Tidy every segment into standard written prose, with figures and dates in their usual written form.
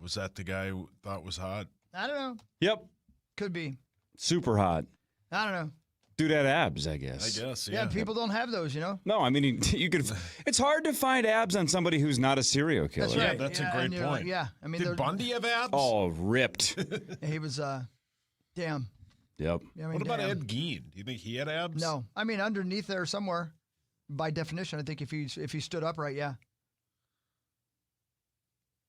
Was that the guy who thought was hot? I don't know. Yep. Could be. Super hot. I don't know. Dude had abs, I guess. Yeah, people don't have those, you know? No, I mean, you could. It's hard to find abs on somebody who's not a serial killer. That's right. Yeah, that's a great point. Like, yeah. I mean, Did Bundy have abs? Oh, ripped. he was, damn. Yep. I mean, what about Ed Gein? Do you think he had abs? No. I mean, underneath there somewhere, by definition, I think if he stood upright, yeah.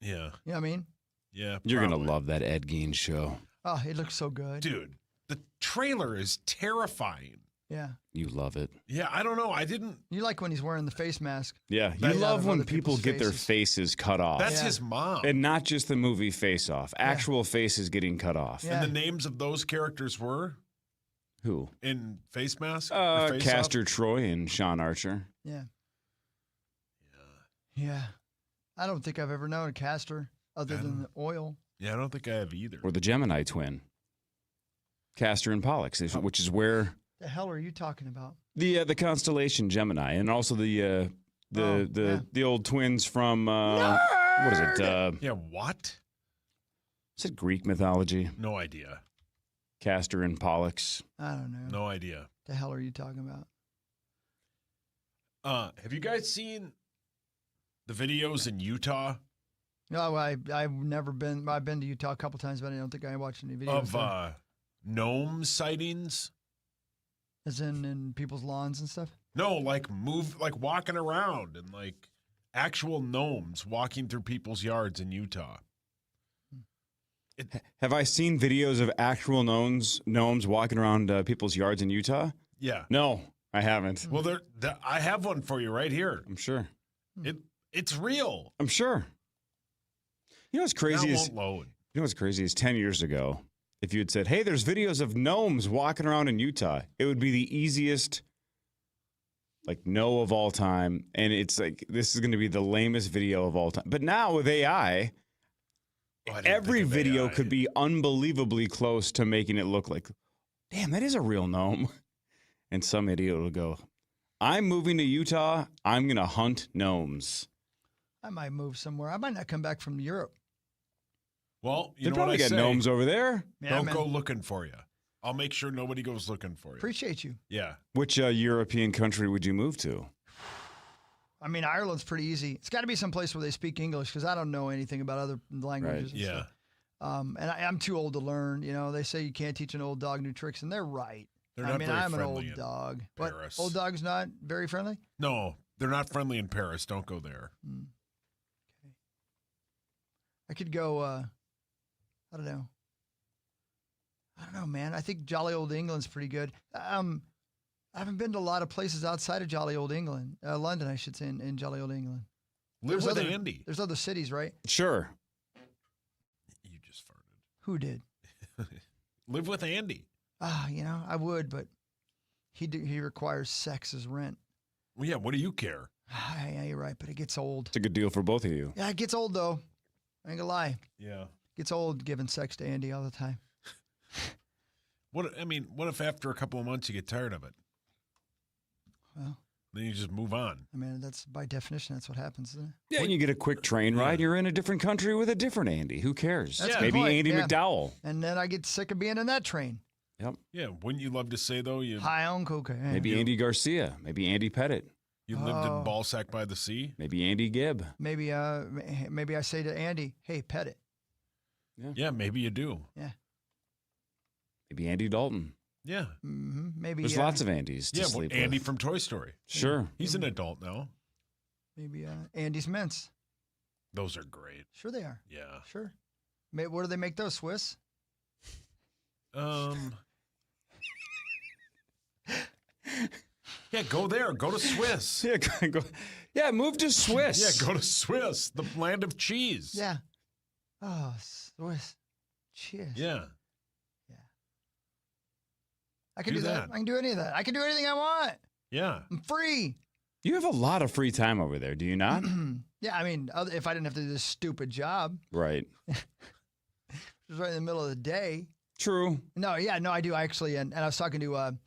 Yeah. You know what I mean? Yeah. You're going to love that Ed Gein show. Oh, it looks so good. Dude, the trailer is terrifying. Yeah. You love it. Yeah, I don't know. I didn't. You like when he's wearing the face mask. Yeah, you love when people get their faces. faces cut off. That's his mom. And not just the movie Face Off. Actual faces getting cut off. Yeah. And the names of those characters were? Who? In Face Mask? Or Face Castor Off? Troy and Sean Archer. Yeah. Yeah. I don't think I've ever known a Castor other than the oil. Yeah, I don't think I have either. Or the Gemini twin. Castor and Pollux, which is The hell are you talking about? the constellation Gemini, and also the old twins from what is it? Yeah, what? Is it Greek mythology? No idea. Castor and Pollux. I don't know. No idea. The hell are you talking about? Have you guys seen the videos in Utah No, I've never been. I've been to Utah a couple times, but I don't think I watched any videos. of gnome sightings? As in people's lawns and stuff? No, like walking around and like actual gnomes walking through people's yards in Utah. Have I seen videos of actual gnomes walking around people's yards in Utah? Yeah. No, I haven't. Well, I have one for you right here. I'm sure. It's real. I'm sure. You know what's crazy That is won't load. You know what's crazy is 10 years ago, if you had said, hey, there's videos of gnomes walking around in Utah, it would be the easiest, no of all time. And it's like, this is going to be the lamest video of all time. But now with AI, every video could be unbelievably close to making it look like, damn, that is a real gnome. And some idiot will go, I'm moving to Utah. I'm going to hunt gnomes. I might move somewhere. I might not come back from Europe. Well, you probably got gnomes over there. Yeah, Don't go looking for you. I'll make sure nobody goes looking for you. Appreciate you. Yeah. Which European country would you move to? I mean, Ireland's pretty easy. It's got to be some place where they speak English because I don't know anything about other languages. Right. And stuff. And I'm too old to learn. You know, they say you can't teach an old dog new tricks, and they're right. They're not very I'm an friendly old in dog. Paris. But old dog's not very friendly? No, they're not friendly in Paris. Don't go there. Okay. I could go, I don't know, man. I think jolly old England's pretty good. I haven't been to a lot of places outside of jolly old England. London, I should say, in jolly old England. Live with Andy. There's other cities, right? Sure. You just farted. Who did? Live with Andy. I would, but he requires sex as rent. Well, yeah, what do you care? Yeah, you're right, but it gets old. It's a good deal for both of you. Yeah, it gets old, though. I ain't gonna lie. Yeah. Gets old giving sex to Andy all the time. What if after a couple of months you get tired of it? Well, then you just move on. I mean, that's by definition, that's what happens, isn't it? Yeah, and you get a quick train ride. You're in a different country with a different Andy. Who cares? That's a good Maybe point, Andy yeah. McDowell. And then I get sick of being in that train. Yep. Yeah, wouldn't you love to say, though, you High on cocaine. Maybe Andy Garcia. Maybe Andy Pettit. lived in Balsac by the sea? Maybe Andy Gibb. Maybe I say to Andy, hey, pet it. Yeah, maybe you do. Yeah. Maybe Andy Dalton. Yeah. Mm-hmm. Maybe There's lots of Andys to sleep Andy with. from Toy Story. Sure. He's an adult now. Maybe Andy's Mints. Those are great. Sure they are. Yeah. Sure. Where do they make those? Swiss? Yeah, go there. Go to Swiss. Yeah, move to Swiss. Yeah, go to Swiss, the land of cheese. Yeah. Oh, Swiss. Cheers. Yeah. I can Do do that. I can do any of that. I can do anything I want. Yeah. I'm free. You have a lot of free time over there, do you not? Yeah, I mean, if I didn't have to do this stupid job, Right. it was right in the middle of the day. True. No, I do actually, and I was talking to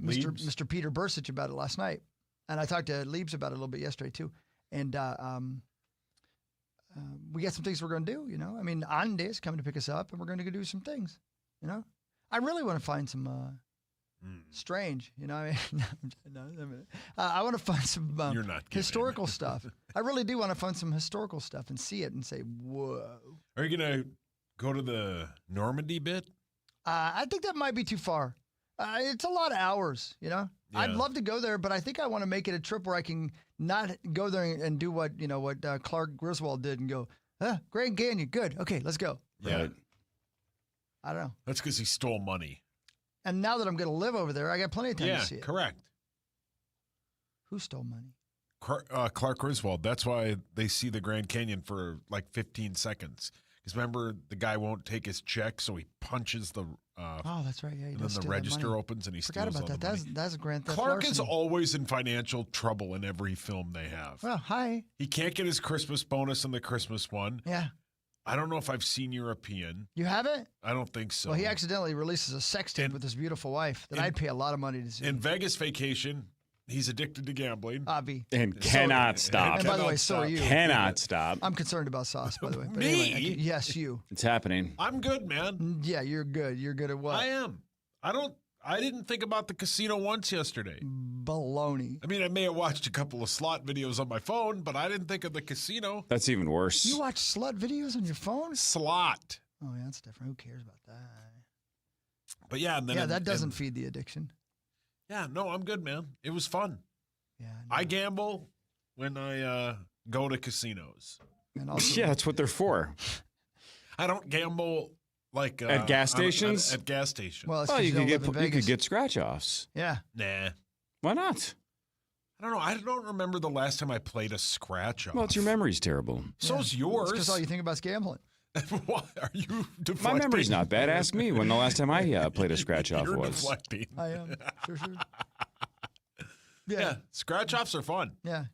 Mr. Peter Bursich about it last night, and I talked to Liebs about it a little bit yesterday too, and we got some things we're going to do, you know. I mean, Ande is coming to pick us up, and we're going to go do some things, you know. I really want to find some strange, you know. I mean, I want to find some You're not historical stuff. I really do want to find some historical stuff and see it and say, whoa. Are you going to go to the Normandy bit? I think that might be too far. It's a lot of hours, you know. Yeah. I'd love to go there, but I think I want to make it a trip where I can not go there and do what Clark Griswold did and go, Grand Canyon, good, okay, let's go. Yeah. Right. I don't know. That's because he stole money. And now that I'm going to live over there, I got plenty of time to see it. Correct. Who stole money? Clark Griswold. That's why they see the Grand Canyon for like 15 seconds. Because remember, the guy won't take his check, so he punches the. Oh, that's right. Yeah, and then the register opens and he Forgot steals about all that. the money. That's a grand theft. Clark is larceny. always in financial trouble in every film they have. Well, hi. He can't get his Christmas bonus in the Christmas one. Yeah. I don't know if I've seen European. You haven't? I don't think so. Well, he accidentally releases a sex tape with his beautiful wife that I'd pay a lot of money to see. In Vegas Vacation, he's addicted to gambling. Avi. And cannot stop. And by the way, so are you. Cannot stop. I'm concerned about sauce, by the way. But Me? Anyway, yes, you. It's happening. I'm good, man. Yeah, you're good. You're good at what? I am. I didn't think about the casino once yesterday. Baloney. I mean, I may have watched a couple of slot videos on my phone, but I didn't think of the casino. That's even worse. You watch slut videos on your phone? Slot. Oh, yeah, that's different. Who cares about that? But yeah, and then that doesn't feed the addiction. Yeah, no, I'm good, man. It was fun. Yeah. I gamble when I go to casinos. And also, Yeah, that's what they're for. I don't gamble like At gas stations? At gas stations. well, it's Oh, 'cause you don't could live in get you Vegas. could get scratch offs. Yeah. Nah. Why not? I don't know. I don't remember the last time I played a scratch off. Well, it's your memory's terrible. So's yours. Because all you think about is gambling. What are you My deflecting? memory's not bad. Ask me when the last time I played a scratch off You're was. deflecting. I am. Sure. Yeah, scratch offs are fun. Yeah.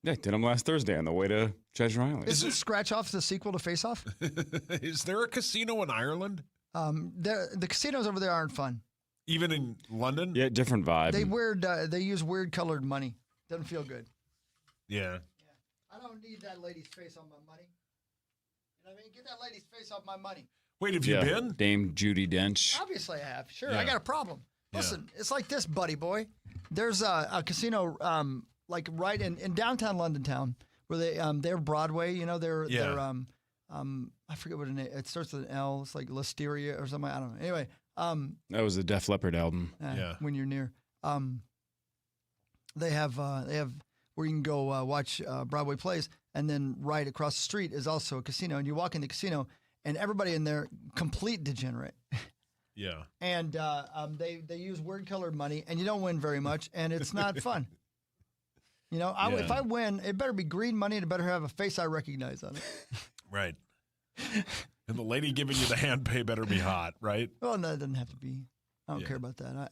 Yeah, did them last Thursday on the way to Treasure Island. Isn't Scratch Off the sequel to Face Off? Is there a casino in Ireland? The casinos over there aren't fun. Even in London? Yeah, different vibe. They use weird colored money. Doesn't feel good. Yeah. I don't need that lady's face on my money. You know what I mean? Get that lady's face off my money. Wait, have you Yeah, been? Dame Judi Dench. Obviously I have. Sure, Yeah. I got a problem. Yeah. Listen, it's like this, buddy boy. There's a casino like right in downtown London town where they're Broadway, you know, they're I forget what it starts with an L. It's like Listeria or something. I don't know. Anyway, That was the Def Leppard album. Yeah. when you're near. They have where you can go watch Broadway plays, and then right across the street is also a casino. And you walk in the casino, and everybody in there complete degenerate. Yeah. And they use weird colored money, and you don't win very much, and it's not fun. You know, if I win, it better be green money, and it better have a face I recognize on it. Right. And the lady giving you the hand pay better be hot, right? Well, no, it doesn't have to be. I don't Yeah. care about that.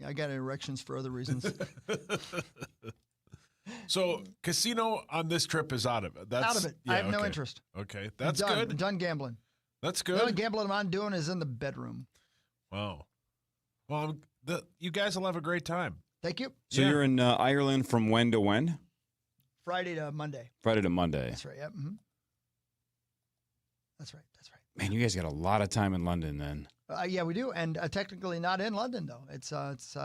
I got erections for other reasons. So casino on this trip is out of it. That's Out of it. I have no interest. Okay, that's I'm done. I'm good. done gambling. That's The only good. gambling I'm doing is in the bedroom. Wow. Well, you guys will have a great time. Thank you. So Yeah. you're in Ireland from when to when? Friday to Monday. Friday to Monday. That's right. Yep. Mm-hmm. That's right. Man, you guys got a lot of time in London then. Yeah, we do, and technically not in London though. It's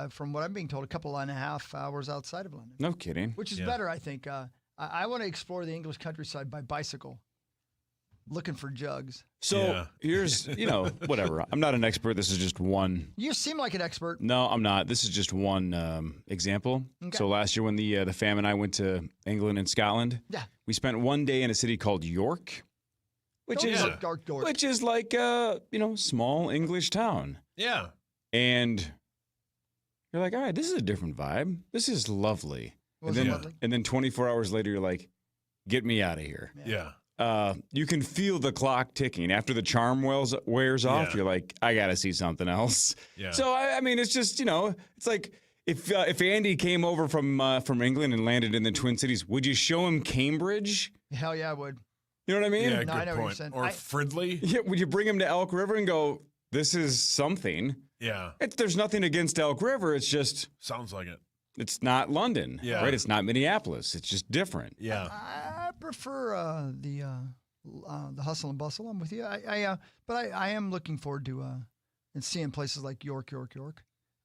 from what I'm being told, a couple and a half hours outside of London, No kidding. which is Yeah. better, I think. I want to explore the English countryside by bicycle, looking for jugs. So Yeah. here's, whatever. I'm not an expert. This is just one. You seem like an expert. No, I'm not. This is just one example. Okay. So last year when the fam and I went to England and Scotland, Yeah. we spent one day in a city called York, which Don't is look dark dork. which is like small English town. Yeah. And you're like, all right, this is a different vibe. This is lovely. Was and it then lovely? and then 24 hours later, you're like, get me out of here. Yeah. You can feel the clock ticking. After the charm wears off, Yeah. you're like, I got to see something else. Yeah. So, I mean, it's just, it's like if Andy came over from England and landed in the Twin Cities, would you show him Cambridge? Hell yeah, I would. You know what I mean? Yeah, No, I good know what you're point. saying. Or Fridley. Yeah, would you bring him to Elk River and go, this is something? Yeah. There's nothing against Elk River. It's just, Sounds like it. it's not London. Yeah. Right? It's not Minneapolis. It's just different. Yeah. I prefer the the hustle and bustle. I'm with you. But I am looking forward to and seeing places like York.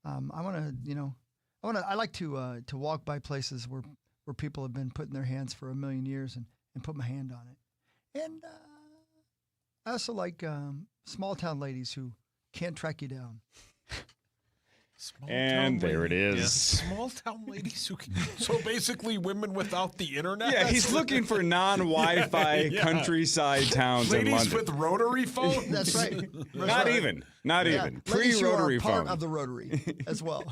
I like to walk by places where people have been putting their hands for 1,000,000 years and put my hand on it. And I also like small town ladies who can't track you down. And there it is. Yeah, small town ladies who can, so basically women without the internet. Yeah, he's looking for non-Wi-Fi countryside towns in ladies London. with rotary phones. That's right. Not even. Ladies who are Pre-rotary part phone. of the rotary as well.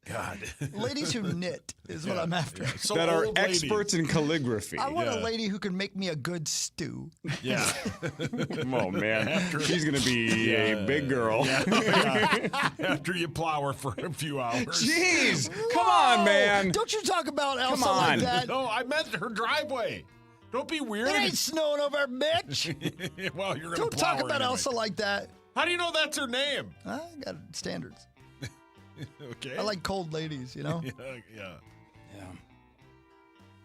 God. Ladies who knit is what I'm after. Yeah. So that are old ladies. experts in calligraphy. I want a lady who can make me a good stew. Yeah. Oh, man. She's going to be a big girl. Yeah. After you plow her for a few hours. Jeez. Come on, man. Don't you talk about Elsa on. like that. No, I meant her driveway. Don't be weird. It ain't snowing over, bitch. Well, you're going to Don't plow talk her about anyway. Elsa like that. How do you know that's her name? I got standards. Okay. I like cold ladies, you know? Yeah.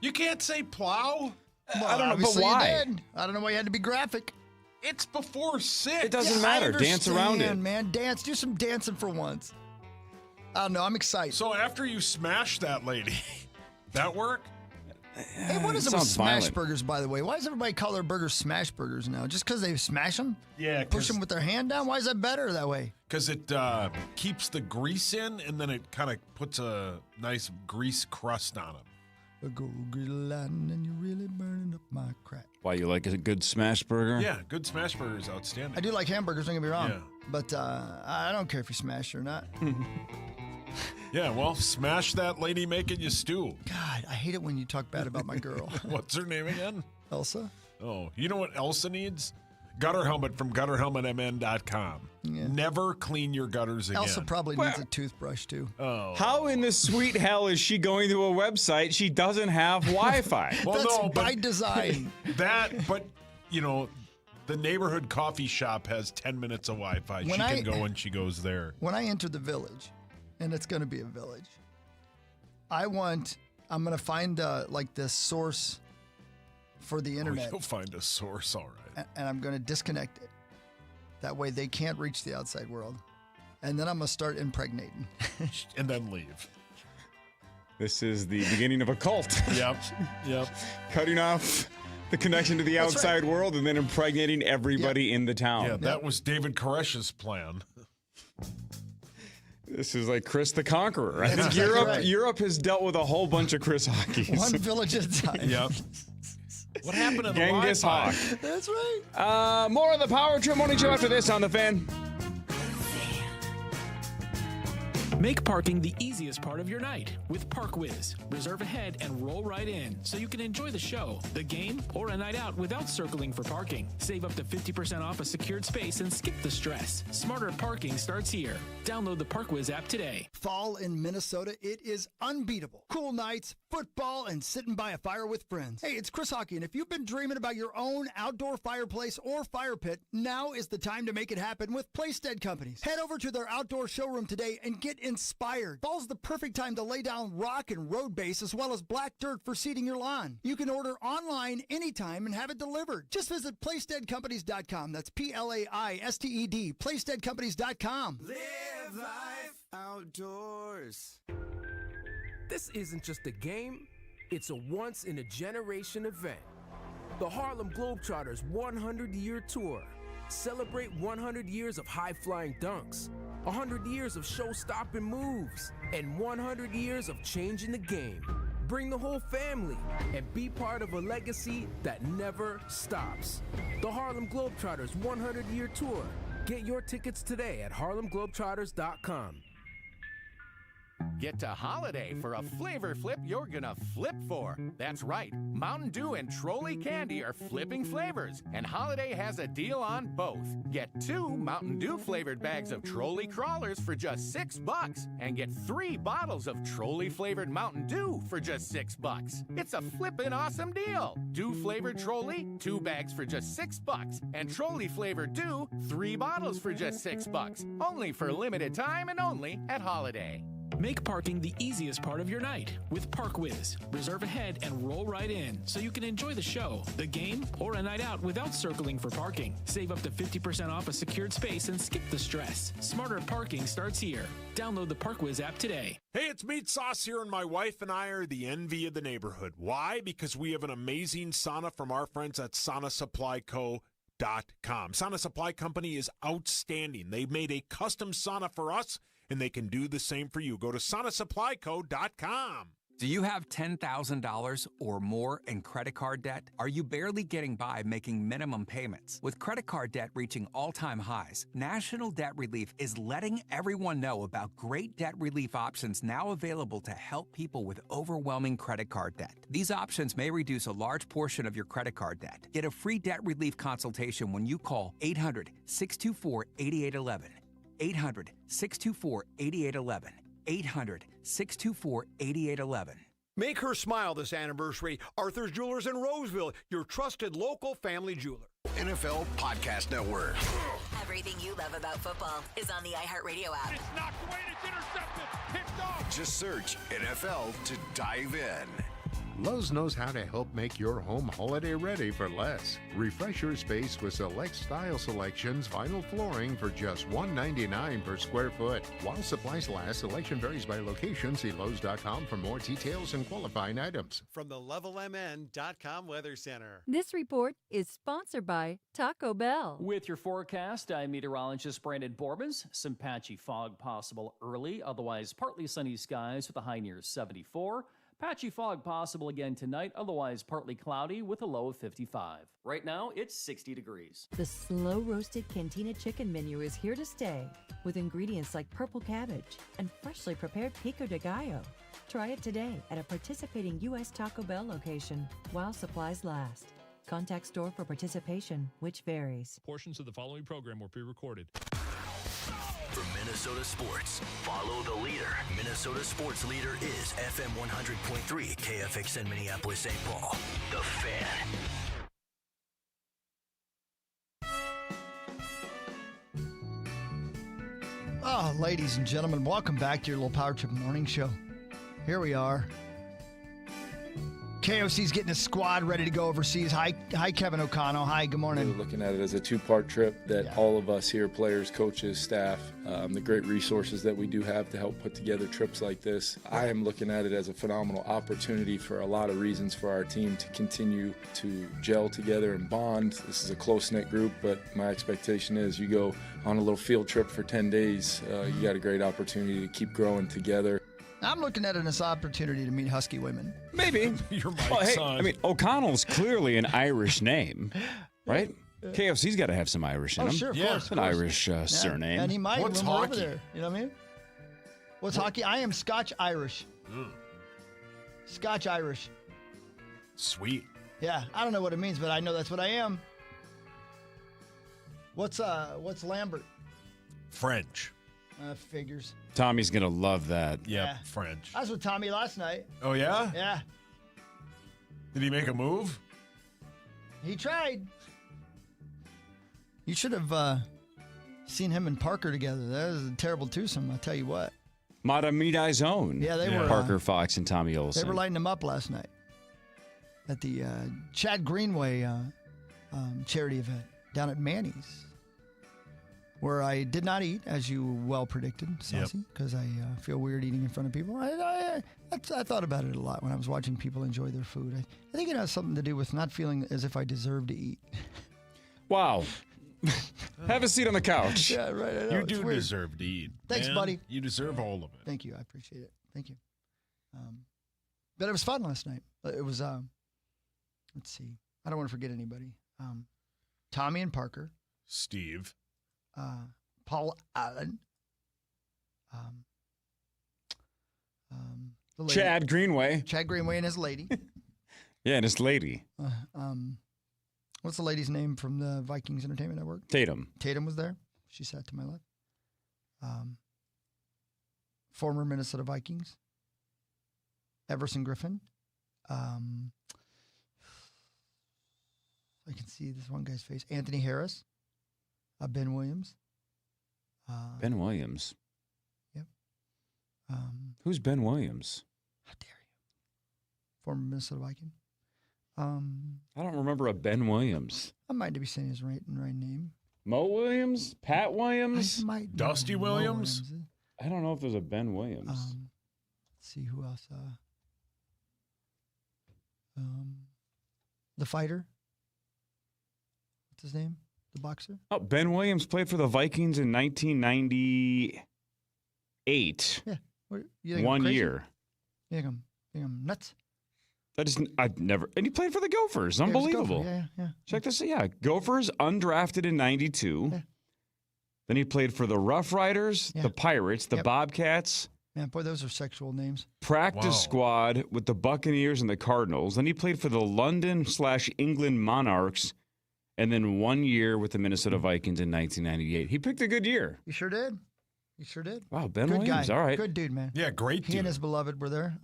You can't say plow? Well, I don't know, but obviously you why? did. I don't know why you had to be graphic. It's before 6. It doesn't Yeah, matter. I Dance around it. understand, man. Dance. Do some dancing for once. I don't know. I'm excited. So after you smash that lady, that work? Hey, what is it with sounds violent. Smashburgers, by the way? Why does everybody call their burgers Smashburgers now? Just because they smash them? Yeah, Push them with their hand down? Why is that better that way? because it keeps the grease in, and then it kind of puts a nice grease crust on them. Go get a line and you're really burning up my crack. Why, you like a good smash burger? Yeah, good smash burger is outstanding. I do like hamburgers, don't get me wrong. Yeah. But I don't care if you smash or not. Yeah, well, smash that lady making you stew. God, I hate it when you talk bad about my girl. What's her name again? Elsa? Oh, you know what Elsa needs? Gutter helmet from gutterhelmetmn.com. Yeah. Never clean your gutters again. Elsa probably needs a toothbrush, too. Oh. How in the sweet hell is she going to a website she doesn't have Wi-Fi? Well, That's no, by but design. but you know, the neighborhood coffee shop has 10 minutes of Wi-Fi. When She I- can go when she goes there. When I enter the village, and it's going to be a village, I'm going to find like this source for the internet, You'll find a source, all right. and I'm going to disconnect it. That way they can't reach the outside world. And then I'm going to start impregnating. And then leave. This is the beginning of a cult. Yep. Cutting off the connection to the That's outside world and then impregnating everybody in the town. Yeah, that was David Koresh's plan. This is like Chris the Conqueror. I think exactly Europe right. Europe has dealt with a whole bunch of Chris Hockeys. One village at a time. Yep. What happened to the Genghis Wi-Fi? Hawk. That's right. More of the Power Trip Morning Show after this on The Fan. Make parking the easiest part of your night with ParkWiz. Reserve ahead and roll right in so you can enjoy the show, the game, or a night out without circling for parking. Save up to 50% off a secured space and skip the stress. Smarter parking starts here. Download the ParkWiz app today. Fall in Minnesota, it is unbeatable. Cool nights, football, and sitting by a fire with friends. Hey, it's Chris Hockey, and if you've been dreaming about your own outdoor fireplace or fire pit, now is the time to make it happen with Playstead Companies. Head over to their outdoor showroom today and get inspired. Fall's the perfect time to lay down rock and road base as well as black dirt for seeding your lawn. You can order online anytime and have it delivered. Just visit PlaysteadCompanies.com. That's P-L-A-I-S-T-E-D, PlaysteadCompanies.com. Live life outdoors. This isn't just a game, it's a once-in-a-generation event. The Harlem Globetrotters 100-year tour. Celebrate 100 years of high-flying dunks, 100 years of show-stopping moves, and 100 years of changing the game. Bring the whole family and be part of a legacy that never stops. The Harlem Globetrotters 100-year tour. Get your tickets today at harlemglobetrotters.com. Get to Holiday for a flavor flip you're gonna flip for. That's right, Mountain Dew and Trolley Candy are flipping flavors, and Holiday has a deal on both. Get 2 Mountain Dew flavored bags of Trolley Crawlers for just $6, and get 3 bottles of Trolley flavored Mountain Dew for just $6. It's a flippin' awesome deal. Dew flavored Trolley, 2 bags for just $6, and Trolley flavored Dew, 3 bottles for just $6. Only for limited time and only at Holiday. Make parking the easiest part of your night with ParkWiz. Reserve ahead and roll right in so you can enjoy the show, the game, or a night out without circling for parking. Save up to 50% off a secured space and skip the stress. Smarter parking starts here. Download the ParkWiz app today. Hey, it's Meat Sauce here, and my wife and I are the envy of the neighborhood. Why? Because we have an amazing sauna from our friends at SaunaSupplyCo.com. Sauna Supply Company is outstanding. They made a custom sauna for us, and they can do the same for you. Go to SaunaSupplyCo.com. Do you have $10,000 or more in credit card debt? Are you barely getting by making minimum payments? With credit card debt reaching all-time highs, National Debt Relief is letting everyone know about great debt relief options now available to help people with overwhelming credit card debt. These options may reduce a large portion of your credit card debt. Get a free debt relief consultation when you call 800-624-8811. 800-624-8811. 800-624-8811. Make her smile this anniversary. Arthur's Jewelers in Roseville, your trusted local family jeweler. NFL Podcast Network. Everything you love about football is on the iHeartRadio app. It's knocked away, it's intercepted, picked off. Just search NFL to dive in. Lowe's knows how to help make your home holiday ready for less. Refresh your space with select style selections, vinyl flooring for just $1.99 per square foot. While supplies last, selection varies by location. See Lowe's.com for more details and qualifying items. From the LevelMN.com Weather Center. This report is sponsored by Taco Bell. With your forecast, I'm meteorologist Brandon Borbens. Some patchy fog possible early, otherwise partly sunny skies with a high near 74. Patchy fog possible again tonight, otherwise partly cloudy with a low of 55. Right now, it's 60 degrees. The slow-roasted Cantina chicken menu is here to stay, with ingredients like purple cabbage and freshly prepared pico de gallo. Try it today at a participating U.S. Taco Bell location while supplies last. Contact store for participation, which varies. Portions of the following program were pre-recorded. For Minnesota sports, follow the leader. Minnesota sports leader is FM 100.3 KFXN Minneapolis, St. Paul. The Fan. Oh, ladies and gentlemen, welcome back to your little Power Trip Morning Show. Here we are. KOC's getting a squad ready to go overseas. Hi, Kevin O'Connell. Hi, good morning. We're looking at it as a two-part trip that all of us here, players, coaches, staff, the great resources that we do have to help put together trips like this. I am looking at it as a phenomenal opportunity for a lot of reasons for our team to continue to gel together and bond. This is a close-knit group, but my expectation is you go on a little field trip for 10 days, you got a great opportunity to keep growing together. I'm looking at it as an opportunity to meet Husky women. Maybe. You're my son. I mean, O'Connell's clearly an Irish name, right? KFC's got to have some Irish in him. Sure, of course. An Irish surname. And he might What's move hockey? over there. You know what I mean? What's hockey? I am Scotch-Irish. Scotch-Irish. Sweet. Yeah, I don't know what it means, but I know that's what I am. What's Lambert? French. Figures. Tommy's going to love that. Yep, Yeah. French. I was with Tommy last night. Oh, yeah? Yeah. Did he make a move? He tried. You should have seen him and Parker together. That was a terrible twosome, I'll tell you what. Madamida's own. Yeah, they were. Parker Fox and Tommy Olsen. They were lighting him up last night at the Chad Greenway charity event down at Manny's, where I did not eat, as you well predicted, Saucy, because I feel weird eating in front of people. I thought about it a lot when I was watching people enjoy their food. I think it has something to do with not feeling as if I deserve to eat. Wow. Have a seat on the couch. Yeah, right. I know, You do deserve to eat. Thanks, man. buddy. You deserve all of it. Thank you. I appreciate it. Thank you. But it was fun last night. It was, let's see. I don't want to forget anybody. Tommy and Parker. Steve. Paul Allen. The lady. Chad Greenway. Chad Greenway and his lady. Yeah, and his lady. What's the lady's name from the Vikings Entertainment Network? Tatum. Tatum was there. She sat to my left. Former Minnesota Vikings. Everson Griffin. I can see this one guy's face. Anthony Harris. Ben Williams. Ben Williams. Yep. Who's Ben Williams? How dare you? Former Minnesota Viking. I don't remember a Ben Williams. I might be saying his right name. Mo Williams? Pat Williams? Dusty Williams? I don't know if there's a Ben Williams. Let's see who else. The fighter. What's his name? The boxer. Oh, Ben Williams played for the Vikings in 1998. Yeah. You think 1 I'm crazy? year. You think I'm nuts? I've never, and he played for the Gophers. Yeah, he was a Unbelievable. Gopher. Yeah. Check this out. Yeah, Gophers undrafted in 92. Yeah. Then he played for the Rough Riders, the Pirates, the Bobcats. Man, boy, those are sexual names. Practice squad with the Buccaneers and the Cardinals. Then he played for the London/England Monarchs, and then 1 year with the Minnesota Vikings in 1998. He picked a good year. You sure did. Wow, Ben Good Williams. guy. All right. Good dude, man. Yeah, great dude. He and his beloved were there.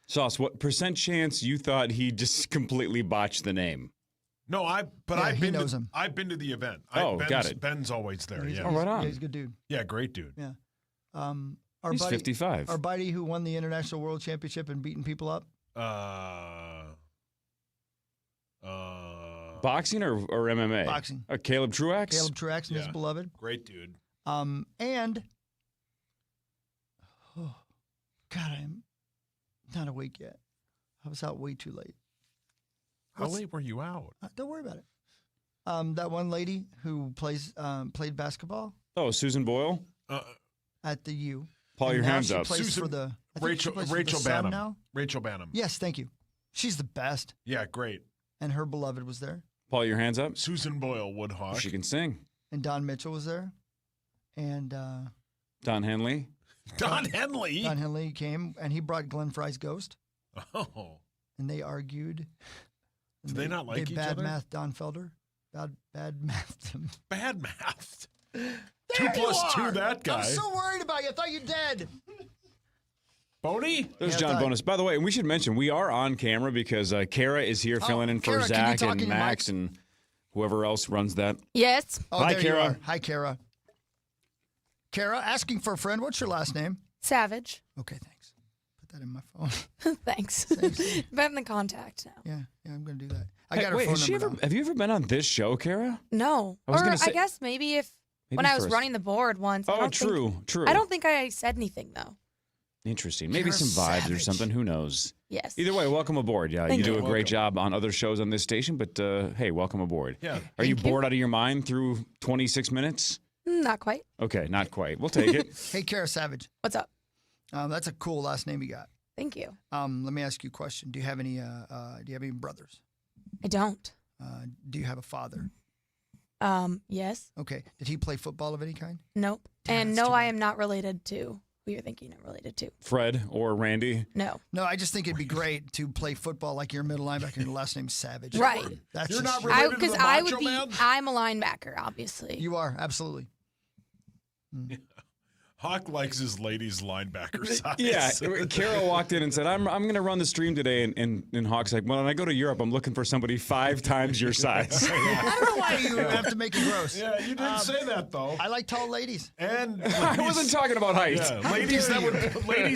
Sauce, what percent chance you thought he just completely botched the name? No, he knows him. I've been to the event. Got it. Ben's always there. He's, Yeah. right on. Yeah, he's a good dude. Yeah, great dude. Yeah. He's 55. Our buddy who won the International World Championship and beating people up. Boxing or MMA? Boxing. Caleb Truax? Caleb Truax and his beloved. Great dude. And God, I'm not awake yet. I was out way too late. How late were you out? Don't worry about it. That one lady who played basketball. Oh, Susan Boyle? At the U. Paul, your hands up. Rachel Banham. Now. Rachel Banham. Yes, thank you. She's the best. Yeah, great. And her beloved was there. Paul, your hands up. Susan Boyle Woodhawk. She can sing. And Don Mitchell was there. And Don Henley. Don Henley? Don Henley came, and he brought Glenn Fry's ghost. Oh. And they argued. Did they not like each other? Bad math Don Felder. Bad math. Bad math. There 2 plus 2, are. that guy. I'm so worried about you. I thought you were dead. Boney? There's John Bonus. By the way, we should mention we are on camera because Cara is here filling in for Cara, Zach and Max and whoever else runs that. Yes. Oh, Hi, there Cara. You are. Hi, Cara. Cara, asking for a friend. What's your last name? Savage. Okay, thanks. Put that in my phone. Thanks. But in the contact now. Yeah, I'm going to do that. I got her wait, phone number. have you ever been on this show, Cara? No. I guess maybe when I was first. running the board once. Oh, true. I don't think I said anything, though. Interesting. Maybe Cara some vibes Savage. or something. Who knows? Yes. Either way, welcome aboard. Yeah, Thank you do you. a great job on other shows on this station, but hey, welcome aboard. Yeah. Are you Thank you. bored out of your mind through 26 minutes? Not quite. Okay, not quite. We'll take it. Hey, Cara Savage. What's up? That's a cool last name you got. Thank you. Let me ask you a question. Do you have any brothers? I don't. Do you have a father? Yes. Okay. Did he play football of any kind? Nope. Damn, And that's no, too I bad. am not related to who you're thinking I'm related to. Fred or Randy? No. No, I just think it'd be great to play football like your middle linebacker and your last name's Savage. Right. That's You're just not related to Because the I Macho would be. Man? I'm a linebacker, obviously. You are, absolutely. Hawk likes his ladies linebacker size. Yeah, Carol walked in and said, I'm going to run the stream today. And Hawk's like, well, when I go to Europe, I'm looking for somebody 5 times your size. I don't know why you have to make it gross. Yeah, you didn't say that, though. I like tall ladies. And I wasn't talking about height. Yeah, ladies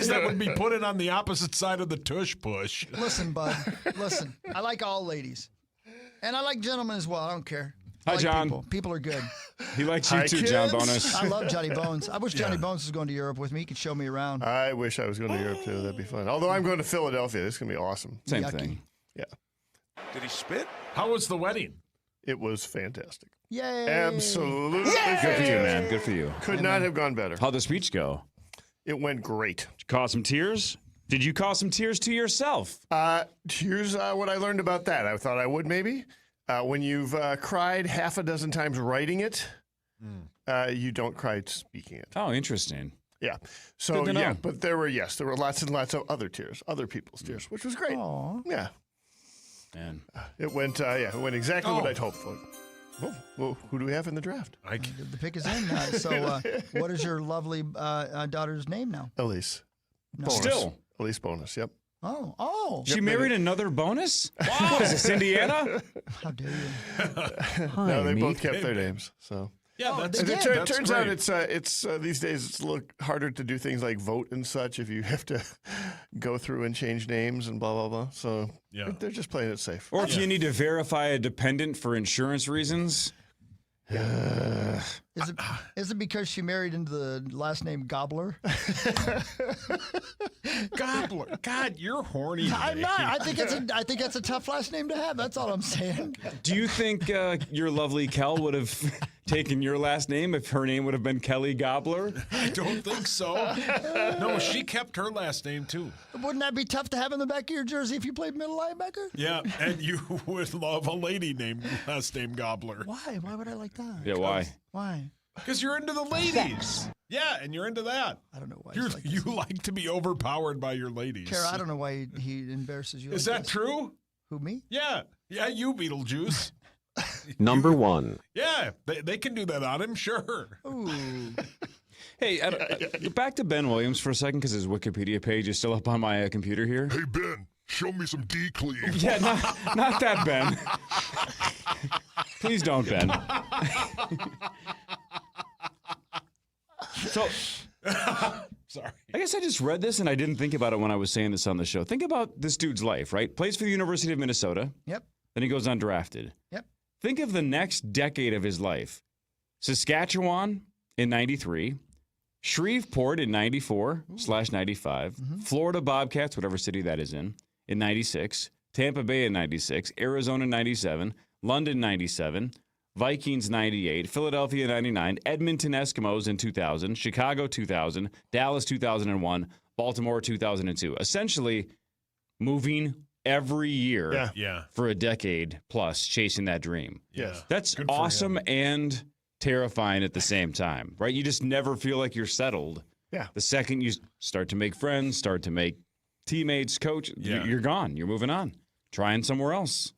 that would be put in on the opposite side of the tush push. Listen, bud. Listen. I like all ladies. And I like gentlemen as well. I don't care. I Hi, like John. People. People are good. He likes you too, John Bonus. I love Johnny Bones. I wish Johnny Bones was going to Europe with me. He could show me around. I wish I was going to Europe too. That'd be fun. Although I'm going to Philadelphia. This is going to be awesome. Same Yucky. thing. Yeah. Did he spit? How was the wedding? It was fantastic. Yay. Absolutely. Good for you, man. Good for you. Could not have gone better. How'd the speech go? It went great. Did you cause some tears? Did you cause some tears to yourself? Here's what I learned about that. I thought I would maybe. When you've cried half a dozen times writing it, you don't cry speaking it. Oh, interesting. Yeah. So, Good to know. yeah, but there were lots and lots of other tears, other people's tears, which was great. Aww. Yeah. Man. It went exactly what I'd hoped for. Well, who do we have in the draft? The pick is in. So, what is your lovely daughter's name now? Elise. No. Bonus. Still. Elise Bonus, yep. Oh. She married another bonus? Wow. What is this, Indiana? How dare you? No, they both kept their names. So Yeah, it turns out it's these days it's a little harder to do things like vote and such if you have to go through and change names and blah blah blah. So they're just playing it safe. Or if you need to verify a dependent for insurance reasons. Is it because she married into the last name Gobbler? Gobbler. God, you're horny. I'm not. I think that's a tough last name to have. That's all I'm saying. Do you think your lovely Kel would have taken your last name if her name would have been Kelly Gobbler? I don't think so. No, she kept her last name too. Wouldn't that be tough to have in the back of your jersey if you played middle linebacker? Yeah, and you would love a lady named last name Gobbler. Why? Why would I like that? Yeah, why? Why? Because you're into the ladies. Yeah, and you're into that. I don't know why. You like to be overpowered by your ladies. Cara, I don't know why he embarrasses you. Is like that this. true? Who, me? Yeah, you, Beetlejuice. Number 1. Yeah, they can do that on him, sure. Ooh. Hey, back to Ben Williams for a second because his Wikipedia page is still up on my computer here. Hey, Ben, show me some D-cleave. Yeah, not that, Ben. Please don't, Ben. So, sorry. I guess I just read this and I didn't think about it when I was saying this on the show. Think about this dude's life, right? Plays for the University of Minnesota. Yep. Then he goes undrafted. Yep. Think of the next decade of his life. Saskatchewan in 93. Shreveport in 94/95. Florida Bobcats, whatever city that is in 96. Tampa Bay in 96. Arizona 97. London 97. Vikings 98, Philadelphia 99, Edmonton Eskimos in 2000, Chicago 2000, Dallas 2001, Baltimore 2002. Essentially moving every year for a decade plus, chasing that dream. Yeah. That's awesome and terrifying at the same time, right? You just never feel like you're settled. Yeah. The second you start to make friends, start to make teammates, coach, you're gone. You're moving on, trying somewhere else.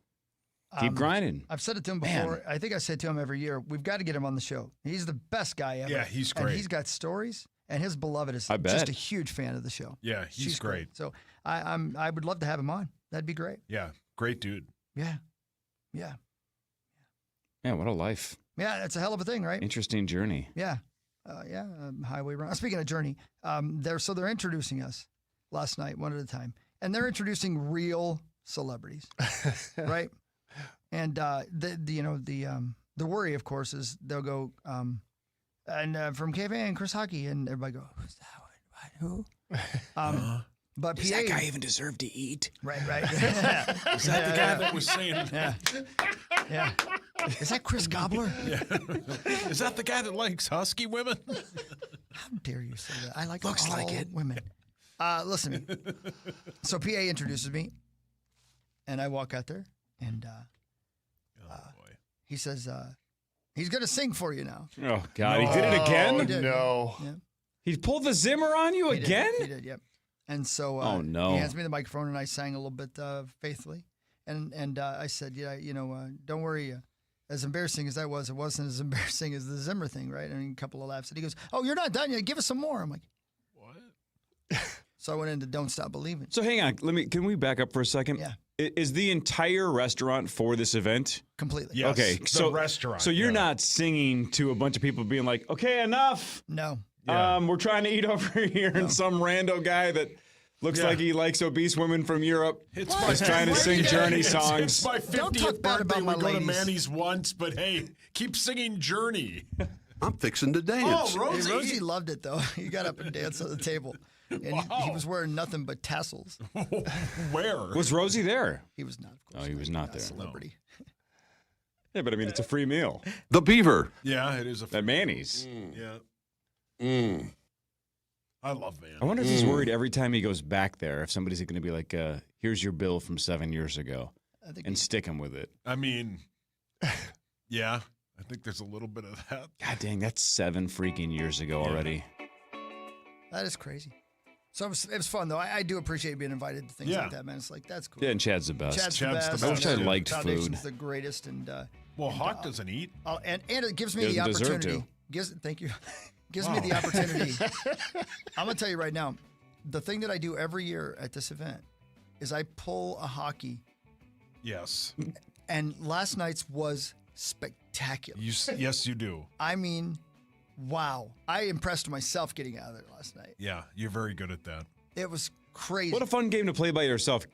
Keep grinding. I've said it to him before. I think I say it to him every year. We've got to get him on the show. He's the best guy ever. Yeah, he's great. And he's got stories, and his beloved is I bet. just a huge fan of the show. Yeah, he's great. So I would love to have him on. That'd be great. Yeah, great dude. Yeah. Yeah, what a life. Yeah, that's a hell of a thing, right? Interesting journey. Yeah. Highway run. Speaking of journey, they're introducing us last night, one at a time. And they're introducing real celebrities, right? And the worry, of course, is they'll go from KFA and Chris Hockey, and everybody go, who's that one? Who? But does that guy even deserve to eat? Right. Is that the guy that was saying? Yeah. Is that Chris Gobbler? Yeah. Is that the guy that likes husky women? How dare you say that? I like Looks all like it. women. Listen to me. So PA introduces me, and I walk out there, and he says he's going to sing for you now. Oh, God. He did it again? He did. No. Yeah. He pulled the Zimmer on you again? He did, yep. And so oh, no. he hands me the microphone, and I sang a little bit faithfully. And I said, don't worry. As embarrassing as that was, it wasn't as embarrassing as the Zimmer thing, right? I mean, a couple of laughs. And he goes, oh, you're not done yet. Give us some more. I'm like, what? So I went into Don't Stop Believing. So hang on. Can we back up for a second? Yeah. Is the entire restaurant for this event? Completely. Yes, okay. the restaurant. So you're not singing to a bunch of people being like, okay, enough. No. Yeah. We're trying to eat over here, and some rando guy that looks like he likes obese women from Europe is trying to sing Journey songs. It's my 50th birthday. We go to Manny's once, but hey, keep singing Journey. I'm fixing to dance. Oh, Rosie. Hey, Rosie loved it, though. He got up and danced on the table. And he was wearing nothing but tassels. Where? Was Rosie there? He was not, of course. Oh, he was not there. Celebrity. Yeah, but I mean, it's a free meal. The Beaver. Yeah, it is a free At Manny's. Yeah. I love Manny. I wonder if he's worried every time he goes back there, if somebody's going to be like, here's your bill from 7 years ago, and stick him with it. I mean, yeah, I think there's a little bit of that. God dang, that's 7 freaking years ago already. That is crazy. So it was fun, though. I do appreciate being invited to things like that, man. It's like, that's cool. Yeah, and Chad's the best. Chad's the best. I wish I liked Foundation's food. the greatest. And well, Hawk doesn't eat. And it gives me the Doesn't deserve opportunity. to. Thank you. Gives me the opportunity. I'm going to tell you right now, the thing that I do every year at this event is I pull a hockey. Yes. And last night's was spectacular. spectacular. Yes, you do. I mean, wow. I impressed myself getting out of there last night. Yeah, you're very good at that. It was crazy. What a fun game to play by yourself.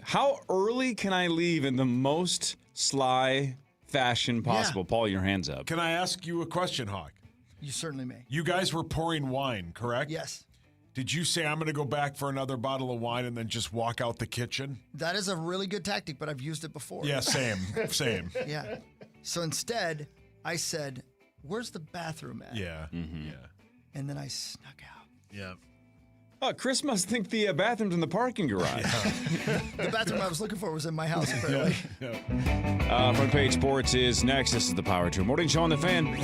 How early can I leave in the most sly fashion possible? Yeah. Paul, your hands up. Can I ask you a question, Hawk? You certainly may. You guys were pouring wine, correct? Yes. Did you say I'm going to go back for another bottle of wine and then just walk out the kitchen? That is a really good tactic, but I've used it before. Yeah, same. Yeah. So instead, I said, "Where's the bathroom at?" Yeah. Mm-hmm. Yeah. And then I snuck out. Yeah. Oh, Chris must think the bathroom's in the parking garage. The bathroom I was looking for was in my house, apparently. Front Page Sports is next. This is the Power 2 Morning Show on The Fan.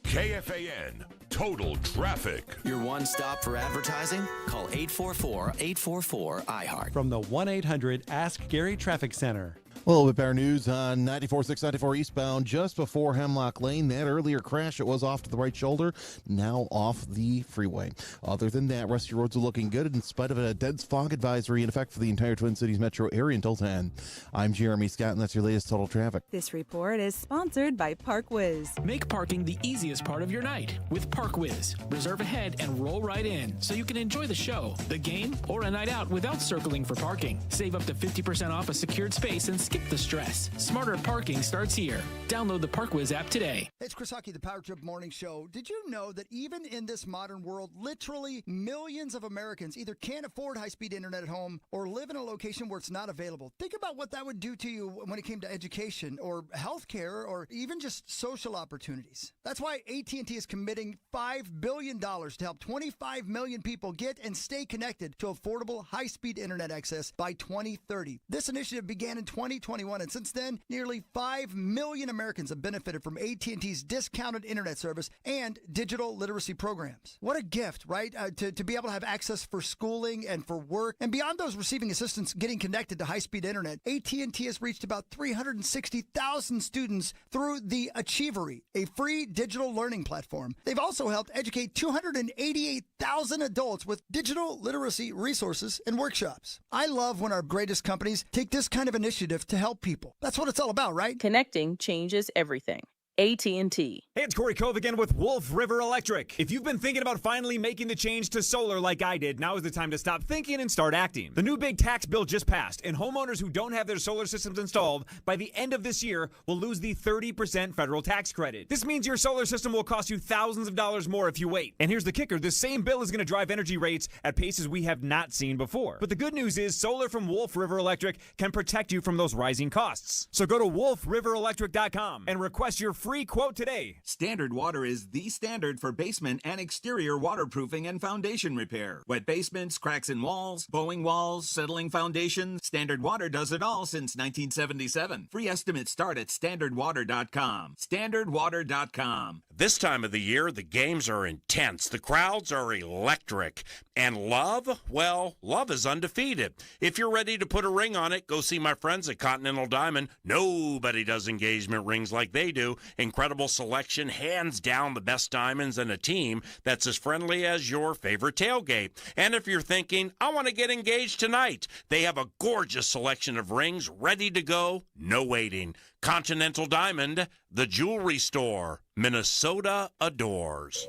KFAN Total Traffic. Your one stop for advertising? Call 844-844-IHEART. From the 1-800-ASK-GARY Traffic Center. A little bit better news on 94.6, 94 eastbound, just before Hemlock Lane. That earlier crash, it was off to the right shoulder, now off the freeway. Other than that, rest of your roads are looking good in spite of a dense fog advisory in effect for the entire Twin Cities metro area until 10. I'm Jeremy Scott, and that's your latest total traffic. This report is sponsored by ParkWiz. Make parking the easiest part of your night with ParkWiz. Reserve ahead and roll right in so you can enjoy the show, the game, or a night out without circling for parking. Save up to 50% off a secured space and skip the stress. Smarter parking starts here. Download the ParkWiz app today. Hey, it's Chris Hockey, the Power Trip Morning Show. Did you know that even in this modern world, literally millions of Americans either can't afford high-speed internet at home or live in a location where it's not available? Think about what that would do to you when it came to education or healthcare or even just social opportunities. That's why AT&T is committing $5 billion to help 25 million people get and stay connected to affordable high-speed internet access by 2030. This initiative began in 2021, and since then, nearly 5 million Americans have benefited from AT&T's discounted internet service and digital literacy programs. What a gift, right? To be able to have access for schooling and for work. And beyond those receiving assistance getting connected to high-speed internet, AT&T has reached about 360,000 students through the Achievery, a free digital learning platform. They've also helped educate 288,000 adults with digital literacy resources and workshops. I love when our greatest companies take this kind of initiative to help people. That's what it's all about, right? Connecting changes everything. AT&T. Hey, it's Corey Cove again with Wolf River Electric. If you've been thinking about finally making the change to solar like I did, now is the time to stop thinking and start acting. The new big tax bill just passed, and homeowners who don't have their solar systems installed by the end of this year will lose the 30% federal tax credit. This means your solar system will cost you thousands of dollars more if you wait. And here's the kicker, this same bill is going to drive energy rates at paces we have not seen before. But the good news is solar from Wolf River Electric can protect you from those rising costs. So go to wolfriverelectric.com and request your free quote today. Standard Water is the standard for basement and exterior waterproofing and foundation repair. Wet basements, cracks in walls, bowing walls, settling foundations. Standard Water does it all since 1977. Free estimates start at standardwater.com. Standardwater.com. This time of the year, the games are intense. The crowds are electric. And love? Well, love is undefeated. If you're ready to put a ring on it, go see my friends at Continental Diamond. Nobody does engagement rings like they do. Incredible selection, hands down the best diamonds, and a team that's as friendly as your favorite tailgate. And if you're thinking, I want to get engaged tonight, they have a gorgeous selection of rings ready to go, no waiting. Continental Diamond, the jewelry store. Minnesota adores.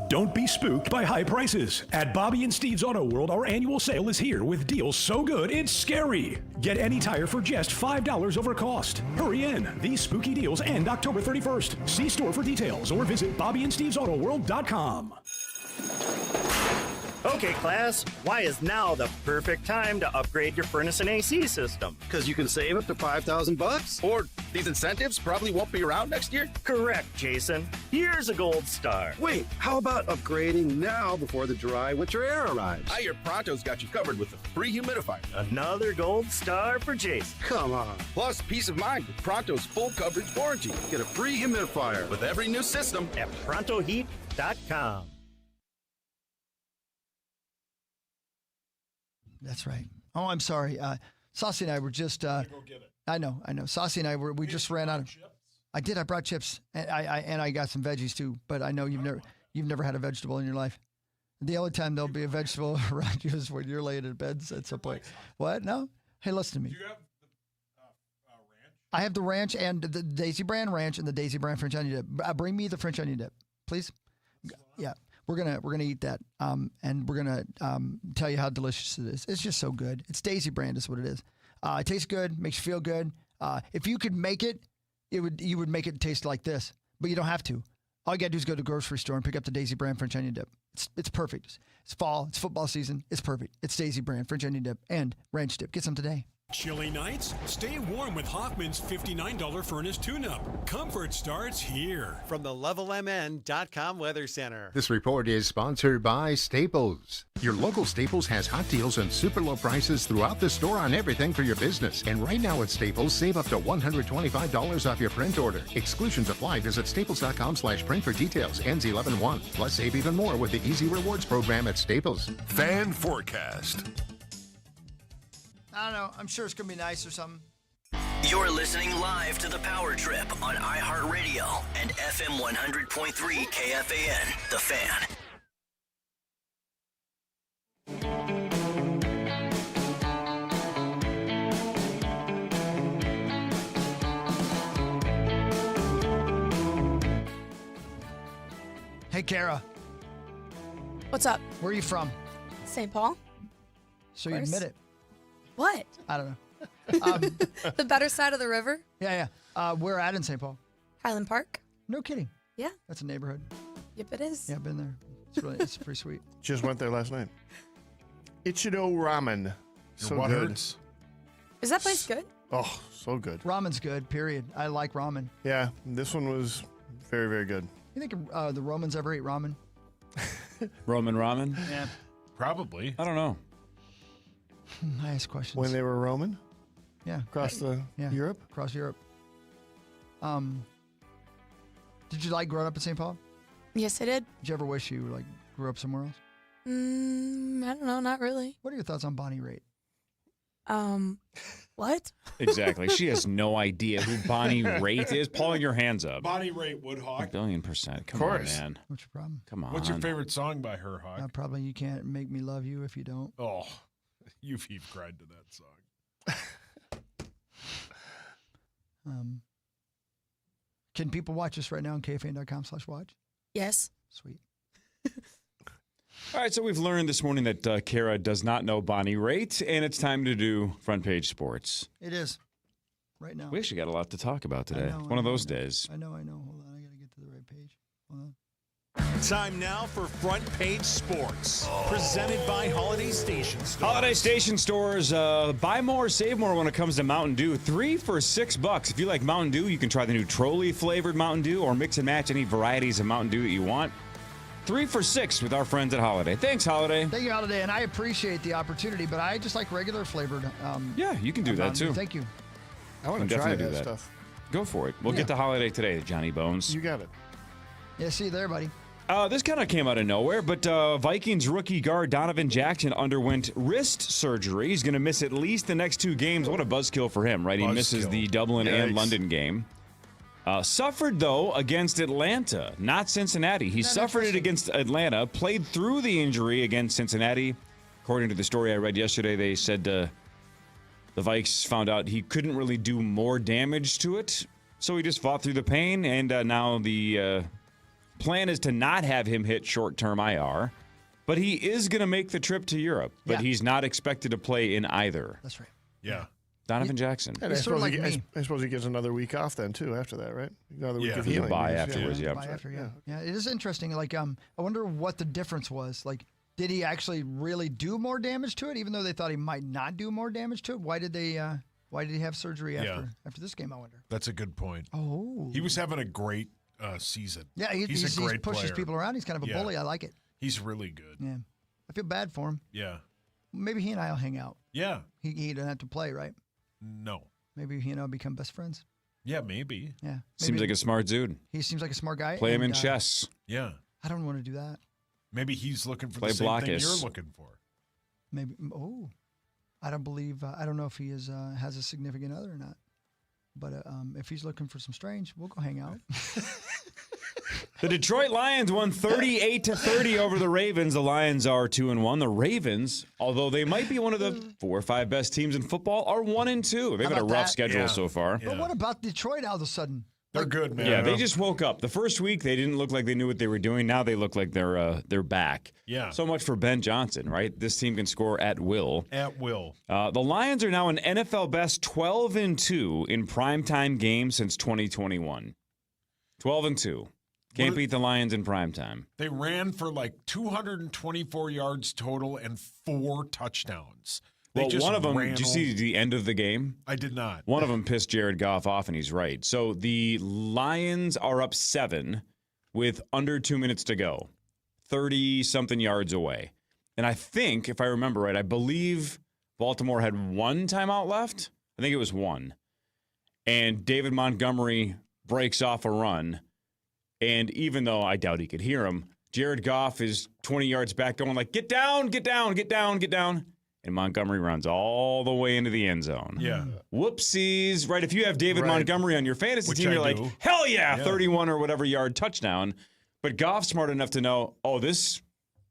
Don't be spooked by high prices. At Bobby and Steve's Auto World, our annual sale is here with deals so good it's scary. Get any tire for just $5 over cost. Hurry in. These spooky deals end October 31st. See store for details or visit BobbyandSteve'sAutoWorld.com. Okay, class, why is now the perfect time to upgrade your furnace and AC system? Because you can save up to $5,000. Or these incentives probably won't be around next year? Correct, Jason. Here's a gold star. Wait, how about upgrading now before the dry winter air arrives? I hear Pronto's got you covered with a free humidifier. Another gold star for Jason. Come on. Plus, peace of mind with Pronto's full coverage warranty. Get a free humidifier with every new system at ProntoHeat.com. That's right. Oh, I'm sorry. Saucy and I were just. I know. Saucy and we just ran out of. I did. I brought chips, and I got some veggies too. But I know you've never had a vegetable in your life. The only time there'll be a vegetable around you is when you're laying in bed at some point. What? No. Hey, listen to me. Do you have I have the ranch and the Daisy Brand ranch and the Daisy Brand French onion dip. Bring me the French onion dip, please. Yeah, we're gonna eat that, and we're gonna tell you how delicious it is. It's just so good. It's Daisy Brand is what it is. It tastes good, makes you feel good. If you could make it, you would make it taste like this, but you don't have to. All you gotta do is go to the grocery store and pick up the Daisy Brand French onion dip. It's perfect. It's fall. It's football season. It's perfect. It's Daisy Brand French onion dip and ranch dip. Get some today. Chilly nights? Stay warm with Hoffman's $59 furnace tune-up. Comfort starts here. From the levelmn.com Weather Center. This report is sponsored by Staples. Your local Staples has hot deals and super low prices throughout the store on everything for your business. And right now at Staples, save up to $125 off your print order. Exclusions apply. Visit staples.com/print for details. Ends 11/1. Plus, save even more with the Easy Rewards program at Staples. Fan forecast. I don't know. I'm sure it's going to be nice or something. You're listening live to the Power Trip on iHeartRadio and FM 100.3 KFAN, The Fan. Hey, Cara. What's up? Where are you from? St. Paul. So you admit it. What? I don't know. The better side of the river? Yeah. Where at in St. Paul? Highland Park. No kidding. Yeah. That's a neighborhood. Yep, it is. Yeah, I've been there. It's pretty sweet. Just went there last night. Ichido Ramen. So what good. hurts? Is that place good? Oh, so good. Ramen's good, period. I like ramen. Yeah, this one was very, very good. You think the Romans ever ate ramen? Roman ramen? Yeah. Probably. I don't know. I ask questions. When they were Roman? Yeah. Across Europe? Across Europe. Did you like growing up in St. Paul? Yes, I did. Did you ever wish you grew up somewhere else? I don't know, not really. What are your thoughts on Bonnie Raitt? What? Exactly. She has no idea who Bonnie Raitt is. Pulling your hands up. Bonnie Raitt, Woodhawk. 1,000,000,000%. Come on, man. What's your problem? Come on. What's your favorite song by her, Hawk? Probably You Can't Make Me Love You If You Don't. Oh, you've cried to that song. Can people watch us right now on kfan.com/watch? Yes. Sweet. All right, so we've learned this morning that Cara does not know Bonnie Raitt, and it's time to do Front Page Sports. It is. Right now. We actually got a lot to talk about today. I know, One of those days. I know. Hold on. I got to get to the right page. Hold on. Time now for Front Page Sports, presented by Holiday Station Stores. Holiday Station Stores, buy more, save more when it comes to Mountain Dew. 3 for $6. If you like Mountain Dew, you can try the new Trolley-flavored Mountain Dew or mix and match any varieties of Mountain Dew that you want. 3 for $6 with our friends at Holiday. Thanks, Holiday. Thank you, Holiday, and I appreciate the opportunity, but I just like regular flavored. Yeah, you can do that, too. Thank you. I want to try that stuff. Go for it. We'll get to Holiday today, Johnny Bones. You got it. Yeah, see you there, buddy. This kind of came out of nowhere, but Vikings rookie guard Donovan Jackson underwent wrist surgery. He's going to miss at least the next 2 games. What a buzzkill for him, right? He misses the Dublin and London game. Suffered, though, against Atlanta, not Cincinnati. He suffered it against Atlanta, played through the injury against Cincinnati. According to the story I read yesterday, they said the Vikes found out he couldn't really do more damage to it, so he just fought through the pain, and now the plan is to not have him hit short-term IR, but he is going to make the trip to Europe, but he's not expected to play in either. That's right. Yeah. Donovan Jackson. And I suppose he gets another week off then, too, after that, right? Another week of he'll healing. bye afterwards, Yeah, it is interesting. Like, I wonder what the difference was. Like, did he actually really do more damage to it, even though they thought he might not do more damage to it? Why did he have surgery after this game, I wonder? That's a good point. Oh. He was having a great season. Yeah, he's a great he pushes player. people around. He's kind of a bully. I like it. He's really good. Yeah. I feel bad for him. Yeah. Maybe he and I will hang out. Yeah. He doesn't have to play, right? No. Maybe he and I will become best friends. Yeah, maybe. Yeah. Seems like a smart dude. He seems like a smart guy. Play him in chess. Yeah. I don't want to do that. Maybe he's looking for Play the same thing Blockus. you're looking for. Maybe. Oh, I don't believe. I don't know if he has a significant other or not. But if he's looking for some strange, we'll go hang out. The Detroit Lions won 38-30 over the Ravens. The Lions are 2-1. The Ravens, although they might be one of the 4 or 5 best teams in football, are 1-2. They've got a rough schedule so far. But what about Detroit all of a sudden? They're good, man. Yeah, they just woke up. The first week, they didn't look like they knew what they were doing. Now they look like they're back. Yeah. So much for Ben Johnson, right? This team can score at will. At will. The Lions are now an NFL best 12-2 in primetime games since 2021. 12-2. Can't beat the Lions in primetime. They ran for like 224 yards total and 4 touchdowns. Well, one of them, did you see the end of the game? I did not. One of them pissed Jared Goff off, and he's right. So the Lions are up 7 with under 2 minutes to go, 30-something yards away. And I think, if I remember right, I believe Baltimore had 1 timeout left. I think it was 1. And David Montgomery breaks off a run. And even though I doubt he could hear him, Jared Goff is 20 yards back going like, get down, get down, get down, get down. And Montgomery runs all the way into the end zone. Yeah. Whoopsies. Right, if you have David Montgomery on your fantasy team, you're like, hell yeah, 31 or whatever yard touchdown. But Goff's smart enough to know, this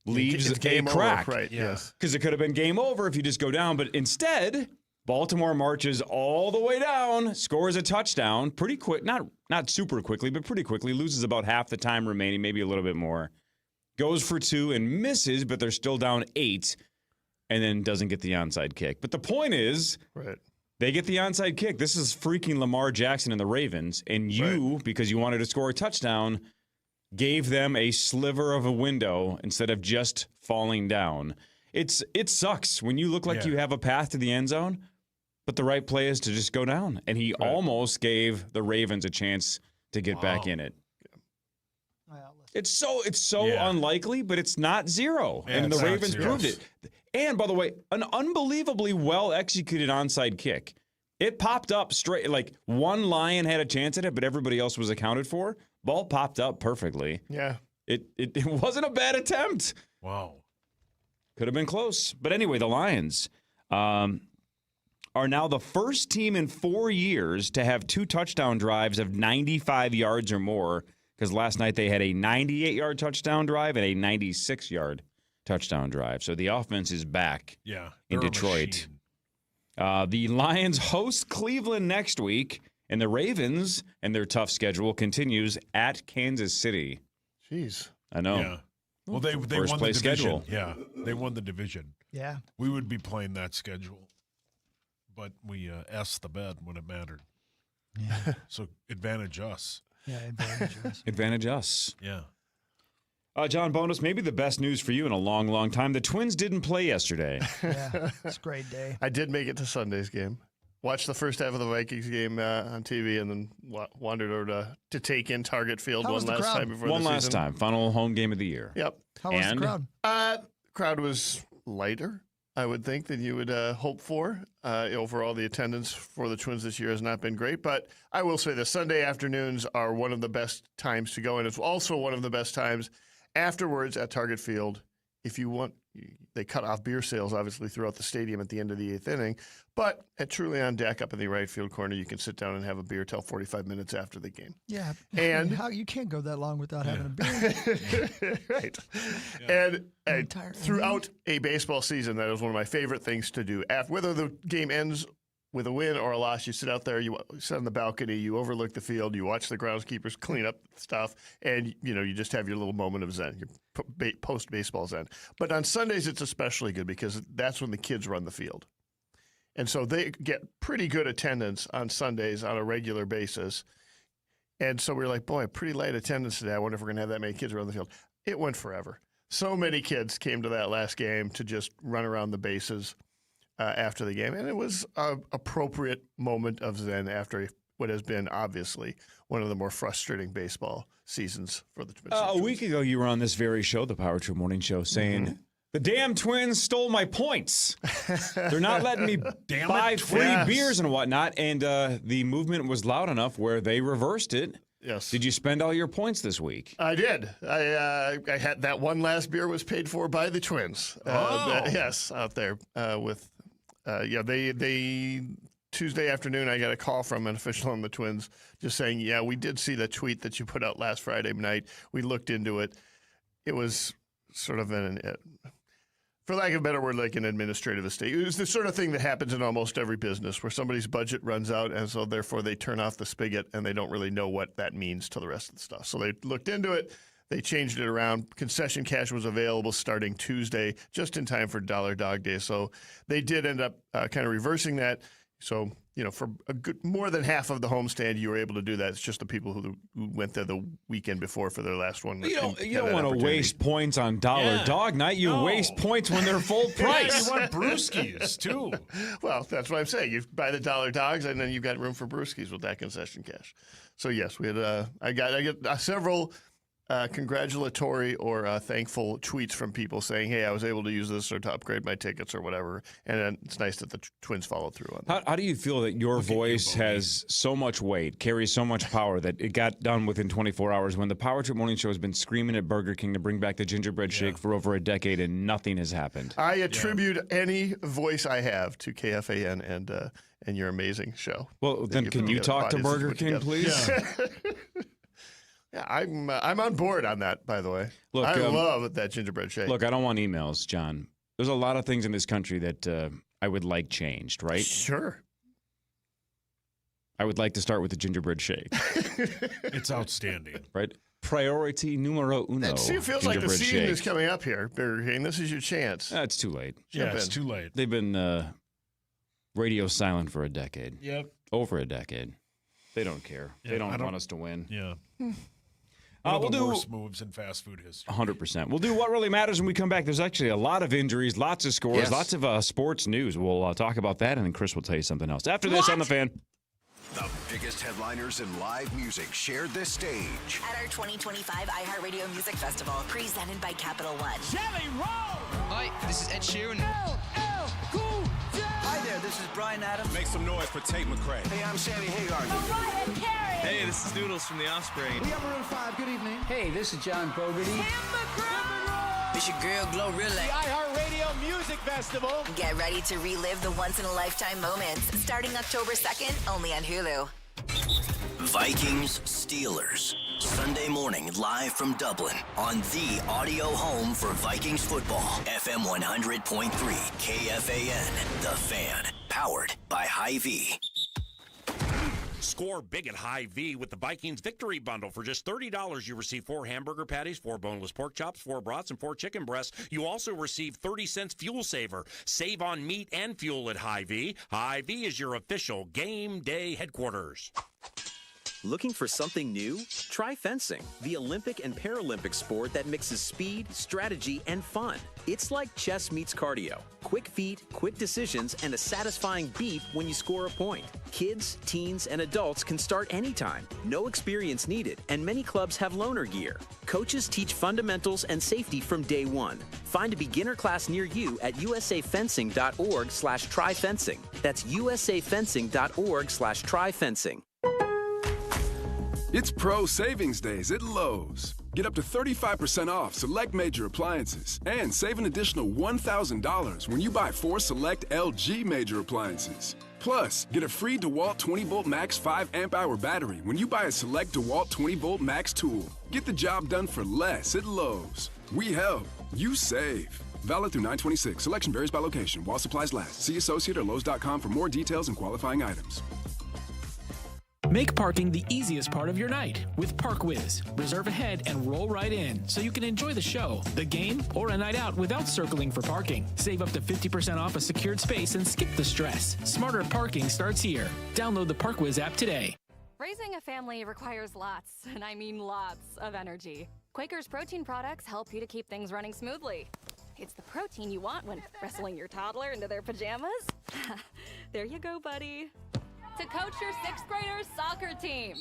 leaves a crack. Right, yes. Because it could have been game over if you just go down. But instead, Baltimore marches all the way down, scores a touchdown pretty quick, not super quickly, but pretty quickly, loses about half the time remaining, maybe a little bit more. Goes for 2 and misses, but they're still down 8, and then doesn't get the onside kick. But the point is, they get the onside kick. This is freaking Lamar Jackson and the Ravens, and you, because you wanted to score a touchdown, gave them a sliver of a window instead of just falling down. It sucks when you look like you have a path to the end zone, but the right play is to just go down. And he almost gave the Ravens a chance to get back in it. It's so unlikely, but it's not 0. Yeah, and the it's not Ravens 0. proved it. And by the way, an unbelievably well executed onside kick. It popped up straight, like one Lion had a chance at it, but everybody else was accounted for. Ball popped up perfectly. Yeah. It wasn't a bad attempt. Wow. Could have been close. But anyway, the Lions are now the first team in 4 years to have 2 touchdown drives of 95 yards or more, because last night they had a 98-yard touchdown drive and a 96-yard touchdown drive. So the offense is back in Detroit. The Lions host Cleveland next week, and the Ravens and their tough schedule continues at Kansas City. Jeez. I know. Yeah. Well, they won the division. Schedule. Yeah, they won the division. Yeah. We would be playing that schedule, but we S the bed when it mattered. Yeah. So advantage us. Yeah, advantage us. Advantage us. Yeah. John Bonus, maybe the best news for you in a long, long time. The Twins didn't play yesterday. Yeah, it's a great day. I did make it to Sunday's game. Watched the first half of the Vikings game on TV, and then wandered over to take in Target Field one last time before the season. One last time. Final home game of the year. Yep. How was the crowd? Crowd was lighter, I would think, than you would hope for. Overall, the attendance for the Twins this year has not been great. But I will say the Sunday afternoons are one of the best times to go, and it's also one of the best times afterwards at Target Field. If you want, they cut off beer sales, obviously, throughout the stadium at the end of the 8th inning. But at Truly on Deck up in the right field corner, you can sit down and have a beer till 45 minutes after the game. Yeah. And you can't go that long without having a beer. Right. Yeah. And throughout a baseball season, that is one of my favorite things to do. Whether the game ends with a win or a loss, you sit out there, you sit on the balcony, you overlook the field, you watch the groundskeepers clean up stuff, and you just have your little moment of zen, your post-baseball zen. But on Sundays, it's especially good because that's when the kids run the field. And so they get pretty good attendance on Sundays on a regular basis. And so we were like, boy, pretty light attendance today. I wonder if we're going to have that many kids run the field. It went forever. So many kids came to that last game to just run around the bases after the game. And it was an appropriate moment of zen after what has been, obviously, one of the more frustrating baseball seasons for the Twins. A week ago, you were on this very show, the Power Trip Morning Show, saying, the damn Twins stole my points. They're not letting me buy free beers and whatnot. And the movement was loud enough where they reversed it. Yes. Did you spend all your points this week? I did. I had that one last beer was paid for by the Twins. Yes, out there with they Tuesday afternoon, I got a call from an official on the Twins just saying, yeah, we did see the tweet that you put out last Friday night. We looked into it. It was sort of for lack of a better word, like an administrative mistake. It was the sort of thing that happens in almost every business where somebody's budget runs out, and so therefore they turn off the spigot, and they don't really know what that means to the rest of the stuff. So they looked into it. They changed it around. Concession cash was available starting Tuesday, just in time for Dollar Dog Day. So they did end up kind of reversing that. So, for a good, more than half of the homestand, you were able to do that. It's just the people who went there the weekend before for their last one. You don't want to waste points on Dollar Dog Night. You waste points when they're full price. You want brewskis, too. Well, that's what I'm saying. You buy the Dollar Dogs, and then you've got room for brewskis with that concession cash. So, yes, we had. I got several congratulatory or thankful tweets from people saying, hey, I was able to use this or to upgrade my tickets or whatever. And it's nice that the Twins followed through on that. How do you feel that your voice has so much weight, carries so much power that it got done within 24 hours when the Power Trip Morning Show has been screaming at Burger King to bring back the gingerbread shake for over a decade and nothing has happened? I attribute any voice I have to KFAN and your amazing show. Well, then can you talk to Burger King, please? Yeah. Yeah, I'm on board on that, by the way. Look, I love that gingerbread shake. Look, I don't want emails, John. There's a lot of things in this country that I would like changed, right? Sure. I would like to start with the gingerbread shake. It's outstanding. Right? Priority numero uno. See, it feels like the season is coming up here, Burger King. This is your chance. It's too late. It's too late. They've been radio silent for a decade. Yep. Over a decade. They don't care. Yeah, they don't want us to win. Yeah. We'll the do worst moves in fast food history. 100%. We'll do what really matters when we come back. There's actually a lot of injuries, lots of scores, lots of sports news. We'll talk about that, and then Chris will tell you something else. After this on The Fan. The biggest headliners in live music shared this stage. At our 2025 iHeartRadio Music Festival, presented by Capital One. Jelly Roll! Hi, this is Ed Sheeran. Hi there, this is Bryan Adams. Make some noise for Tate McRae. Hey, I'm Sammy Hagar. Mariah Carey. Hey, this is Noodles from The Offspring. We have Maroon 5. Good evening. Hey, this is John Fogerty. It's your girl, Glorilla. The iHeartRadio Music Festival. Get ready to relive the once-in-a-lifetime moments, starting October 2nd, only on Hulu. Vikings Steelers. Sunday morning live from Dublin on the audio home for Vikings football. FM 100.3 KFAN. The Fan. Powered by Hy-Vee. Score big at Hy-Vee with the Vikings Victory Bundle. For just $30, you receive 4 hamburger patties, 4 boneless pork chops, 4 brats, and 4 chicken breasts. You also receive 30 cents fuel saver. Save on meat and fuel at Hy-Vee. Hy-Vee is your official game day headquarters. Looking for something new? Try fencing, the Olympic and Paralympic sport that mixes speed, strategy, and fun. It's like chess meets cardio. Quick feet, quick decisions, and a satisfying beat when you score a point. Kids, teens, and adults can start anytime. No experience needed, and many clubs have loaner gear. Coaches teach fundamentals and safety from day one. Find a beginner class near you at usafencing.org/tryfencing. That's usafencing.org/tryfencing. It's Pro Savings Days at Lowe's. Get up to 35% off select major appliances and save an additional $1,000 when you buy 4 select LG major appliances. Plus, get a free DeWalt 20-volt max 5 amp-hour battery when you buy a select DeWalt 20-volt max tool. Get the job done for less at Lowe's. We help. You save. Valid through 9/26. Selection varies by location. While supplies last. See associate or Lowe's.com for more details and qualifying items. Make parking the easiest part of your night with ParkWiz. Reserve ahead and roll right in so you can enjoy the show, the game, or a night out without circling for parking. Save up to 50% off a secured space and skip the stress. Smarter parking starts here. Download the ParkWiz app today. Raising a family requires lots, and I mean lots, of energy. Quaker's protein products help you to keep things running smoothly. It's the protein you want when wrestling your toddler into their pajamas. There you go, buddy. To coach your 6th graders soccer team.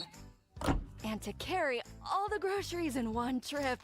And to carry all the groceries in one trip.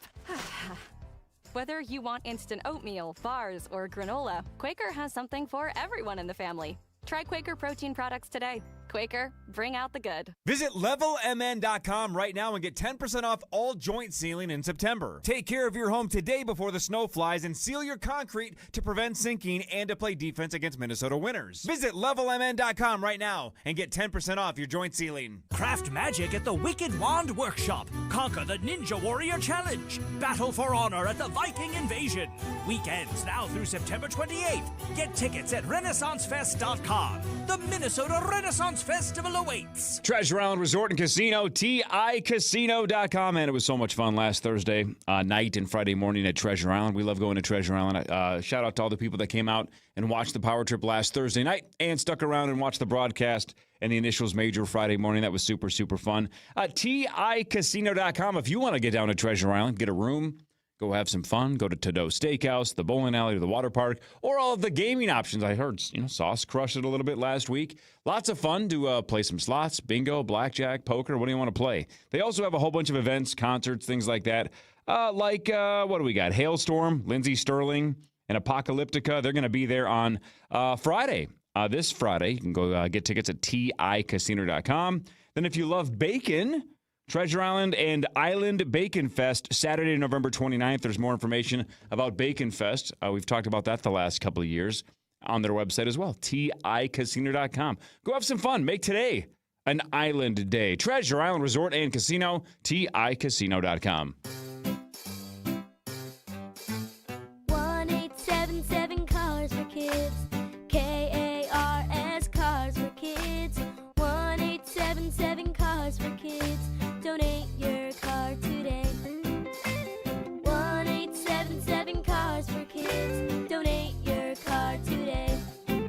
Whether you want instant oatmeal, bars, or granola, Quaker has something for everyone in the family. Try Quaker protein products today. Quaker, bring out the good. Visit levelmn.com right now and get 10% off all joint sealing in September. Take care of your home today before the snow flies and seal your concrete to prevent sinking and to play defense against Minnesota winners. Visit levelmn.com right now and get 10% off your joint sealing. Craft magic at the Wicked Wand Workshop. Conquer the Ninja Warrior Challenge. Battle for honor at the Viking Invasion. Weekends now through September 28th. Get tickets at RenaissanceFest.com. The Minnesota Renaissance Festival awaits. Treasure Island Resort and Casino, TICasino.com. Man, it was so much fun last Thursday night and Friday morning at Treasure Island. We love going to Treasure Island. Shout out to all the people that came out and watched the Power Trip last Thursday night and stuck around and watched the broadcast and the Initials Major Friday morning. That was super, super fun. TICasino.com. If you want to get down to Treasure Island, get a room, go have some fun, go to Todo Steakhouse, the bowling alley, or the water park, or all of the gaming options. I heard, Sauce crushed it a little bit last week. Lots of fun to play some slots, bingo, blackjack, poker. What do you want to play? They also have a whole bunch of events, concerts, things like that. What do we got? Hailstorm, Lindsey Sterling, and Apocalyptica. They're going to be there on Friday. This Friday. You can go get tickets at TICasino.com. Then if you love bacon, Treasure Island and Island Bacon Fest, Saturday, November 29th. There's more information about Bacon Fest. We've talked about that the last couple of years on their website as well, TICasino.com. Go have some fun. Make today an island day. Treasure Island Resort and Casino, TICasino.com. 1-877 Cars for Kids. KARS Cars for Kids. 1-877 Cars for Kids. Donate your car today. 1-877 Cars for Kids. Donate your car today.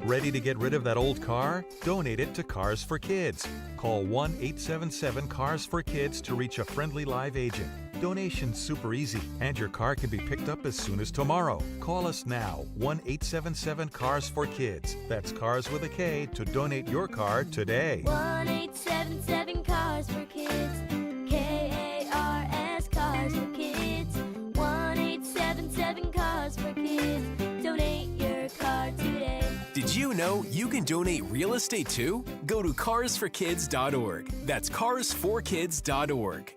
Ready to get rid of that old car? Donate it to Cars for Kids. Call 1-877-CARS for Kids to reach a friendly live agent. Donation's super easy, and your car can be picked up as soon as tomorrow. Call us now, 1-877-CARS for Kids. That's Cars with a K to donate your car today. 1-877 Cars for Kids. KARS Cars for Kids. 1-877 Cars for Kids. Donate your car today. Did you know you can donate real estate too? Go to carsforkids.org. That's carsforkids.org.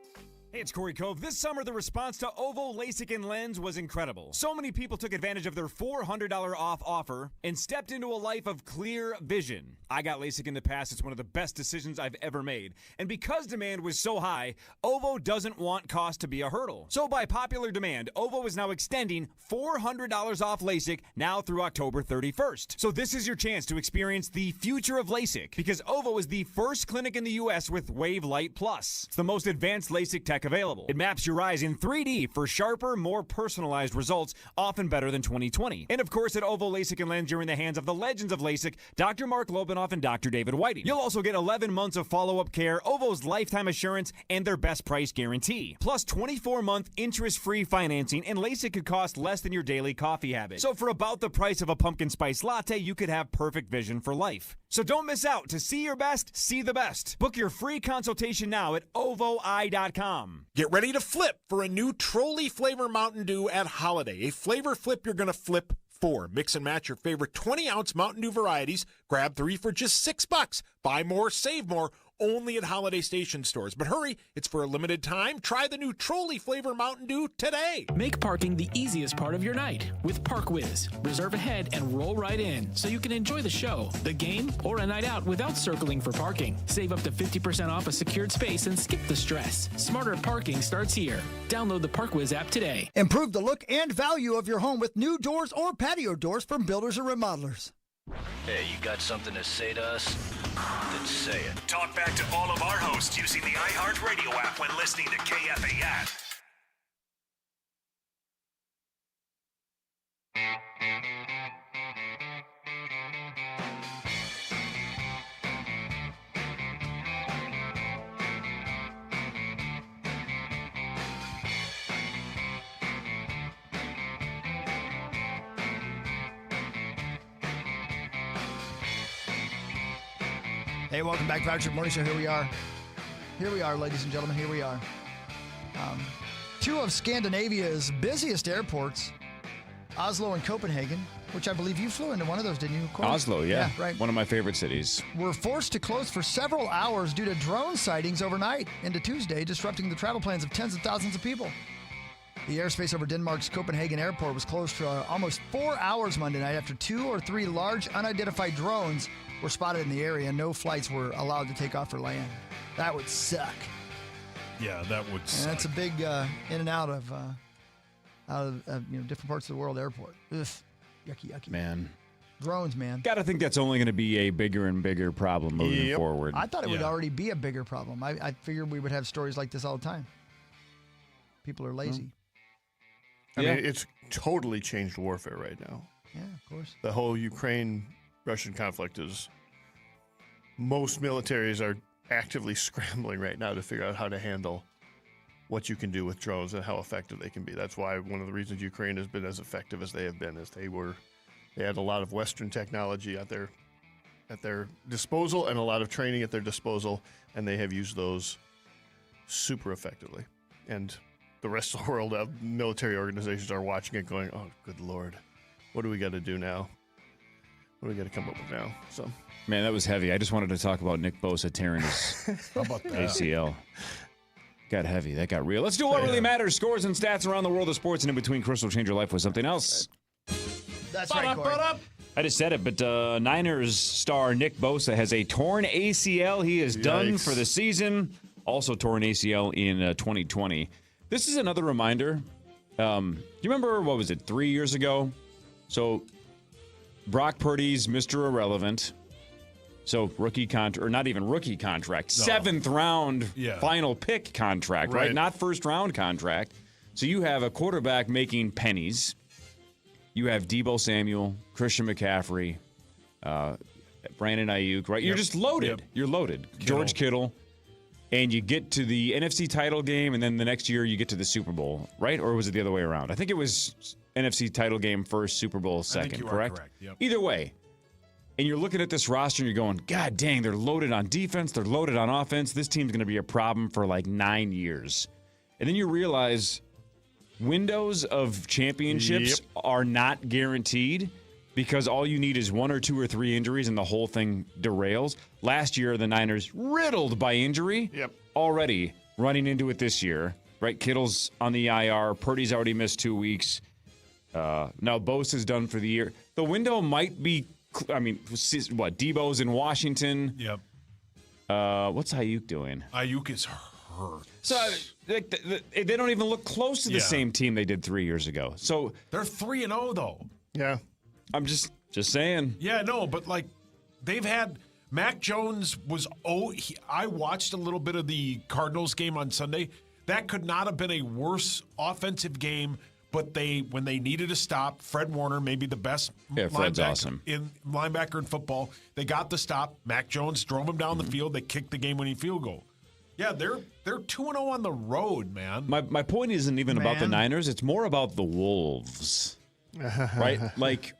Hey, it's Corey Cove. This summer, the response to Ovo LASIK and Lens was incredible. So many people took advantage of their $400 off offer and stepped into a life of clear vision. I got LASIK in the past. It's one of the best decisions I've ever made. And because demand was so high, Ovo doesn't want cost to be a hurdle. So by popular demand, Ovo is now extending $400 off LASIK now through October 31st. So this is your chance to experience the future of LASIK because Ovo is the first clinic in the U.S. with Wave Light Plus. It's the most advanced LASIK tech available. It maps your eyes in 3D for sharper, more personalized results, often better than 20/20. And of course, at Ovo LASIK and Lens, you're in the hands of the legends of LASIK, Dr. Mark Lobanoff and Dr. David Whiting. You'll also get 11 months of follow-up care, Ovo's lifetime assurance, and their best price guarantee. Plus 24-month interest-free financing, and LASIK could cost less than your daily coffee habit. So for about the price of a pumpkin spice latte, you could have perfect vision for life. So don't miss out. To see your best, see the best. Book your free consultation now at ovoi.com. Get ready to flip for a new trolley flavor Mountain Dew at Holiday. A flavor flip you're going to flip for. Mix and match your favorite 20-ounce Mountain Dew varieties. Grab 3 for just $6. Buy more, save more. Only at Holiday Station stores. But hurry, it's for a limited time. Try the new trolley flavor Mountain Dew today. Make parking the easiest part of your night with ParkWiz. Reserve ahead and roll right in so you can enjoy the show, the game, or a night out without circling for parking. Save up to 50% off a secured space and skip the stress. Smarter parking starts here. Download the ParkWiz app today. Improve the look and value of your home with new doors or patio doors from builders or remodelers. Hey, you got something to say to us? Then say it. Talk back to all of our hosts using the iHeartRadio app when listening to KFAN. Hey, welcome back to Power Trip Morning Show. Here we are. Here we are, ladies and gentlemen. Here we are. Two of Scandinavia's busiest airports, Oslo and Copenhagen, which I believe you flew into one of those, didn't you? Oslo, yeah. Right. One of my favorite cities. Were forced to close for several hours due to drone sightings overnight into Tuesday, disrupting the travel plans of tens of thousands of people. The airspace over Denmark's Copenhagen airport was closed for almost 4 hours Monday night after 2 or 3 large unidentified drones were spotted in the area. No flights were allowed to take off or land. That would suck. Yeah, that would suck. And that's a big in and out of different parts of the world airport. Ugh, yucky. Man. Drones, man. Got to think that's only going to be a bigger and bigger problem moving forward. I thought it would already be a bigger problem. I figured we would have stories like this all the time. People are lazy. I mean, it's totally changed warfare right now. Yeah, of course. The whole Ukraine-Russian conflict is... Most militaries are actively scrambling right now to figure out how to handle what you can do with drones and how effective they can be. That's why one of the reasons Ukraine has been as effective as they have been is they had a lot of Western technology at their disposal and a lot of training at their disposal, and they have used those super effectively. And the rest of the world, military organizations are watching it going, oh, good Lord, what do we got to do now? What do we got to come up with now? So, man, that was heavy. I just wanted to talk about Nick Bosa tearing his How about that? ACL. Got heavy. That got real. Let's do what really matters. Scores and stats around the world of sports, and in between, Chris will change your life with something else. That's right, Corey. I just said it, but Niners star Nick Bosa has a torn ACL. He is done for the season. Also torn ACL in 2020. This is another reminder. You remember, what was it, 3 years ago? So Brock Purdy's Mr. Irrelevant. So rookie contract, or not even rookie contract, 7th round final pick contract, right? Not first round contract. So you have a quarterback making pennies. You have Deebo Samuel, Christian McCaffrey, Brandon Ayuk, right? You're just loaded. You're loaded. George Kittle. And you get to the NFC title game, and then the next year you get to the Super Bowl, right? Or was it the other way around? I think it was NFC title game first, Super Bowl second, correct? Yep. Either way. And you're looking at this roster and you're going, God dang, they're loaded on defense, they're loaded on offense. This team's going to be a problem for like 9 years. And then you realize windows of championships are not guaranteed because all you need is 1 or 2 or 3 injuries and the whole thing derails. Last year, the Niners riddled by injury. Already running into it this year, right? Kittle's on the IR. Purdy's already missed 2 weeks. Now Bosa's done for the year. The window might be, I mean, what? Debo's in Washington. Yep. What's Ayuk doing? Ayuk is hurt. So they don't even look close to the same team they did 3 years ago. So they're 3-0 though. Yeah. I'm just saying. Yeah, no, but like they've had Mac Jones was I watched a little bit of the Cardinals game on Sunday. That could not have been a worse offensive game, but when they needed a stop, Fred Warner, maybe the best linebacker in football, they got the stop. Mac Jones drove him down the field. They kicked the game-winning field goal. Yeah, they're 2-0 on the road, man. My point isn't even about the Niners. It's more about the Wolves, right? Like.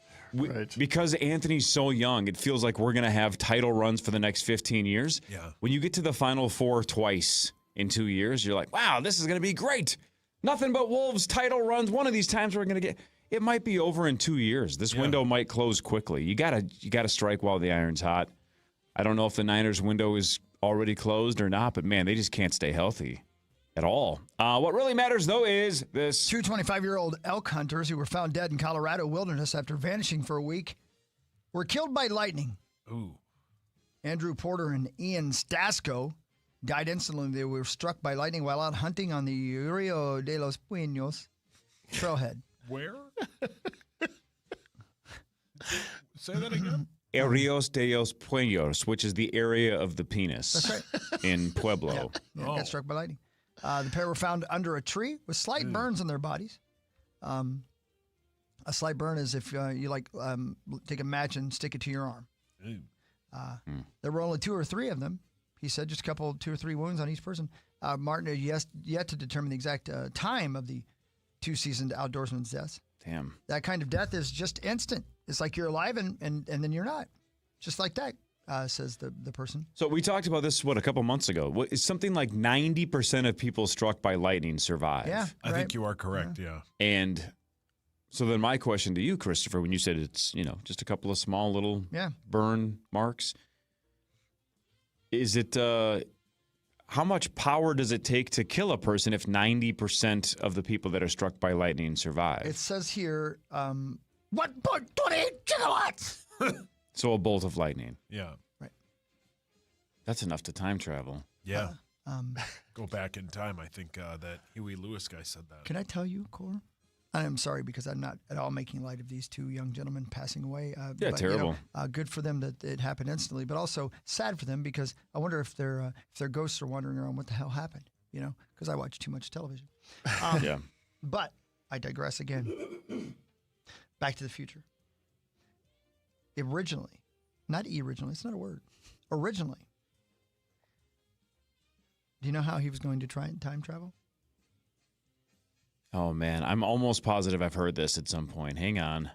Because Anthony's so young, it feels like we're going to have title runs for the next 15 years. Yeah. When you get to the Final Four twice in 2 years, you're like, wow, this is going to be great. Nothing but Wolves title runs. One of these times we're going to get – it might be over in 2 years. This window might close quickly. You gotta strike while the iron's hot. I don't know if the Niners window is already closed or not, but, man, they just can't stay healthy at all. What really matters, though, is this. 2 25-year-old elk hunters who were found dead in Colorado wilderness after vanishing for a week were killed by lightning. Ooh. Andrew Porter and Ian Stasco died instantly. They were struck by lightning while out hunting on the Rio de los Puños trailhead. Where? Say that again. Rios de los Puños, which is the area of the penis. That's right. In Pueblo. Yeah, got struck by lightning. The pair were found under a tree with slight burns on their bodies. A slight burn is if you take a match and stick it to your arm. There were only 2 or 3 of them. He said just 2 or 3 wounds on each person. Martin has yet to determine the exact time of the 2 seasoned outdoorsmen's deaths. Damn. That kind of death is just instant. It's like you're alive and then you're not. Just like that. Says the person. So we talked about this, a couple months ago. It's something like 90% of people struck by lightning survive. Yeah, I think you are correct, yeah. And So then my question to you, Christopher, when you said it's, just a couple of small little burn marks, is it how much power does it take to kill a person if 90% of the people that are struck by lightning survive? It says here 1.28 gigawatts. So a bolt of lightning. Yeah. Right. That's enough to time travel. Yeah. Go back in time. I think that Huey Lewis guy said that. Can I tell you, Cora? I'm sorry because I'm not at all making light of these two young gentlemen passing away. But, terrible. Good for them that it happened instantly, but also sad for them because I wonder if their ghosts are wandering around. What the hell happened? Because I watch too much television. Yeah. But I digress again. Back to the Future. Originally, not originally. It's not a word. Originally. Do you know how he was going to try and time travel? Oh, man. I'm almost positive I've heard this at some point. Hang on.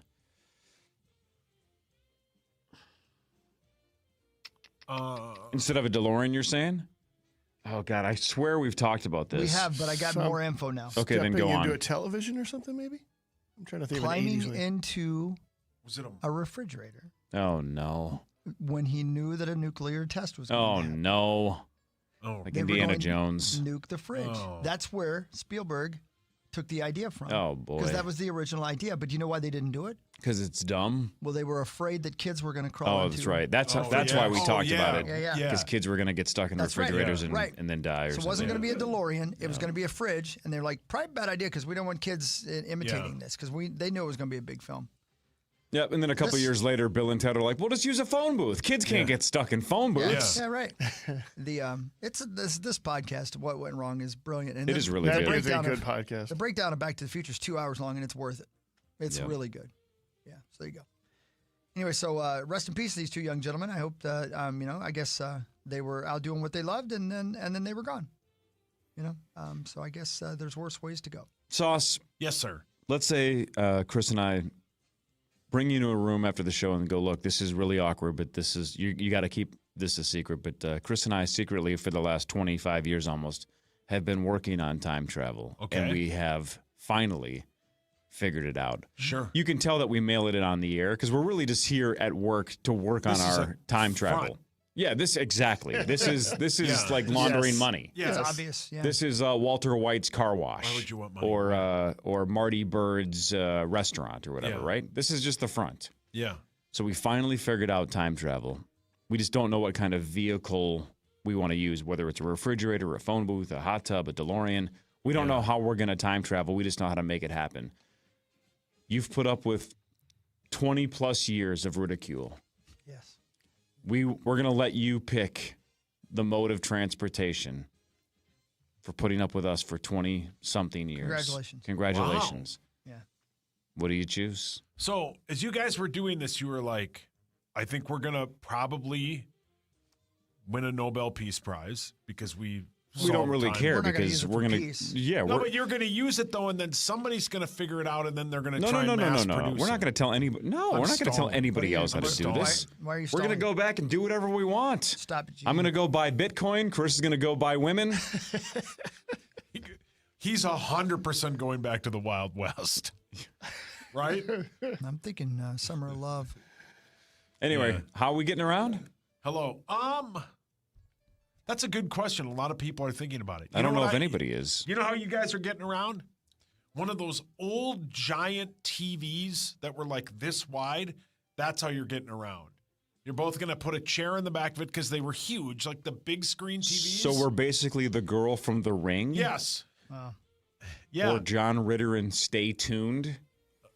Instead of a DeLorean, you're saying? Oh, God. I swear we've talked about this. We have, but I got more info now. Okay, then go on. Into a television or something, maybe? I'm trying to think Climbing of an 80s into was it a refrigerator Oh, no. when he knew that a nuclear test was going Oh, to happen. no. Oh, Like They were Indiana going to Jones. Nuke the fridge. Oh. That's where Spielberg took the idea from. Oh, boy. Because that was the original idea. But do you know why they didn't do it? Because it's dumb. Well, they were afraid that kids were going to crawl Oh, into that's right. That's Oh, that's yeah. why we Oh, talked yeah. about it. Yeah. Because kids were going to get stuck in That's right. refrigerators Right. and then die or So something. it wasn't going to be a DeLorean. It was going to be a fridge. And they're like, probably a bad idea because we don't want kids imitating this because they knew it was going to be a big film. Yep, and then a couple years later, Bill and Ted are like, "We'll just use a phone booth. Kids can't get stuck in phone booths." Yeah, right. This podcast, What Went Wrong, is brilliant. And It is really good. It is a breakdown good of- podcast. The breakdown of Back to the Future is 2 hours long, and it's worth it. It's Yeah. really good. Yeah, so there you go. Anyway, so rest in peace to these two young gentlemen. I hope that I guess they were out doing what they loved, and then they were gone. So I guess there's worse ways to go. Sauce. Yes, sir. Let's say Chris and I bring you to a room after the show and go, "Look, this is really awkward, but this is you got to keep this a secret." But Chris and I secretly, for the last 25 years almost, have been working on time travel, Okay. and we have finally figured it out. Sure. You can tell that we mail it in on the air because we're really just here at work to work This on is our a time travel. front. Yeah, this exactly. This is like laundering Yes. money. Yes. It's obvious. Yeah. This is Walter White's car wash. Why would you want money? Or Marty Bird's restaurant or whatever, Yeah. right? This is just the front. Yeah. So we finally figured out time travel. We just don't know what kind of vehicle we want to use, whether it's a refrigerator, a phone booth, a hot tub, a DeLorean. We don't know how we're going to time travel. We just know how to make it happen. You've put up with 20 plus years of ridicule. Yes. We're going to let you pick the mode of transportation for putting up with us for 20-something years. Congratulations. Congratulations. Wow. Yeah. What do you choose? So as you guys were doing this, you were like, I think we're going to probably win a Nobel Peace Prize because we don't really care We're not gonna because use it we're for going to. peace. Yeah, No, we're. but you're going to use it though, and then somebody's going to figure it out, and then they're going to No, try no, and no, mass no. produce We're not it. going to tell anybody. No, we're not going to tell stalling. anybody else how I'm to do stalling. this. Why are you We're going to stalling? go back and do whatever we want. Stop it. I'm going to go buy Bitcoin. Chris is going to go buy women. He's 100% going back to the Wild West, right? I'm thinking Summer of Love. Anyway, Yeah. how are we getting around? Hello. That's a good question. A lot of people are thinking about it. I don't know what if anybody is. You know how you guys are getting around? One of those old giant TVs that were like this wide, that's how you're getting around. You're both going to put a chair in the back of it because they were huge, like the big screen TVs. So we're basically the girl from The Ring? Yes. Wow. Yeah. Or John Ritter and Stay Tuned?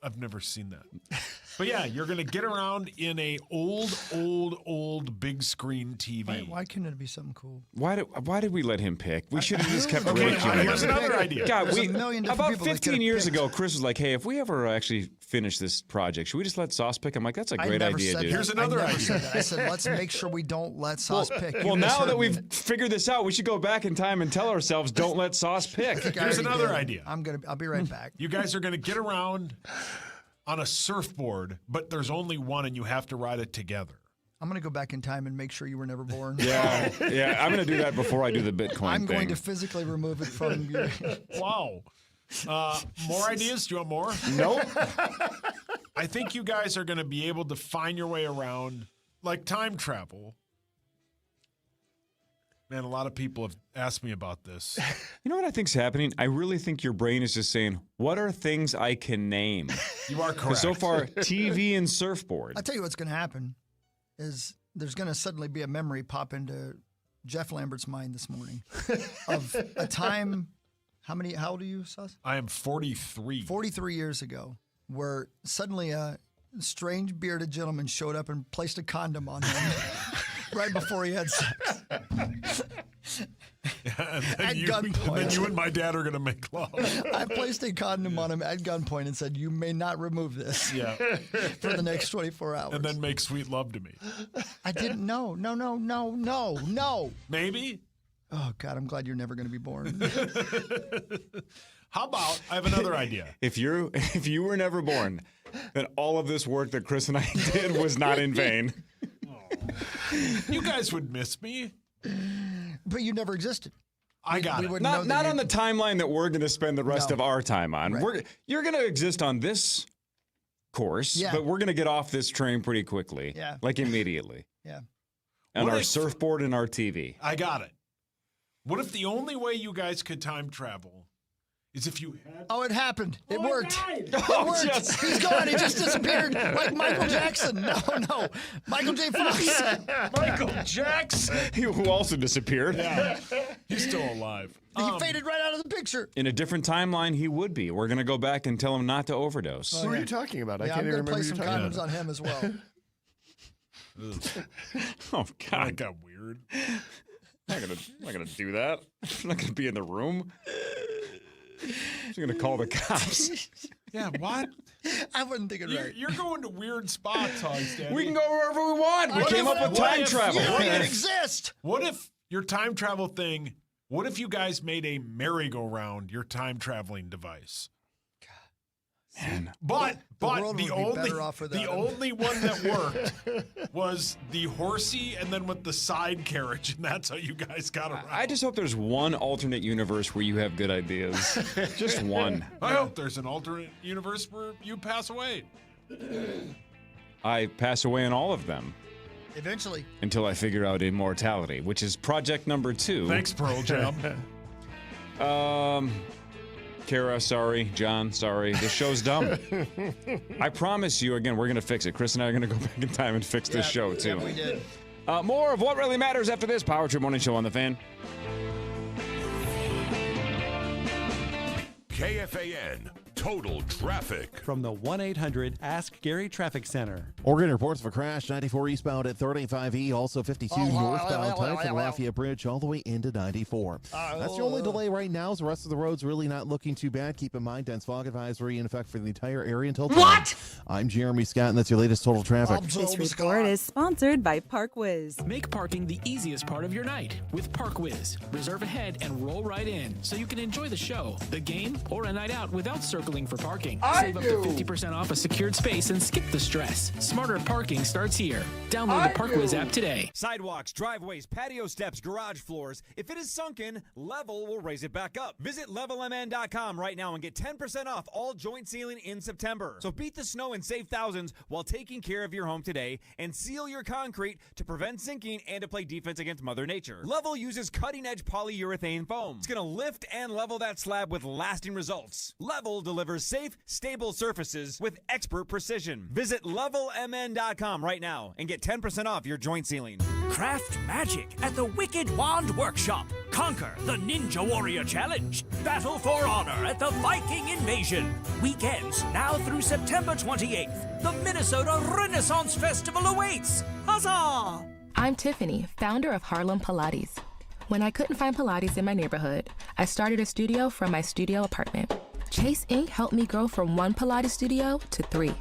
I've never seen that. But yeah, you're going to get around in a old big screen TV. Why couldn't it be something cool? Why did we let him pick? We should have just kept Okay, ridiculing here's him. another idea. God, There's a million different about people that 15 could've years picked. ago, Chris was like, "Hey, if we ever actually finish this project, should we just let Sauce pick?" I'm like, "That's a I great never idea, said dude." that. Here's another I never idea. said that. I said, let's make sure we don't let Sauce pick. You Well, now misheard that me. we've figured this out, we should go back in time and tell ourselves, "Don't let Sauce pick." I think I Here's already another did. idea. I'll be right back. You guys are going to get around on a surfboard, but there's only one and you have to ride it together. I'm going to go back in time and make sure you were never born. Yeah, I'm going to do that before I do the Bitcoin I'm thing. going to physically remove it from you. Wow. More ideas? Do you want more? Nope. I think you guys are going to be able to find your way around, like time travel. Man, a lot of people have asked me about this. You know what I think's happening? I really think your brain is just saying, what are things I can name? You are correct. 'Cause so far, TV and surfboard. I'll tell you what's going to happen is there's going to suddenly be a memory pop into Jeff Lambert's mind this morning of a time. How old are you, Sus? I am 43. 43 years ago, where suddenly a strange bearded gentleman showed up and placed a condom on him right before he had sex. At gunpoint. And then you and my dad are going to make love. I placed a condom on him at gunpoint and said, "You may not remove this for the next 24 hours." And then make sweet love to me. I didn't know. No. Maybe? Oh, God, I'm glad you're never going to be born. How about, I have another idea. If you were never born, then all of this work that Chris and I did was not in vain. You guys would miss me. But you never existed. I got it. Not on the timeline that we're going to spend the rest of our time on. Right. You're going to exist on this course, but we're going to get off this train pretty quickly. Yeah. Like immediately. Yeah. On our surfboard and our TV. I got it. What if the only way you guys could time travel is if you had... Oh, it happened. It worked. It Oh, worked. yes. He's gone. He just disappeared like Michael Jackson. No. Michael J. Fox. Michael Jackson. Who also disappeared. Yeah. He's still alive. He faded right out of the picture. In a different timeline, he would be. We're going to go back and tell him not to overdose. Who are you talking about? I can't I'm even going to remember play who you're some talking condoms about. on him as well. Oh, God. That got weird. I'm not gonna do that. I'm not gonna be in the room. I'm gonna call the cops. Yeah, what? I wouldn't think it right. You're going to weird spots, Hogs Daddy. We can go wherever we want. We came up with time travel. You don't even exist. What if your time travel thing, what if you guys made a merry-go-round your time traveling device? Man. But world the would be better off without him. only one that worked was the horsey and then with the side carriage, and that's how you guys got around. I just hope there's one alternate universe where you have good ideas. Just one. I hope there's an alternate universe where you pass away. I pass away in all of them. Eventually. Until I figure out immortality, which is project number 2. Thanks, Pearl Jam. Cara, sorry. John, sorry. This show's dumb. I promise you, again, we're going to fix it. Chris and I are going to go back in time and fix this show, too. Yeah, we did. More of What Really Matters after this Power Trip Morning Show on The Fan. KFAN Total Traffic. From the 1-800-ASK-GARY Traffic Center. Oregon reports of a crash 94 eastbound at 35E, also 52 northbound tight from Lafayette Bridge all the way into 94. That's the only delay right now, so the rest of the road's really not looking too bad. Keep in mind, dense fog advisory in effect for the entire area until 10. What? I'm Jeremy Scott, and that's your latest Total Traffic. This report is sponsored by ParkWiz. Make parking the easiest part of your night with ParkWiz. Reserve ahead and roll right in so you can enjoy the show, the game, or a night out without circling for parking. Save up to 50% off a secured space and skip the stress. Smarter parking starts here. Download the ParkWiz app today. Sidewalks, driveways, patio steps, garage floors. If it is sunken, Level will raise it back up. Visit levelmn.com right now and get 10% off all joint sealing in September. So beat the snow and save thousands while taking care of your home today and seal your concrete to prevent sinking and to play defense against Mother Nature. Level uses cutting-edge polyurethane foam. It's going to lift and level that slab with lasting results. Level delivers safe, stable surfaces with expert precision. Visit levelmn.com right now and get 10% off your joint sealing. Craft magic at the Wicked Wand Workshop. Conquer the Ninja Warrior Challenge. Battle for honor at the Viking Invasion. Weekends now through September 28th. The Minnesota Renaissance Festival awaits. Huzzah! I'm Tiffany, founder of Harlem Pilates. When I couldn't find Pilates in my neighborhood, I started a studio from my studio apartment. Chase Inc. helped me grow from 1 Pilates studio to 3.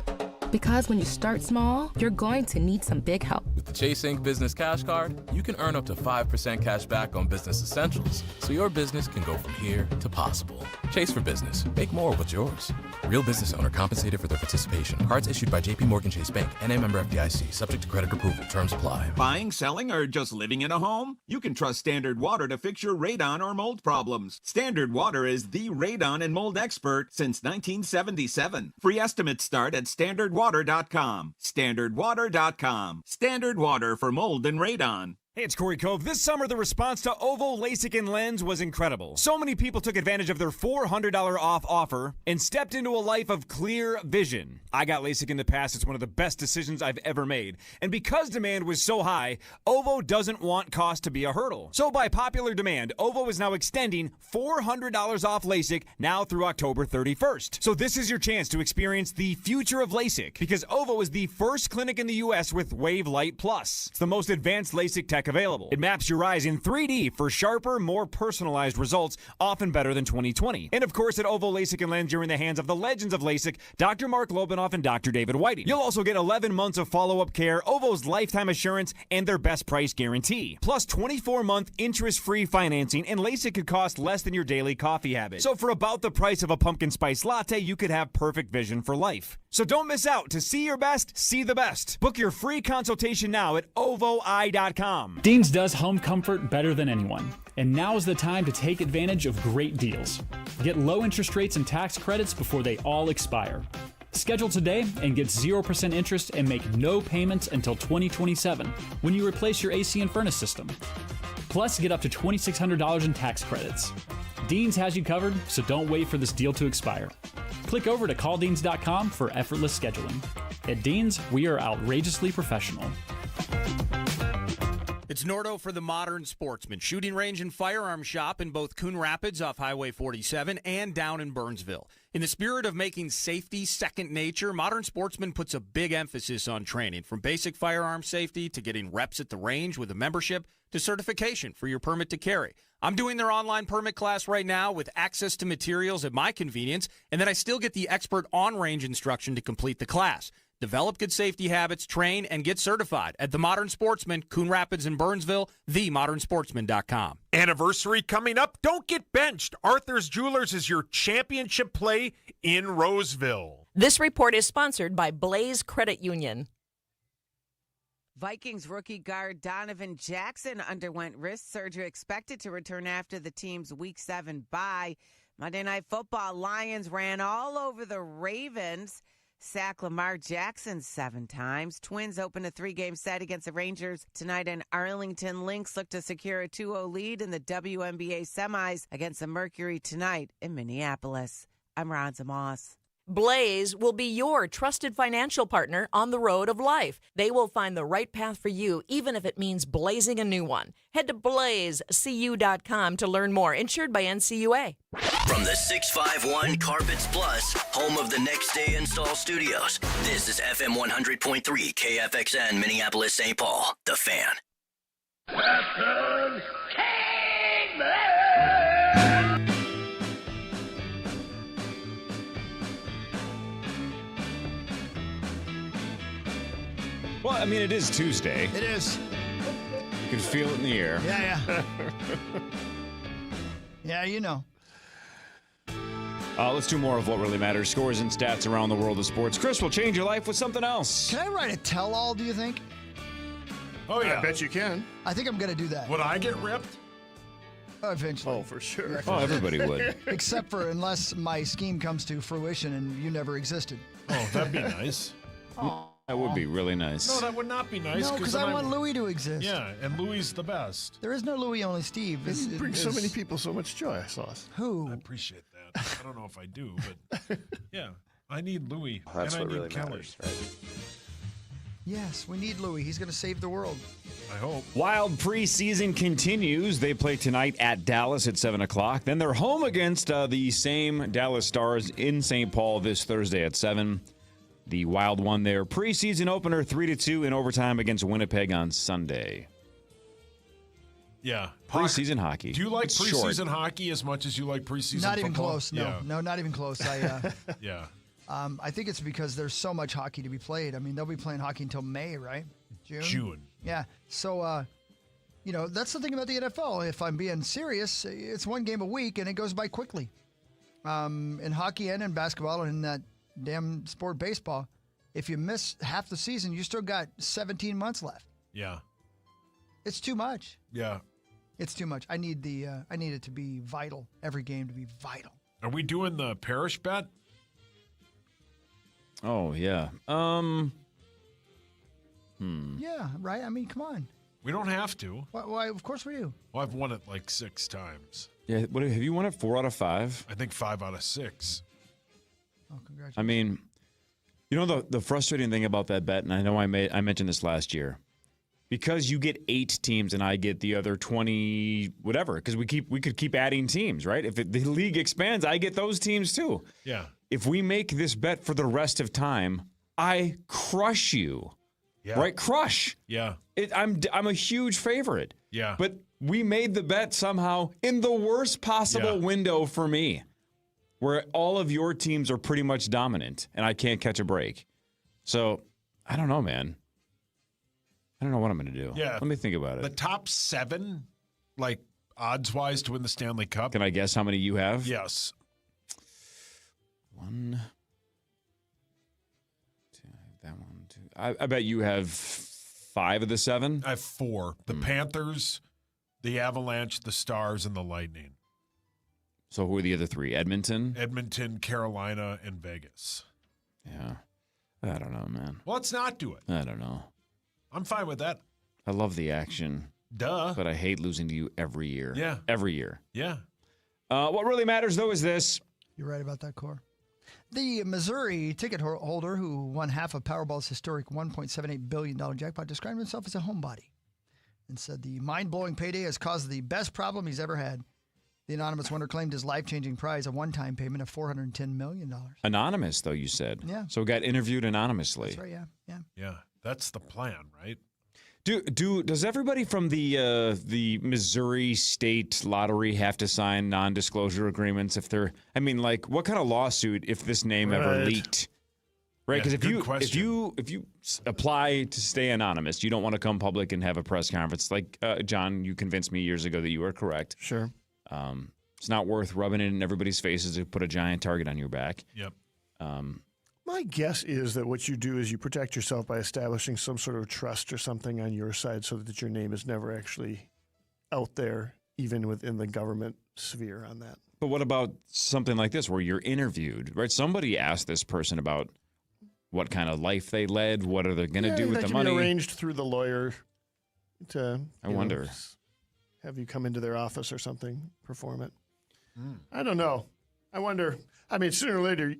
Because when you start small, you're going to need some big help. With the Chase Inc. Business Cash Card, you can earn up to 5% cash back on business essentials, so your business can go from here to possible. Chase for Business. Make more what's yours. Real business owner compensated for their participation. Cards issued by J.P. Morgan Chase Bank, N.A. member FDIC. Subject to credit approval. Terms apply. Buying, selling, or just living in a home? You can trust Standard Water to fix your radon or mold problems. Standard Water is the radon and mold expert since 1977. Free estimates start at standardwater.com. Standardwater.com. Standard Water for mold and radon. Hey, it's Corey Cove. This summer, the response to Ovo, LASIK, and Lens was incredible. So many people took advantage of their $400 off offer and stepped into a life of clear vision. I got LASIK in the past. It's one of the best decisions I've ever made. And because demand was so high, Ovo doesn't want cost to be a hurdle. So by popular demand, Ovo is now extending $400 off LASIK now through October 31st. So this is your chance to experience the future of LASIK, because Ovo is the first clinic in the U.S. with Wave Light Plus. It's the most advanced LASIK tech available. It maps your eyes in 3D for sharper, more personalized results, often better than 20/20. And of course, at Ovo LASIK and Lens, you're in the hands of the legends of LASIK, Dr. Mark Lobanoff and Dr. David Whiting. You'll also get 11 months of follow-up care, Ovo's lifetime assurance, and their best price guarantee. Plus 24-month interest-free financing, and LASIK could cost less than your daily coffee habit. So for about the price of a pumpkin spice latte, you could have perfect vision for life. So don't miss out. To see your best, see the best. Book your free consultation now at ovoi.com. Dean's does home comfort better than anyone, and now is the time to take advantage of great deals. Get low interest rates and tax credits before they all expire. Schedule today and get 0% interest and make no payments until 2027 when you replace your AC and furnace system. Plus, get up to $2,600 in tax credits. Dean's has you covered, so don't wait for this deal to expire. Click over to calldeans.com for effortless scheduling. At Dean's, we are outrageously professional. It's Nordo for the Modern Sportsman, shooting range and firearm shop in both Coon Rapids off Highway 47 and down in Burnsville. In the spirit of making safety second nature, Modern Sportsman puts a big emphasis on training, from basic firearm safety to getting reps at the range with a membership to certification for your permit to carry. I'm doing their online permit class right now with access to materials at my convenience, and then I still get the expert on-range instruction to complete the class. Develop good safety habits, train, and get certified at The Modern Sportsman, Coon Rapids and Burnsville, themodernsportsman.com. Anniversary coming up. Don't get benched. Arthur's Jewelers is your championship play in Roseville. This report is sponsored by Blaze Credit Union. Vikings rookie guard Donovan Jackson underwent wrist surgery, expected to return after the team's Week 7 bye. Monday Night Football, Lions ran all over the Ravens. Sack Lamar Jackson 7 times. Twins open a 3-game set against the Rangers tonight in Arlington. Lynx look to secure a 2-0 lead in the WNBA semis against the Mercury tonight in Minneapolis. I'm Ronza Moss. Blaze will be your trusted financial partner on the road of life. They will find the right path for you, even if it means blazing a new one. Head to blazecu.com to learn more. Insured by NCUA. From the 651 Carpets Plus, home of the Next Day Install Studios, this is FM 100.3 KFXN Minneapolis, St. Paul, The Fan. Captain Kingman! Well, I mean, it is Tuesday. It is. You can feel it in the air. Yeah. Yeah, you know. Let's do more of what really matters. Scores and stats around the world of sports. Chris will change your life with something else. Can I write a tell-all, do you think? Oh, yeah. I bet you can. I think I'm going to do that. Would I get ripped? Eventually. Oh, for sure. Oh, everybody would. Except for unless my scheme comes to fruition and you never existed. Oh, that'd be nice. That would be really nice. No, that would not be nice. No, because I want Louis to exist. Yeah, and Louis is the best. There is no Louis, only Steve. It brings so many people so much joy, Sauce. Who? I appreciate that. I don't know if I do, but yeah, I need Louis. That's and I what need really Kelly. matters, right? Yes, we need Louis. He's going to save the world. I hope. Wild preseason continues. They play tonight at Dallas at 7 o'clock. Then they're home against the same Dallas Stars in St. Paul this Thursday at 7. The Wild won their preseason opener 3-2 in overtime against Winnipeg on Sunday. Yeah. Preseason hockey. Do you like preseason short. hockey as much as you like preseason Not even football? close. No, Yeah. no, not even close. Yeah. I think it's because there's so much hockey to be played. I mean, they'll be playing hockey until May, right? June. Yeah. So, that's the thing about the NFL. If I'm being serious, it's one game a week, and it goes by quickly. In hockey and in basketball and in that damn sport baseball, if you miss half the season, you still got 17 months left. Yeah. It's too much. Yeah. It's too much. I need it to be vital. Every game to be vital. Are we doing the Parish bet? Oh, yeah. Yeah, right? I mean, come on. We don't have to. Why? Of course we do. Well, I've won it like 6 times. Yeah. What have you won it 4 out of 5? I think 5 out of 6. Oh, congratulations. I mean, the frustrating thing about that bet, and I know I mentioned this last year, because you get 8 teams and I get the other 20, whatever, because we could keep adding teams, right? If the league expands, I get those teams too. Yeah. If we make this bet for the rest of time, I crush you. Yeah. Right? Crush. Yeah. I'm a huge favorite. Yeah. But we made the bet somehow in the worst possible window for me, where all of your teams are pretty much dominant and I can't catch a break. So I don't know, man. I don't know what I'm going to do. Yeah. Let me think about it. The top 7, like odds-wise to win the Stanley Cup. Can I guess how many you have? Yes. 1, 2, that 1, 2. I bet you have 5 of the 7. I have 4. The Panthers, the Avalanche, the Stars, and the Lightning. So who are the other 3? Edmonton, Carolina, and Vegas. Yeah. I don't know, man. Well, let's not do it. I don't know. I'm fine with that. I love the action. Duh. But I hate losing to you every year. Yeah. Every year. Yeah. What really matters, though, is this. You're right about that, Core. The Missouri ticket holder who won half of Powerball's historic $1.78 billion jackpot described himself as a homebody and said the mind-blowing payday has caused the best problem he's ever had. The anonymous winner claimed his life-changing prize, a one-time payment of $410 million. Anonymous, though, you said. Yeah. So got interviewed anonymously. That's right, yeah. Yeah, that's the plan, right? Does everybody from the Missouri State Lottery have to sign non-disclosure agreements if they're? I mean, like, what kind of lawsuit if this name ever leaked? Right? Because if you apply to stay anonymous, you don't want to come public and have a press conference. Like John, you convinced me years ago that you were correct. Sure. It's not worth rubbing it in everybody's faces to put a giant target on your back. Yep. My guess is that what you do is you protect yourself by establishing some sort of trust or something on your side so that your name is never actually out there, even within the government sphere on that. But what about something like this where you're interviewed, right? Somebody asked this person about what kind of life they led, what are they going to do with the money? That can be arranged through the lawyer to, I wonder. Have you come into their office or something, perform it. I don't know. I wonder. I mean, sooner or later,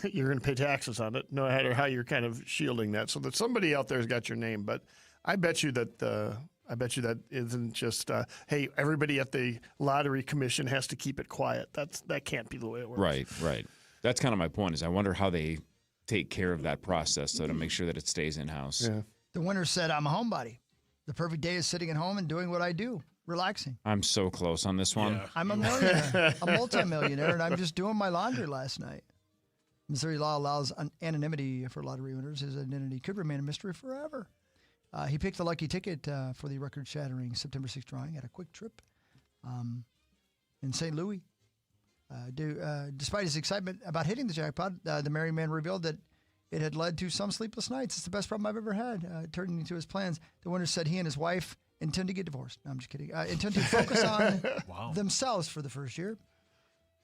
you're going to pay taxes on it, no matter how you're kind of shielding that, so that somebody out there has got your name. But I bet you that isn't just, hey, everybody at the lottery commission has to keep it quiet. That can't be the way it works. Right. That's kind of my point. Is I wonder how they take care of that process so to make sure that it stays in house. Yeah. The winner said, "I'm a homebody. The perfect day is sitting at home and doing what I do." Relaxing. I'm so close on this one. Yeah. I'm a millionaire, a multimillionaire, and I'm just doing my laundry last night. Missouri law allows anonymity for lottery winners. His identity could remain a mystery forever. He picked the lucky ticket for the record-shattering September 6th drawing at a quick trip in St. Louis. Despite his excitement about hitting the jackpot, the merry man revealed that it had led to some sleepless nights. It's the best problem I've ever had, turning into his plans. The winner said he and his wife intend to get divorced. No, I'm just kidding. Intend to focus on themselves for the first year.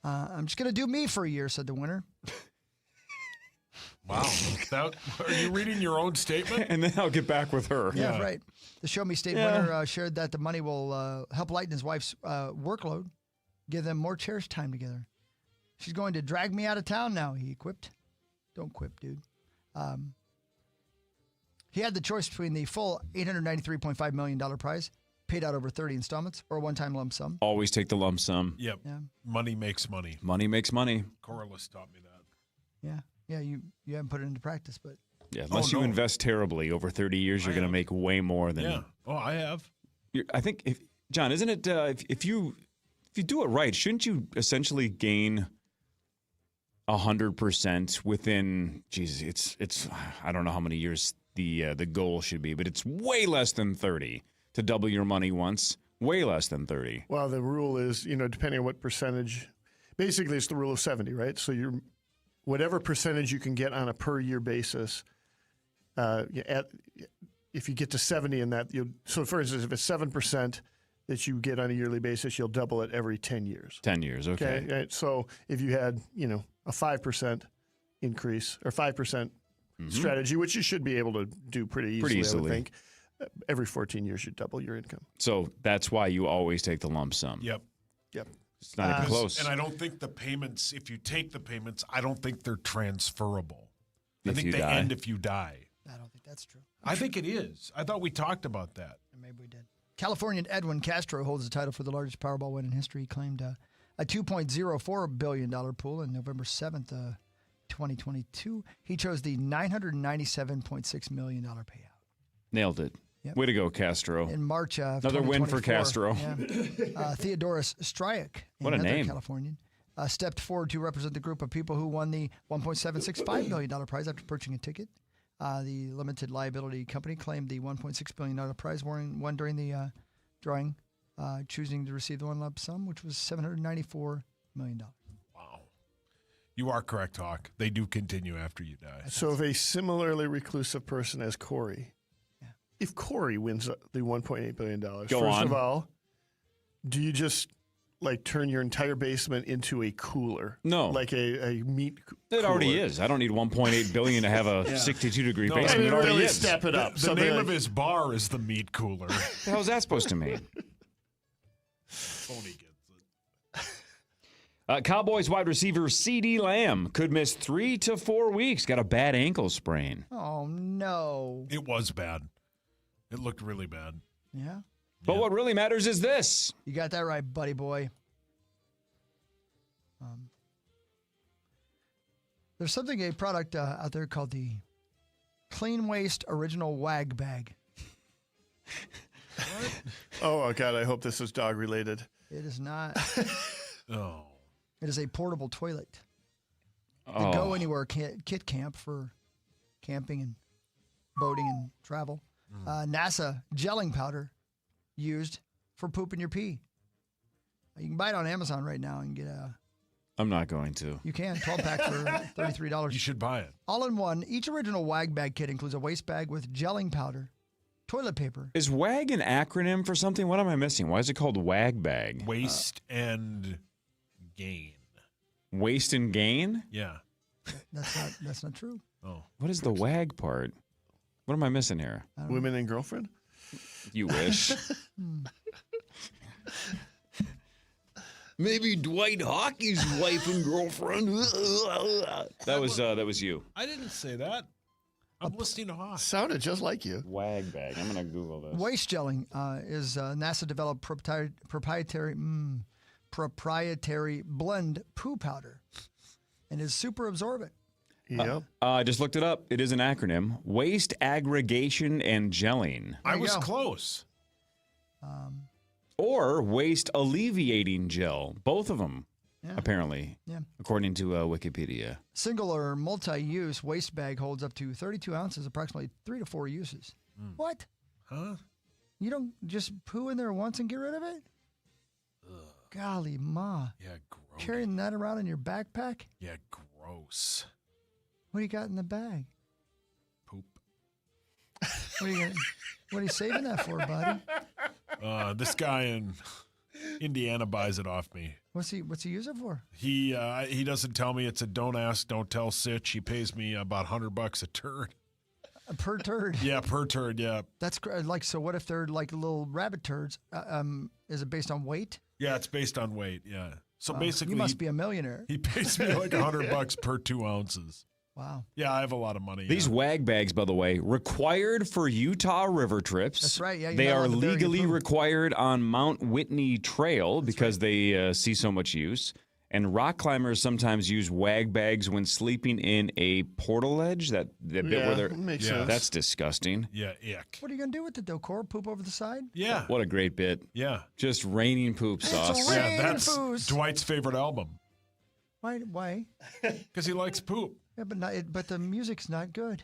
I'm just going to do me for a year, said the winner. Wow. Are you reading your own statement? And then I'll get back with her. Yeah, right. The Show Me State winner shared that the money will help lighten his wife's workload, give them more cherished time together. She's going to drag me out of town now, he quipped. Don't quip, dude. He had the choice between the full $893.5 million prize, paid out over 30 installments, or a one-time lump sum. Always take the lump sum. Yep. Yeah. Money makes money. Money makes money. Corliss taught me that. Yeah. Yeah, you haven't put it into practice, but... Yeah, unless you invest terribly over 30 years, you're going to make way more than... Yeah. Oh, I have. I think, John, isn't it, if you do it right, shouldn't you essentially gain 100% within, it's I don't know how many years the goal should be, but it's way less than 30 to double your money once. Way less than 30. Well, the rule is, depending on what percentage, basically it's the rule of 70, right? So whatever percentage you can get on a per year basis, if you get to 70 in that, so for instance, if it's 7% that you get on a yearly basis, you'll double it every 10 years. 10 years, okay. Right? So if you had, a 5% increase or 5% strategy, which you should be able to do pretty easily. I would think, every 14 years you double your income. So that's why you always take the lump sum. Yep. It's not even close. And I don't think the payments, if you take the payments, I don't think they're transferable. I If think you they die? end if you die. I don't think that's true. I think it is. I thought we talked about that. Maybe we did. Californian Edwin Castro holds the title for the largest Powerball win in history. He claimed a $2.04 billion pool on November 7th, 2022. He chose the $997.6 million payout. Nailed it. Yep. Way to go, Castro. In March of Another win for 2024, Castro. Yeah. Theodorus Stryek, What a another name. Californian, stepped forward to represent the group of people who won the $1.765 billion prize after purchasing a ticket. The limited liability company claimed the $1.6 billion prize won during the drawing, choosing to receive the one lump sum, which was $794 million. Wow. You are correct, Hawk. They do continue after you die. So if a similarly reclusive person as Corey, if Corey wins the $1.8 billion, first of all, do you just turn your entire basement into a cooler? No. Like a meat It cooler. already is. I don't need $1.8 billion to have a 62-degree No, basement. I mean, It already really is. step it up. The name of his bar is the Meat Cooler. What the hell is that supposed to mean? Tony gets it. Cowboys wide receiver CeeDee Lamb could miss 3 to 4 weeks. Got a bad ankle sprain. Oh, no. It was bad. It looked really bad. Yeah? But what really matters is this. You got that right, buddy boy. There's a product out there called the Clean Waste Original Wag Bag. Oh, God, I hope this is dog related. It is not. Oh. It is a portable toilet. The Go Anywhere kit camp for camping and boating and travel. NASA gelling powder used for pooping your pee. You can buy it on Amazon right now and get a... I'm not going to. You can. 12-pack for $33. You should buy it. All in one. Each original Wag Bag kit includes a waste bag with gelling powder, toilet paper. Is WAG an acronym for something? What am I missing? Why is it called WAG Bag? Waste and gain. Waste and gain? Yeah. That's not true. Oh. What is the WAG part? What am I missing here? Women and girlfriend? You wish. Maybe Dwight Hockey's wife and girlfriend. That was you. I didn't say that. I'm listening to Hawk. Sounded just like you. WAG Bag. I'm going to Google this. Waste gelling is NASA-developed proprietary blend poo powder and is super absorbent. Yep. I just looked it up. It is an acronym. Waste aggregation and gelling. I was close. Or waste alleviating gel. Both of them, apparently, according to Wikipedia. Single or multi-use waste bag holds up to 32 ounces, approximately 3 to 4 uses. What? Huh? You don't just poo in there once and get rid of it? Golly, ma. Yeah, gross. Carrying that around in your backpack? Yeah, gross. What do you got in the bag? Poop. What are you saving that for, buddy? This guy in Indiana buys it off me. What's he use it for? He doesn't tell me. It's a don't ask, don't tell sitch. He pays me about $100 a turd. Per turd? Yeah, per turd, yeah. That's so what if they're like little rabbit turds? Is it based on weight? Yeah, it's based on weight, yeah. So basically... You must be a millionaire. He pays me like $100 per 2 ounces. Wow. Yeah, I have a lot of money. These WAG bags, by the way, required for Utah river trips. That's right. Yeah, they are legally required on Mount Whitney Trail because they see so much use. And rock climbers sometimes use WAG bags when sleeping in a portal ledge. That bit where they're makes sense. That's disgusting. Yeah, ick. What are you gonna do with it, though, Cor? Poop over the side? Yeah. What a great bit. Yeah. Just raining poop sauce. Yeah, that's Dwight's favorite album. Why? Because he likes poop. Yeah, but the music's not good.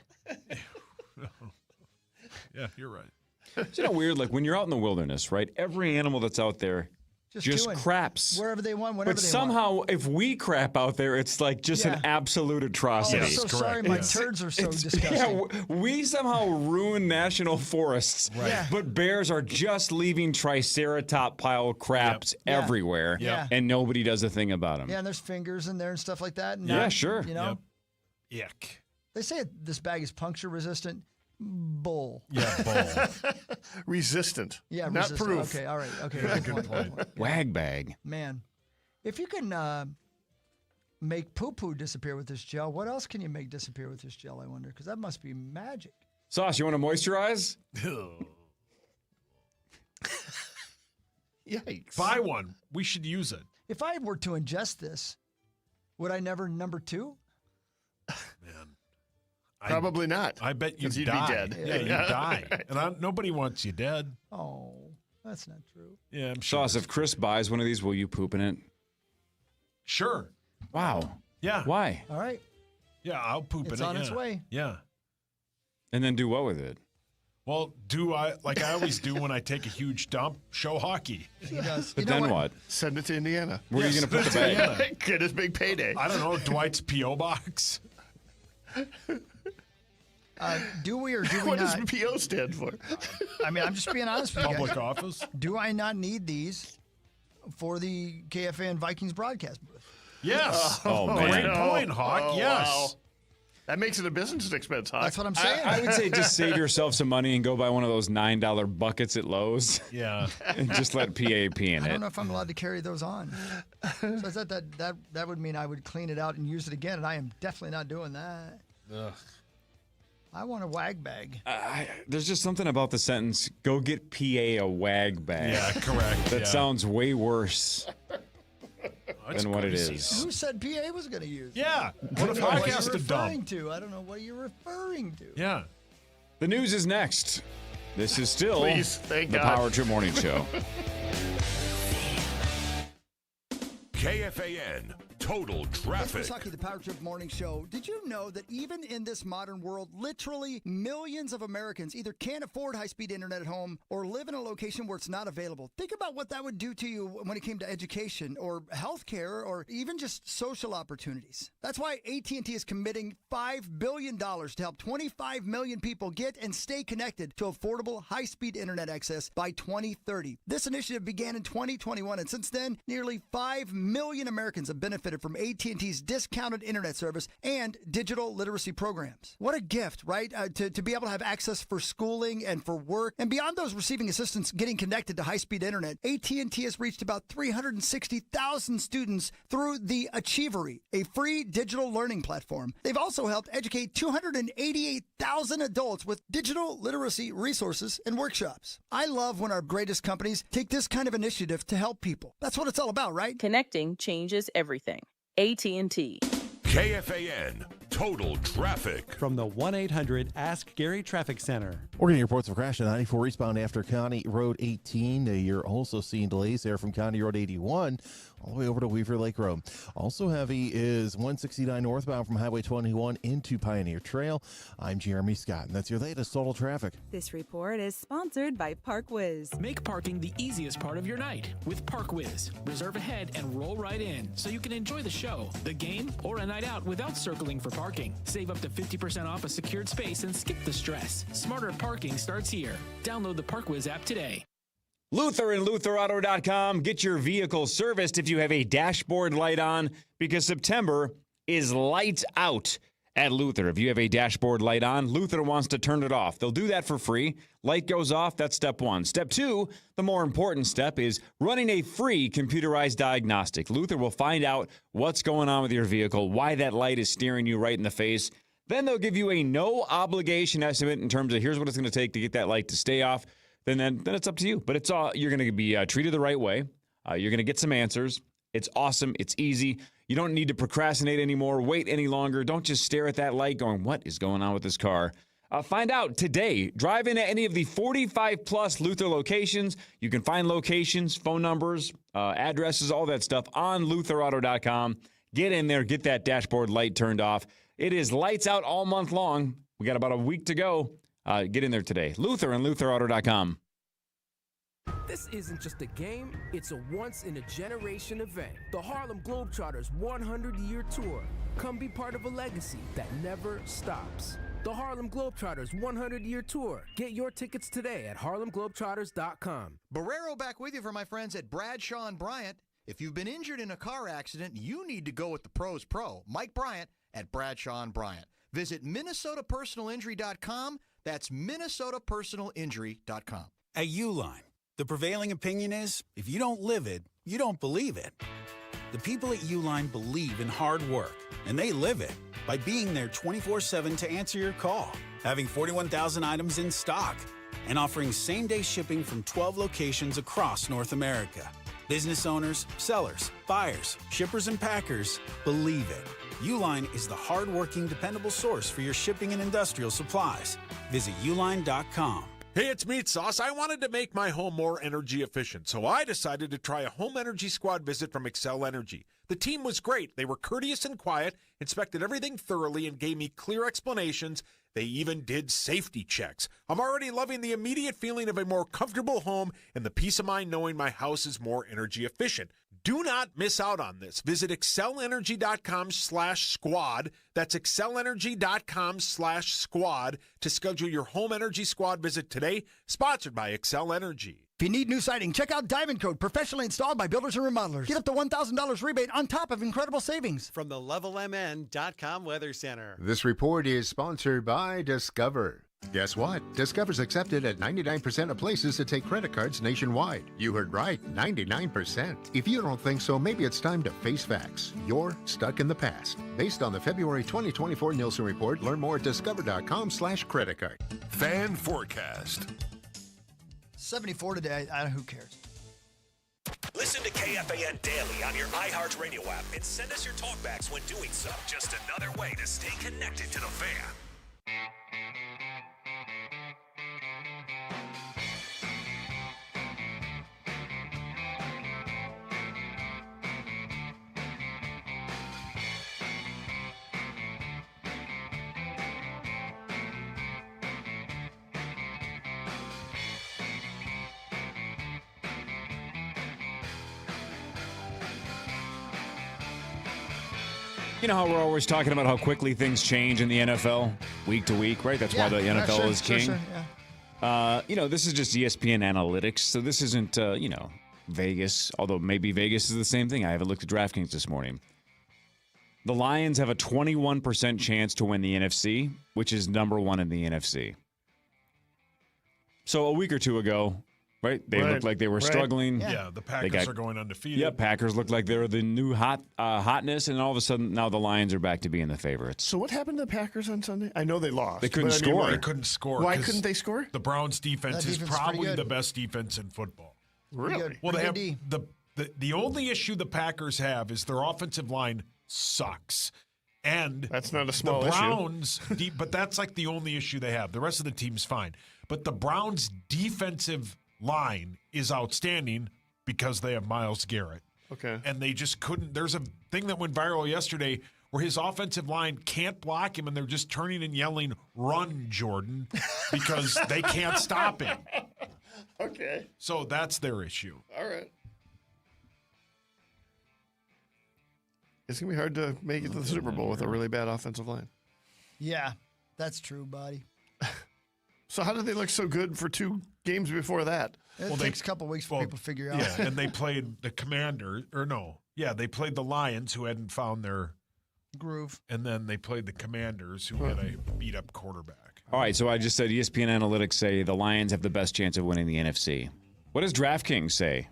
Yeah, you're right. Isn't it weird? Like when you're out in the wilderness, right? Every animal that's out there just craps wherever they want, whenever but they somehow, want. if we crap out there, it's like just an absolute atrocity. Oh, I'm so sorry, my turds are so disgusting. Yeah, we somehow ruin national forests, but bears are just leaving triceratop pile craps everywhere, and nobody does a thing about them. Yeah, and there's fingers in there and stuff like that. And yeah, sure. You know, Yuck. They say this bag is puncture resistant. Bull. Yeah, bull. Resistant. Yeah, not resistant. proof. Okay, all right. Okay, good point. Wag bag. Man, if you can make poo-poo disappear with this gel, what else can you make disappear with this gel, I wonder? Because that must be magic. Sauce, you want to moisturize? Yikes. Buy one. We should use it. If I were to ingest this, would I never number 2? Man. Probably not. I bet you'd be die. dead. Yeah, you die. And nobody wants you dead. Oh, that's not true. Yeah, I'm sure. Sauce, if Chris buys one of these, will you poop in it? Sure. Wow. Yeah. Why? All right. Yeah, I'll poop in it. It's on its way. Yeah. And then do what with it? Well, like I always do when I take a huge dump, show hockey. He does. But then what? Send it to Indiana. Where are you going to put the bag? Get his big payday. I don't know, Dwight's P.O. box. Do we or do we what not? does PO stand for? I mean, I'm just being honest with you. Public office. Do I not need these for the KFAN Vikings broadcast booth? Yes. Oh, man. Great point, Hawk. Oh, yes. wow. That makes it a business expense, Hawk. That's what I'm saying. I would say just save yourself some money and go buy one of those $9 buckets at Lowe's. Yeah. And just let PAP in I it. don't know if I'm allowed to carry those on. So that would mean I would clean it out and use it again, and I am definitely not doing that. Ugh. I want a wag bag. There's just something about the sentence, go get PA a wag bag. Yeah, correct. That sounds way worse than what it crazy. is. Who said PA was going to use? Yeah. What if I Hawk don't know has what to you're referring dump? to. I don't know what you're referring to. Yeah. The news is next. This is still Please, thank the God. Power Trip Morning Show. KFAN Total Traffic. Kentucky, the Power Trip Morning Show. Did you know that even in this modern world, literally millions of Americans either can't afford high-speed internet at home or live in a location where it's not available? Think about what that would do to you when it came to education or healthcare or even just social opportunities. That's why AT&T is committing $5 billion to help 25 million people get and stay connected to affordable high-speed internet access by 2030. This initiative began in 2021, and since then, nearly 5 million Americans have benefited from AT&T's discounted internet service and digital literacy programs. What a gift, right? To be able to have access for schooling and for work. And beyond those receiving assistance getting connected to high-speed internet, AT&T has reached about 360,000 students through the Achievery, a free digital learning platform. They've also helped educate 288,000 adults with digital literacy resources and workshops. I love when our greatest companies take this kind of initiative to help people. That's what it's all about, right? Connecting changes everything. AT&T. KFAN Total Traffic. From the 1-800-ASK-GARY Traffic Center. We're getting reports of crash at 94 eastbound after County Road 18. You're also seeing delays there from County Road 81 all the way over to Weaver Lake Road. Also heavy is 169 northbound from Highway 21 into Pioneer Trail. I'm Jeremy Scott, and that's your latest total traffic. This report is sponsored by ParkWiz. Make parking the easiest part of your night with ParkWiz. Reserve ahead and roll right in so you can enjoy the show, the game, or a night out without circling for parking. Save up to 50% off a secured space and skip the stress. Smarter parking starts here. Download the ParkWiz app today. Luther and LutherAuto.com. Get your vehicle serviced if you have a dashboard light on, because September is lights out at Luther. If you have a dashboard light on, Luther wants to turn it off. They'll do that for free. Light goes off, that's step one. Step two, the more important step, is running a free computerized diagnostic. Luther will find out what's going on with your vehicle, why that light is staring you right in the face. Then they'll give you a no-obligation estimate in terms of here's what it's going to take to get that light to stay off. Then it's up to you. But it's all you're going to be treated the right way. You're going to get some answers. It's awesome. It's easy. You don't need to procrastinate anymore, wait any longer. Don't just stare at that light going, what is going on with this car? Find out today. Drive into any of the 45-plus Luther locations. You can find locations, phone numbers, addresses, all that stuff on LutherAuto.com. Get in there, get that dashboard light turned off. It is lights out all month long. We got about a week to go. Get in there today. Luther and LutherAuto.com. This isn't just a game, it's a once-in-a-generation event. The Harlem Globetrotters 100-year tour. Come be part of a legacy that never stops. The Harlem Globetrotters 100-year tour. Get your tickets today at harlemglobetrotters.com. Barrero back with you for my friends at Bradshaw and Bryant. If you've been injured in a car accident, you need to go with the pros pro, Mike Bryant at Bradshaw and Bryant. Visit minnesotapersonalinjury.com. That's minnesotapersonalinjury.com. At Uline, the prevailing opinion is, if you don't live it, you don't believe it. The people at Uline believe in hard work, and they live it by being there 24/7 to answer your call, having 41,000 items in stock, and offering same-day shipping from 12 locations across North America. Business owners, sellers, buyers, shippers, and packers believe it. Uline is the hard-working, dependable source for your shipping and industrial supplies. Visit uline.com. Hey, it's Meat Sauce. I wanted to make my home more energy efficient, so I decided to try a home energy squad visit from Excel Energy. The team was great. They were courteous and quiet, inspected everything thoroughly, and gave me clear explanations. They even did safety checks. I'm already loving the immediate feeling of a more comfortable home and the peace of mind knowing my house is more energy efficient. Do not miss out on this. Visit excelenergy.com/squad. That's excelenergy.com/squad to schedule your home energy squad visit today. Sponsored by Excel Energy. If you need new siding, check out Diamond Coat, professionally installed by builders and remodelers. Get up to $1,000 rebate on top of incredible savings. From the LevelMN.com Weather Center. This report is sponsored by Discover. Guess what? Discover's accepted at 99% of places that take credit cards nationwide. You heard right, 99%. If you don't think so, maybe it's time to face facts. You're stuck in the past. Based on the February 2024 Nielsen report, learn more at discover.com/creditcard. Fan forecast. 74 today. Who cares? Listen to KFAN Daily on your iHeartRadio app and send us your talkbacks when doing so. Just another way to stay connected to the Fan. You know how we're always talking about how quickly things change in the NFL week to week, right? That's why the NFL is king. Sure, yeah. This is just ESPN analytics, so this isn't, Vegas, although maybe Vegas is the same thing. I haven't looked at DraftKings this morning. The Lions have a 21% chance to win the NFC, which is number one in the NFC. So a week or two ago, right? They looked like they were struggling. Yeah, the Packers are going undefeated. Yep, Packers looked like they're the new hotness, and all of a sudden now the Lions are back to being the favorites. So what happened to the Packers on Sunday? I know they lost. They couldn't score. They couldn't score. Why couldn't they score? The Browns' defense is defense is probably pretty good. the best defense in football. Really? Well, they have the only issue the Packers have is their offensive line sucks. And that's not a small issue. The issue. Browns, but that's like the only issue they have. The rest of the team's fine. But the Browns' defensive line is outstanding because they have Myles Garrett. Okay. And they just couldn't. There's a thing that went viral yesterday where his offensive line can't block him, and they're just turning and yelling, "Run, Jordan," because they can't stop him. Okay. So that's their issue. All right. It's going to be hard to make it to the Super Bowl with a really bad offensive line. Yeah, that's true, buddy. So how did they look so good for two games before that? It takes a couple weeks for people to figure out. Yeah, and they played the they played the Lions, who hadn't found their groove. And then they played the Commanders, who had a beat-up quarterback. All right, so I just said ESPN analytics say the Lions have the best chance of winning the NFC. What does DraftKings say?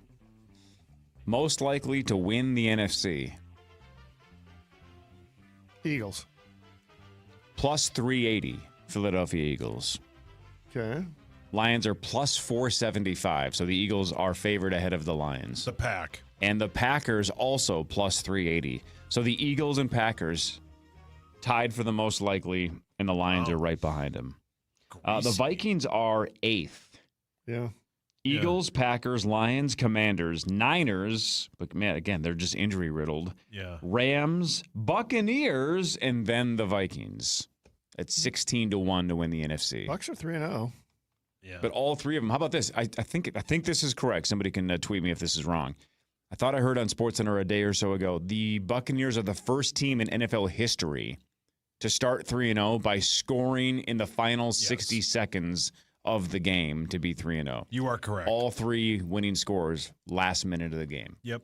Most likely to win the NFC. Eagles. Plus 380, Philadelphia Eagles. Okay. Lions are plus 475, so the Eagles are favored ahead of the Lions. The Pack. And the Packers also plus 380. So the Eagles and Packers tied for the most likely, and the Lions are right behind them. The Vikings are 8th. Yeah. Eagles, Packers, Lions, Commanders, Niners, but man, again, they're just injury riddled. Yeah. Rams, Buccaneers, and then the Vikings. At 16-1 to win the NFC. Bucks are 3-0. Yeah. But all three of them. How about this? I think this is correct. Somebody can tweet me if this is wrong. I thought I heard on SportsCenter a day or so ago, the Buccaneers are the first team in NFL history to start 3-0 by scoring in the final 60 seconds of the game to be 3-0. You are correct. All three winning scores last minute of the game. Yep.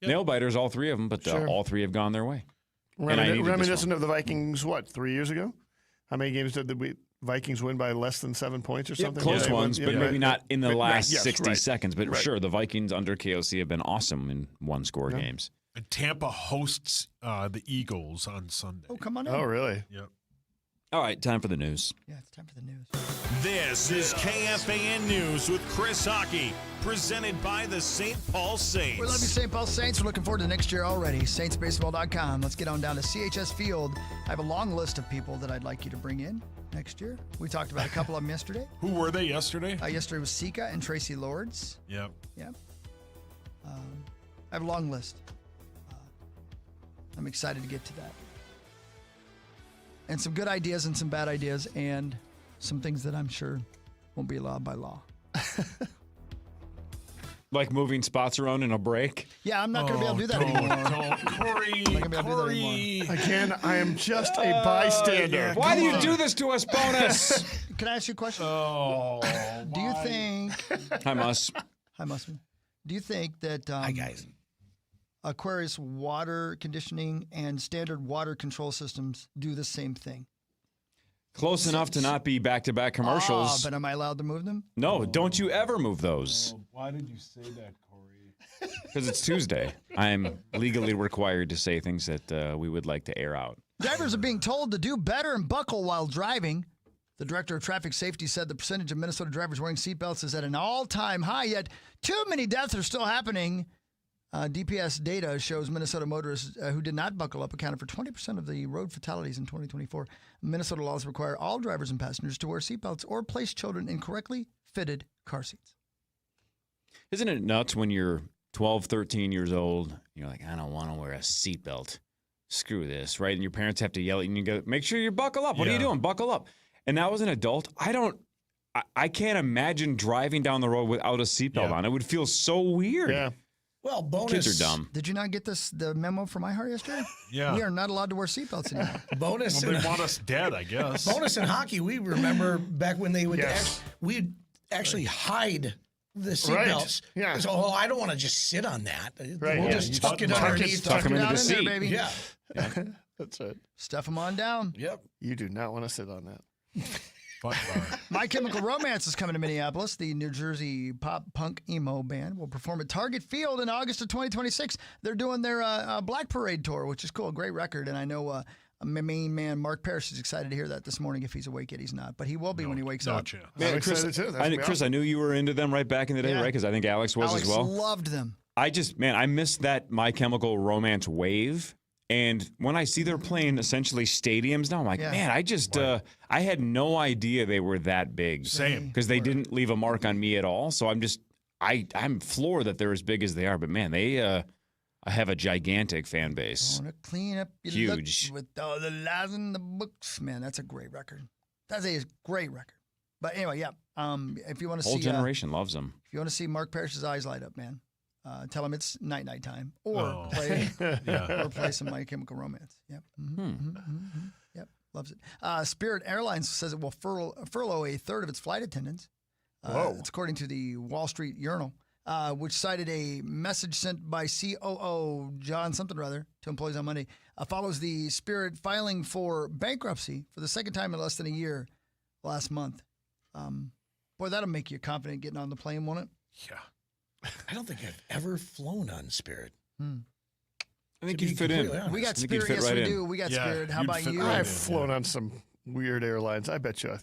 Nail biters, all three of them, but all three have gone their way. Reminiscent of the Vikings, 3 years ago? How many games did the Vikings win by less than 7 points or something? Close ones, but maybe not in the last 60 seconds. But Right. sure, the Vikings under KOC have been awesome in one-score games. And Tampa hosts the Eagles on Sunday. Oh, come on in. Oh, really? Yep. All right, time for the news. Yeah, it's time for the news. This is KFAN News with Chris Hockey, presented by the St. Paul Saints. We love you, St. Paul Saints. We're looking forward to next year already. SaintsBaseball.com. Let's get on down to CHS Field. I have a long list of people that I'd like you to bring in next year. We talked about a couple of them yesterday. Who were they yesterday? Yesterday was Sika and Tracy Lords. Yep. Yep. I have a long list. I'm excited to get to that. And some good ideas and some bad ideas and some things that I'm sure won't be allowed by law. Like moving spots around in a break? Yeah, I'm not going to be able to do that anymore. Don't, Corey. I'm not going to be able to do that anymore. Again, I am just a bystander. Why do you do this to us, Bonus? Can I ask you a question? Oh, do you think... Hi, Mus. Hi, Musman. Do you think that... Hi, guys. Aquarius water conditioning and standard water control systems do the same thing? Close enough to not be back-to-back commercials. But am I allowed to move them? No, don't you ever move those. Why did you say that, Corey? Because it's Tuesday. I'm legally required to say things that we would like to air out. Drivers are being told to do better and buckle while driving. The director of traffic safety said the percentage of Minnesota drivers wearing seatbelts is at an all-time high, yet too many deaths are still happening. DPS data shows Minnesota motorists who did not buckle up accounted for 20% of the road fatalities in 2024. Minnesota laws require all drivers and passengers to wear seatbelts or place children in correctly fitted car seats. Isn't it nuts when you're 12, 13 years old, you're like, I don't want to wear a seatbelt. Screw this, right? And your parents have to yell at you and you go, make sure you buckle up. What are you doing? Buckle up. And now as an adult, I can't imagine driving down the road without a seatbelt on. It would feel so weird. Yeah. Well, bonus. Kids are dumb. Did you not get the memo from iHeart yesterday? Yeah. We are not allowed to wear seatbelts anymore. Bonus. Well, they want us dead, I guess. Bonus in hockey, we remember back when they would we'd actually hide the seatbelts. Right. Yeah. So, I don't want to just sit on that. Right. We'll just tuck it underneath. Tuck them into the seat. baby. Yeah. That's right. Stuff them on down. Yep. You do not want to sit on that. My Chemical Romance is coming to Minneapolis. The New Jersey pop punk emo band will perform at Target Field in August of 2026. They're doing their Black Parade tour, which is cool. A great record. And I know my main man, Mark Parish, is excited to hear that this morning. If he's awake yet, he's not. But he will be when he wakes up. Man, Chris, I knew you were into them right back in the day, right? Because I think Alex was as well. Alex loved them. I missed that My Chemical Romance wave. And when I see they're playing essentially stadiums now, I'm like, man, I had no idea they were that big. Same. Because they didn't leave a mark on me at all. So I'm floored that they're as big as they are. But man, they have a gigantic fan base. Want to clean up your Huge. looks with all the lies in the books. Man, that's a great record. That's a great record. But anyway, yeah. If you want to see, Whole generation loves them. If you want to see Mark Parrish's eyes light up, man. Tell him it's night time, or play some My Chemical Romance. Yep, yep, loves it. Spirit Airlines says it will furlough a third of its flight attendants. It's according to the Wall Street Journal, which cited a message sent by COO John something or other to employees on Monday. Follows the Spirit filing for bankruptcy for the second time in less than a year last month. Boy, that'll make you confident getting on the plane, won't it? Yeah. I don't think I've ever flown on Spirit. I think you'd fit in. We got Spirit. Yes, we do. We got Spirit. How about you? I've flown on some weird airlines. I bet you.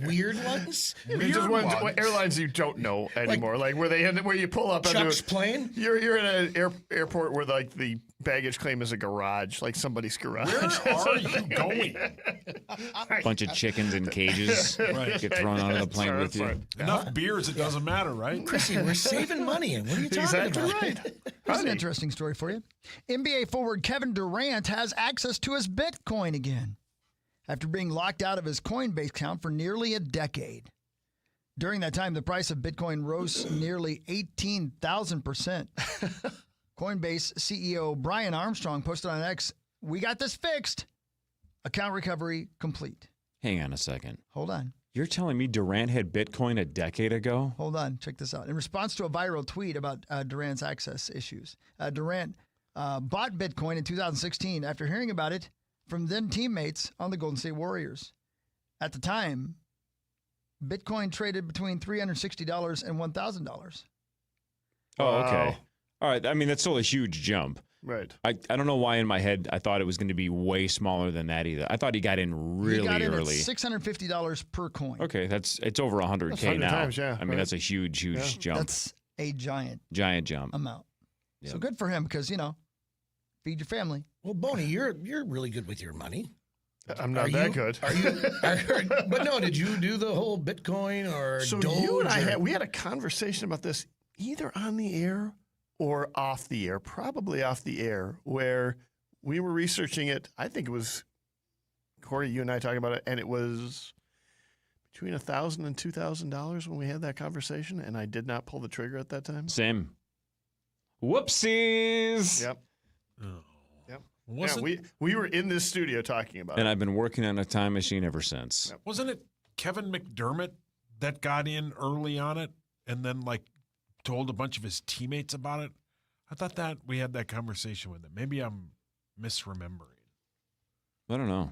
Weird ones? Just airlines you don't know anymore. Like where you pull up. Chuck's plane? You're in an airport where like the baggage claim is a garage, like somebody's garage. Where are you going? Bunch of chickens in cages get thrown out of the plane with you. Enough beers, it doesn't matter, right? Chrissy, we're saving money. What are you talking about? Right. Here's an interesting story for you. NBA forward Kevin Durant has access to his Bitcoin again after being locked out of his Coinbase account for nearly a decade. During that time, the price of Bitcoin rose nearly 18,000%. Coinbase CEO Brian Armstrong posted on X, "We got this fixed. Account recovery complete." Hang on a second. Hold on. You're telling me Durant had Bitcoin a decade ago? Hold on. Check this out. In response to a viral tweet about Durant's access issues, Durant bought Bitcoin in 2016 after hearing about it from then teammates on the Golden State Warriors. At the time, Bitcoin traded between $360 and $1,000. Oh, okay. All right. I mean, that's still a huge jump. Right. I don't know why in my head I thought it was going to be way smaller than that either. I thought he got in really he got in early. At $650 per coin. Okay, it's over 100K that's 100 now. times, yeah, I mean, that's a huge jump. That's a giant jump amount. Yep. So good for him because, feed your family. Well, Boney, you're really good with your money. I'm not that good. Are you? But no, did you do the whole Bitcoin or So Doge? you and I we had a conversation about this either on the air or off the air, probably off the air, where we were researching it. I think it was, Corey, you and I talking about it, and it was between $1,000 and $2,000 when we had that conversation, and I did not pull the trigger at that time. Same. Whoopsies. Yep. Oh. Yep. Wasn't- Yeah, we were in this studio talking about And it. I've been working on a time machine ever since. Yep. Wasn't it Kevin McDermott that got in early on it and then told a bunch of his teammates about it? I thought that we had that conversation with him. Maybe I'm misremembering. I don't know.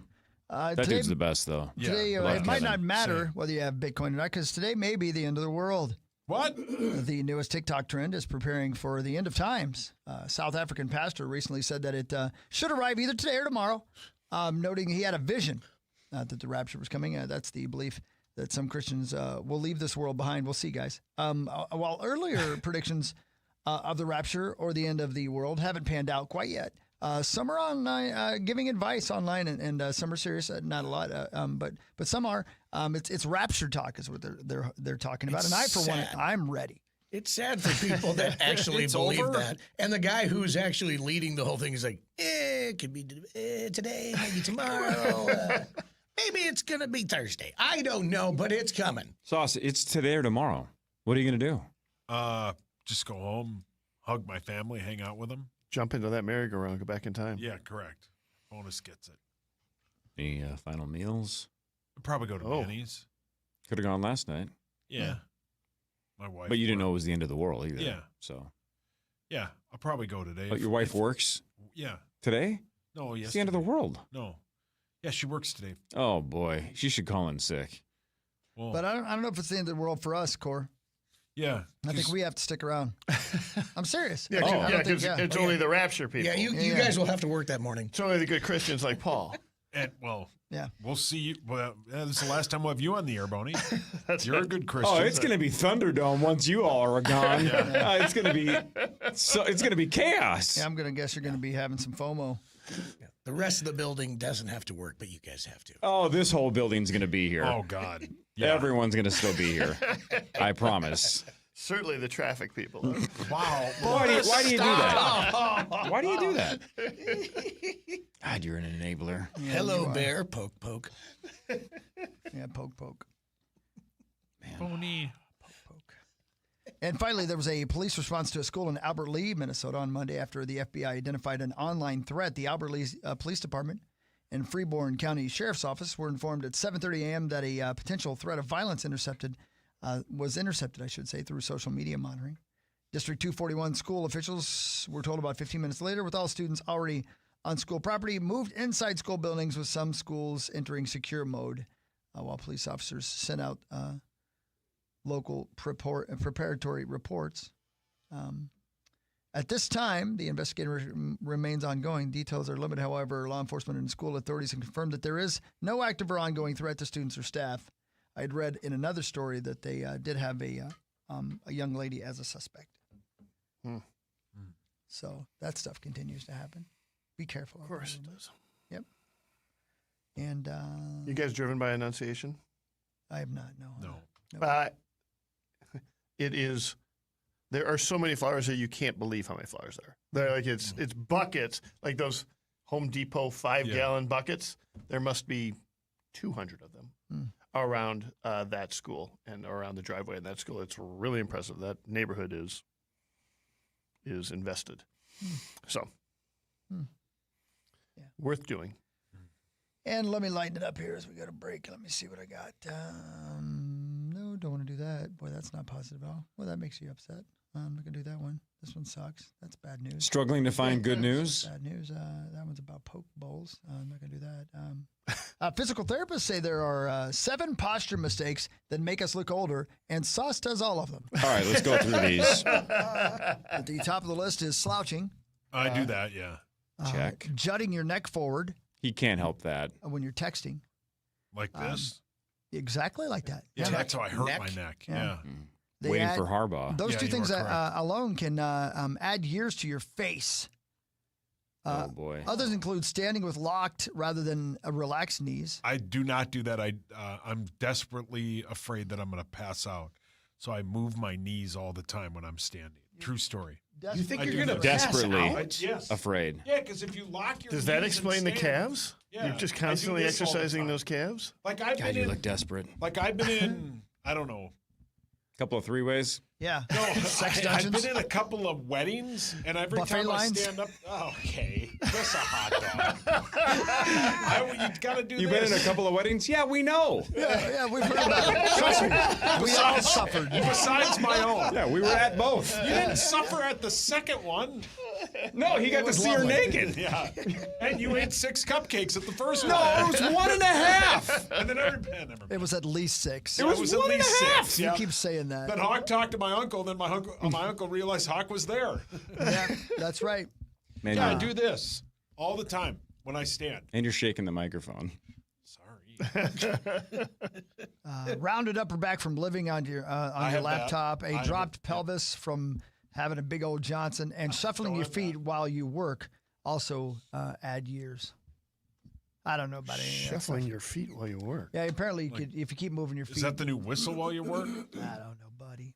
That Today- dude's the best, though. Today, I love it might Kevin. not matter whether you have Bitcoin or not because today may be the end of the world. What? The newest TikTok trend is preparing for the end of times. South African pastor recently said that it should arrive either today or tomorrow, noting he had a vision that the rapture was coming. That's the belief that some Christians will leave this world behind. We'll see, guys. While earlier predictions of the rapture or the end of the world haven't panned out quite yet, some are online giving advice online, and some are serious. Not a lot, but some are. It's rapture talk is what they're talking about, and I, for one, I'm ready. It's sad for people that actually believe that. And the guy who's actually leading the whole thing is like, it could be today, maybe tomorrow. Maybe it's going to be Thursday. I don't know, but it's coming. Sauce, it's today or tomorrow. What are you going to do? Just go home, hug my family, hang out with them. Jump into that merry-go-round, go back in time. Yeah, correct. Bonus gets it. Any final meals? I'd probably go to Manny's. Could have gone last night. Yeah. My wife. But you didn't know it was the end of the world either. Yeah. So. Yeah, I'll probably go today. But your wife works? Yeah. Today? No, yes. It's the end of the world. No. Yeah, she works today. Oh, boy. She should call in sick. Well, But I don't know if it's the end of the world for us, Cor. Yeah. I think we have to stick around. I'm serious. Yeah, because it's only the rapture people. Yeah, you guys will have to work that morning. It's only the good Christians like Paul. And, yeah, we'll see you. Well, this is the last time we'll have you on the air, Boney. You're a good Christian. Oh, it's going to be Thunderdome once you all are gone. It's going to be it's going to be chaos. Yeah, I'm going to guess you're going to be having some FOMO. Yeah. The rest of the building doesn't have to work, but you guys have to. Oh, this whole building's going to be here. Oh, God. Yeah. Everyone's going to still be here. I promise. Certainly the traffic people. Wow. Why do you do that? Why do you do that? God, you're an enabler. Yeah, Hello, bear. Poke, poke. Yeah, poke, poke. Boney. And finally, there was a police response to a school in Albert Lea, Minnesota on Monday after the FBI identified an online threat. The Albert Lea Police Department and Freeborn County Sheriff's Office were informed at 7:30 a.m. that a potential threat of violence was intercepted, through social media monitoring. District 241 school officials were told about 15 minutes later, with all students already on school property, moved inside school buildings, with some schools entering secure mode, while police officers sent out local preparatory reports. At this time, the investigation remains ongoing. Details are limited, however. Law enforcement and school authorities have confirmed that there is no active or ongoing threat to students or staff. I had read in another story that they did have a young lady as a suspect. So that stuff continues to happen. Be careful. Of course it does. Yep. And you guys driven by Annunciation? I have not. No. It is. There are so many flowers that you can't believe how many flowers there are. They're like it's buckets, like those Home Depot 5-gallon buckets. There must be 200 of them around that school and around the driveway in that school. It's really impressive. That neighborhood is invested. So worth doing. And let me lighten it up here as we go to break. Let me see what I got. No, don't want to do that. Boy, that's not positive at all. Well, that makes you upset. I'm not going to do that one. This one sucks. That's bad news. Struggling to find good news? Bad news. That one's about poke bowls. I'm not going to do that. Physical therapists say there are 7 posture mistakes that make us look older, and Sauce does all of them. All right, let's go through these. At the top of the list is slouching. I do that, yeah. Check. Jutting your neck forward. He can't help that. When you're texting. Like this? Exactly like that. Yeah, that's how I hurt my neck. Yeah. Waiting for Harbaugh. Those two things alone can add years to your face. Oh, boy. Others include standing with locked rather than relaxed knees. I do not do that. I'm desperately afraid that I'm going to pass out. So I move my knees all the time when I'm standing. True story. You think you're going to desperately afraid? Yeah, because if you lock your Does that explain the calves? Yeah, You're just constantly exercising those calves? Like I've been you look desperate. Like I've been in, I don't know. Couple of 3-ways? Yeah. No, Sex I've dungeons? been in a couple of weddings, and every Buffet time lines? I stand up, okay, just a hot dog. You got to do You've this. been in a couple of weddings? Yeah, we know. Yeah, we've heard about it. Trust me. We all suffered. Besides my own. Yeah, we were at both. You didn't suffer at the second one. No, he got to see her naked. Yeah. And you ate 6 cupcakes at the first one. No, it was 1.5. And then never mind. It was at least 6. It was at least 6. You keep saying that. Then Hawk talked to my uncle, then my uncle realized Hawk was there. Yeah, that's right. Man, I do this all the time when I stand. And you're shaking the microphone. Rounded upper back from living on your laptop, a dropped pelvis from having a big old Johnson, and shuffling your feet while you work also add years. I don't know about any of that Shuffling stuff. your feet while you work. Yeah, apparently you could, if you keep moving your feet. Is that the new whistle while you work? I don't know, buddy.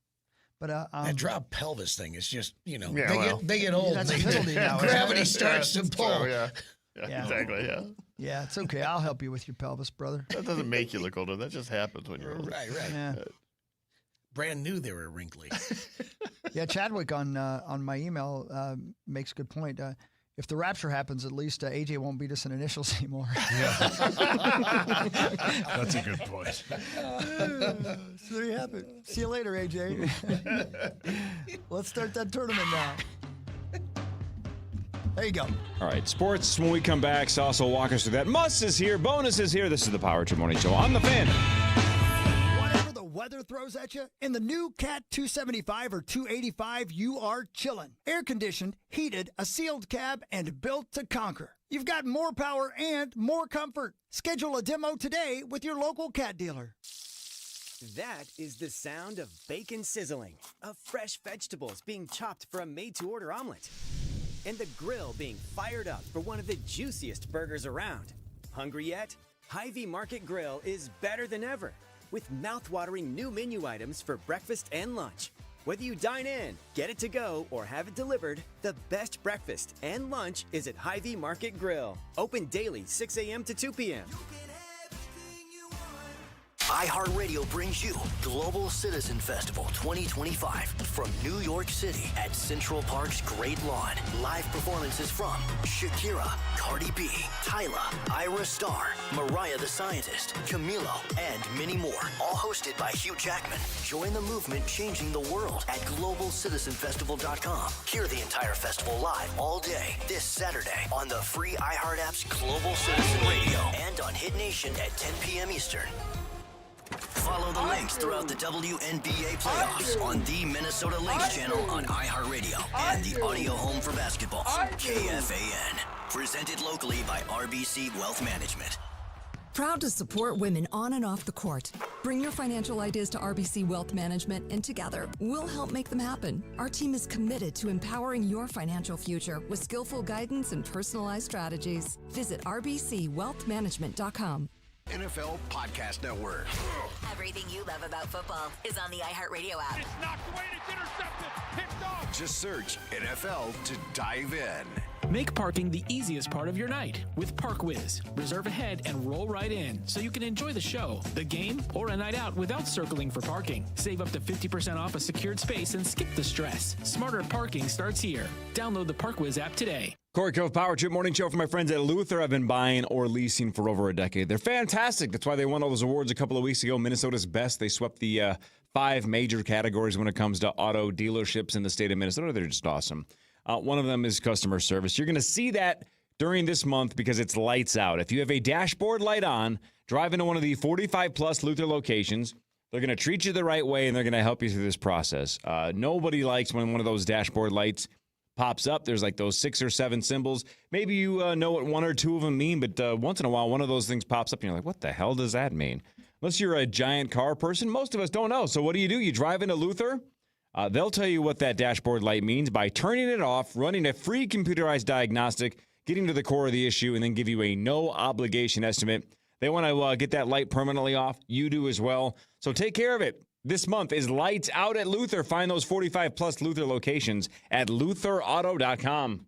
But that drop pelvis thing is just, Yeah, they get old. That's a penalty now. Gravity starts to pull. Oh, yeah, exactly, yeah. Yeah, it's okay. I'll help you with your pelvis, brother. That doesn't make you look older. That just happens when you're older. Right. Yeah. Brand new, they were wrinkly. Yeah, Chadwick on my email makes a good point. If the rapture happens, at least AJ won't beat us in initials anymore. Yeah. That's a good point. So there you have it. See you later, AJ. Let's start that tournament now. There you go. All right, sports. When we come back, Sauce will walk us through that. Muss is here. Bonus is here. This is the Power Trip Morning Show on the Fan. Whatever the weather throws at you, in the new Cat 275 or 285, you are chillin'. Air-conditioned, heated, a sealed cab, and built to conquer. You've got more power and more comfort. Schedule a demo today with your local Cat dealer. That is the sound of bacon sizzling, of fresh vegetables being chopped for a made-to-order omelet, and the grill being fired up for one of the juiciest burgers around. Hungry yet? Hy-Vee Market Grill is better than ever, with mouth-watering new menu items for breakfast and lunch. Whether you dine in, get it to go, or have it delivered, the best breakfast and lunch is at Hy-Vee Market Grill. Open daily, 6 a.m. to 2 p.m. iHeartRadio brings you Global Citizen Festival 2025 from New York City at Central Park's Great Lawn. Live performances from Shakira, Cardi B, Tyla, Ira Starr, Mariah the Scientist, Camilo, and many more. All hosted by Hugh Jackman. Join the movement changing the world at globalcitizenfestival.com. Hear the entire festival live all day this Saturday on the free iHeart app's Global Citizen Radio and on Hit Nation at 10 p.m. Eastern. Follow the links throughout the WNBA playoffs on the Minnesota Lynx channel on iHeartRadio and the audio home for basketball, KFAN. Presented locally by RBC Wealth Management. Proud to support women on and off the court. Bring your financial ideas to RBC Wealth Management, and together, we'll help make them happen. Our team is committed to empowering your financial future with skillful guidance and personalized strategies. Visit rbcwealthmanagement.com. NFL Podcast Network. Everything you love about football is on the iHeartRadio app. It's knocked away, it's intercepted, picked off. Just search NFL to dive in. Make parking the easiest part of your night with ParkWiz. Reserve ahead and roll right in so you can enjoy the show, the game, or a night out without circling for parking. Save up to 50% off a secured space and skip the stress. Smarter parking starts here. Download the ParkWiz app today. Corey Cove Power Trip Morning Show for my friends at Luther. I've been buying or leasing for over a decade. They're fantastic. That's why they won all those awards a couple of weeks ago. Minnesota's best. They swept the 5 major categories when it comes to auto dealerships in the state of Minnesota. They're just awesome. One of them is customer service. You're going to see that during this month because it's lights out. If you have a dashboard light on, drive into one of the 45-plus Luther locations. They're going to treat you the right way, and they're going to help you through this process. Nobody likes when one of those dashboard lights pops up. There's like those 6 or 7 symbols. Maybe you know what 1 or 2 of them mean, but once in a while, one of those things pops up, and you're like, what the hell does that mean? Unless you're a giant car person, most of us don't know. So what do? You drive into Luther. They'll tell you what that dashboard light means by turning it off, running a free computerized diagnostic, getting to the core of the issue, and then give you a no-obligation estimate. They want to get that light permanently off. You do as well. So take care of it. This month is Lights Out at Luther. Find those 45-plus Luther locations at lutherauto.com.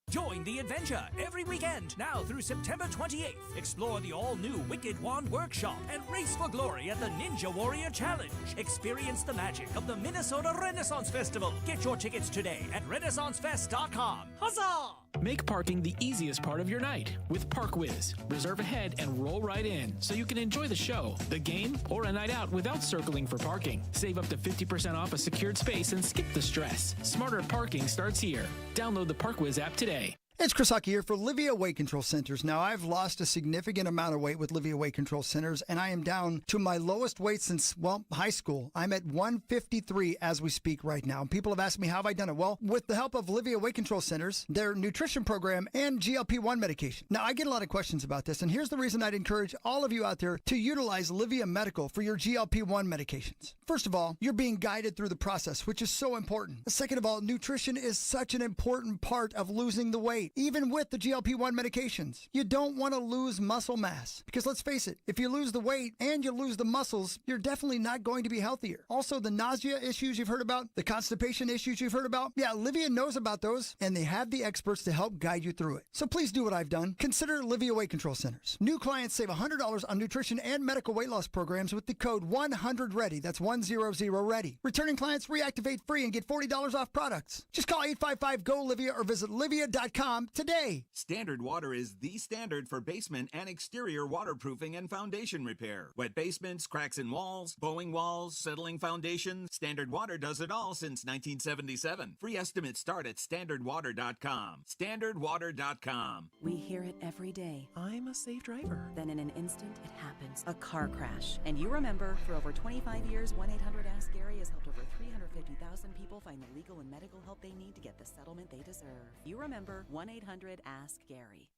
Join the adventure every weekend, now through September 28th. Explore the all-new Wicked Wand Workshop and race for glory at the Ninja Warrior Challenge. Experience the magic of the Minnesota Renaissance Festival. Get your tickets today at renaissancefest.com. Huzzah! Make parking the easiest part of your night with ParkWiz. Reserve ahead and roll right in so you can enjoy the show, the game, or a night out without circling for parking. Save up to 50% off a secured space and skip the stress. Smarter parking starts here. Download the ParkWiz app today. It's Chris Hockey here for Livia Weight Control Centers. Now, I've lost a significant amount of weight with Livia Weight Control Centers, and I am down to my lowest weight since, high school. I'm at 153 as we speak right now. And people have asked me, how have I done it? Well, with the help of Livia Weight Control Centers, their nutrition program, and GLP-1 medication. Now, I get a lot of questions about this, and here's the reason I'd encourage all of you out there to utilize Livia Medical for your GLP-1 medications. First of all, you're being guided through the process, which is so important. Second of all, nutrition is such an important part of losing the weight. Even with the GLP-1 medications, you don't want to lose muscle mass because let's face it, if you lose the weight and you lose the muscles, you're definitely not going to be healthier. Also, the nausea issues you've heard about, the constipation issues you've heard about, Livia knows about those and they have the experts to help guide you through it. So please do what I've done. Consider Livia Weight Control Centers. New clients save $100 on nutrition and medical weight loss programs with the code 100READY. That's 100READY. Returning clients reactivate free and get $40 off products. Just call 855-GO-LIVIA or visit livia.com today. Standard Water is the standard for basement and exterior waterproofing and foundation repair. Wet basements, cracks in walls, bowing walls, settling foundations. Standard Water does it all since 1977. Free estimates start at standardwater.com. Standardwater.com. We hear it every day. I'm a safe driver. Then in an instant, it happens. A car crash. And you remember, for over 25 years, 1-800-ASK-GARY has helped over 350,000 people find the legal and medical help they need to get the settlement they deserve. You remember 1-800-ASK-GARY.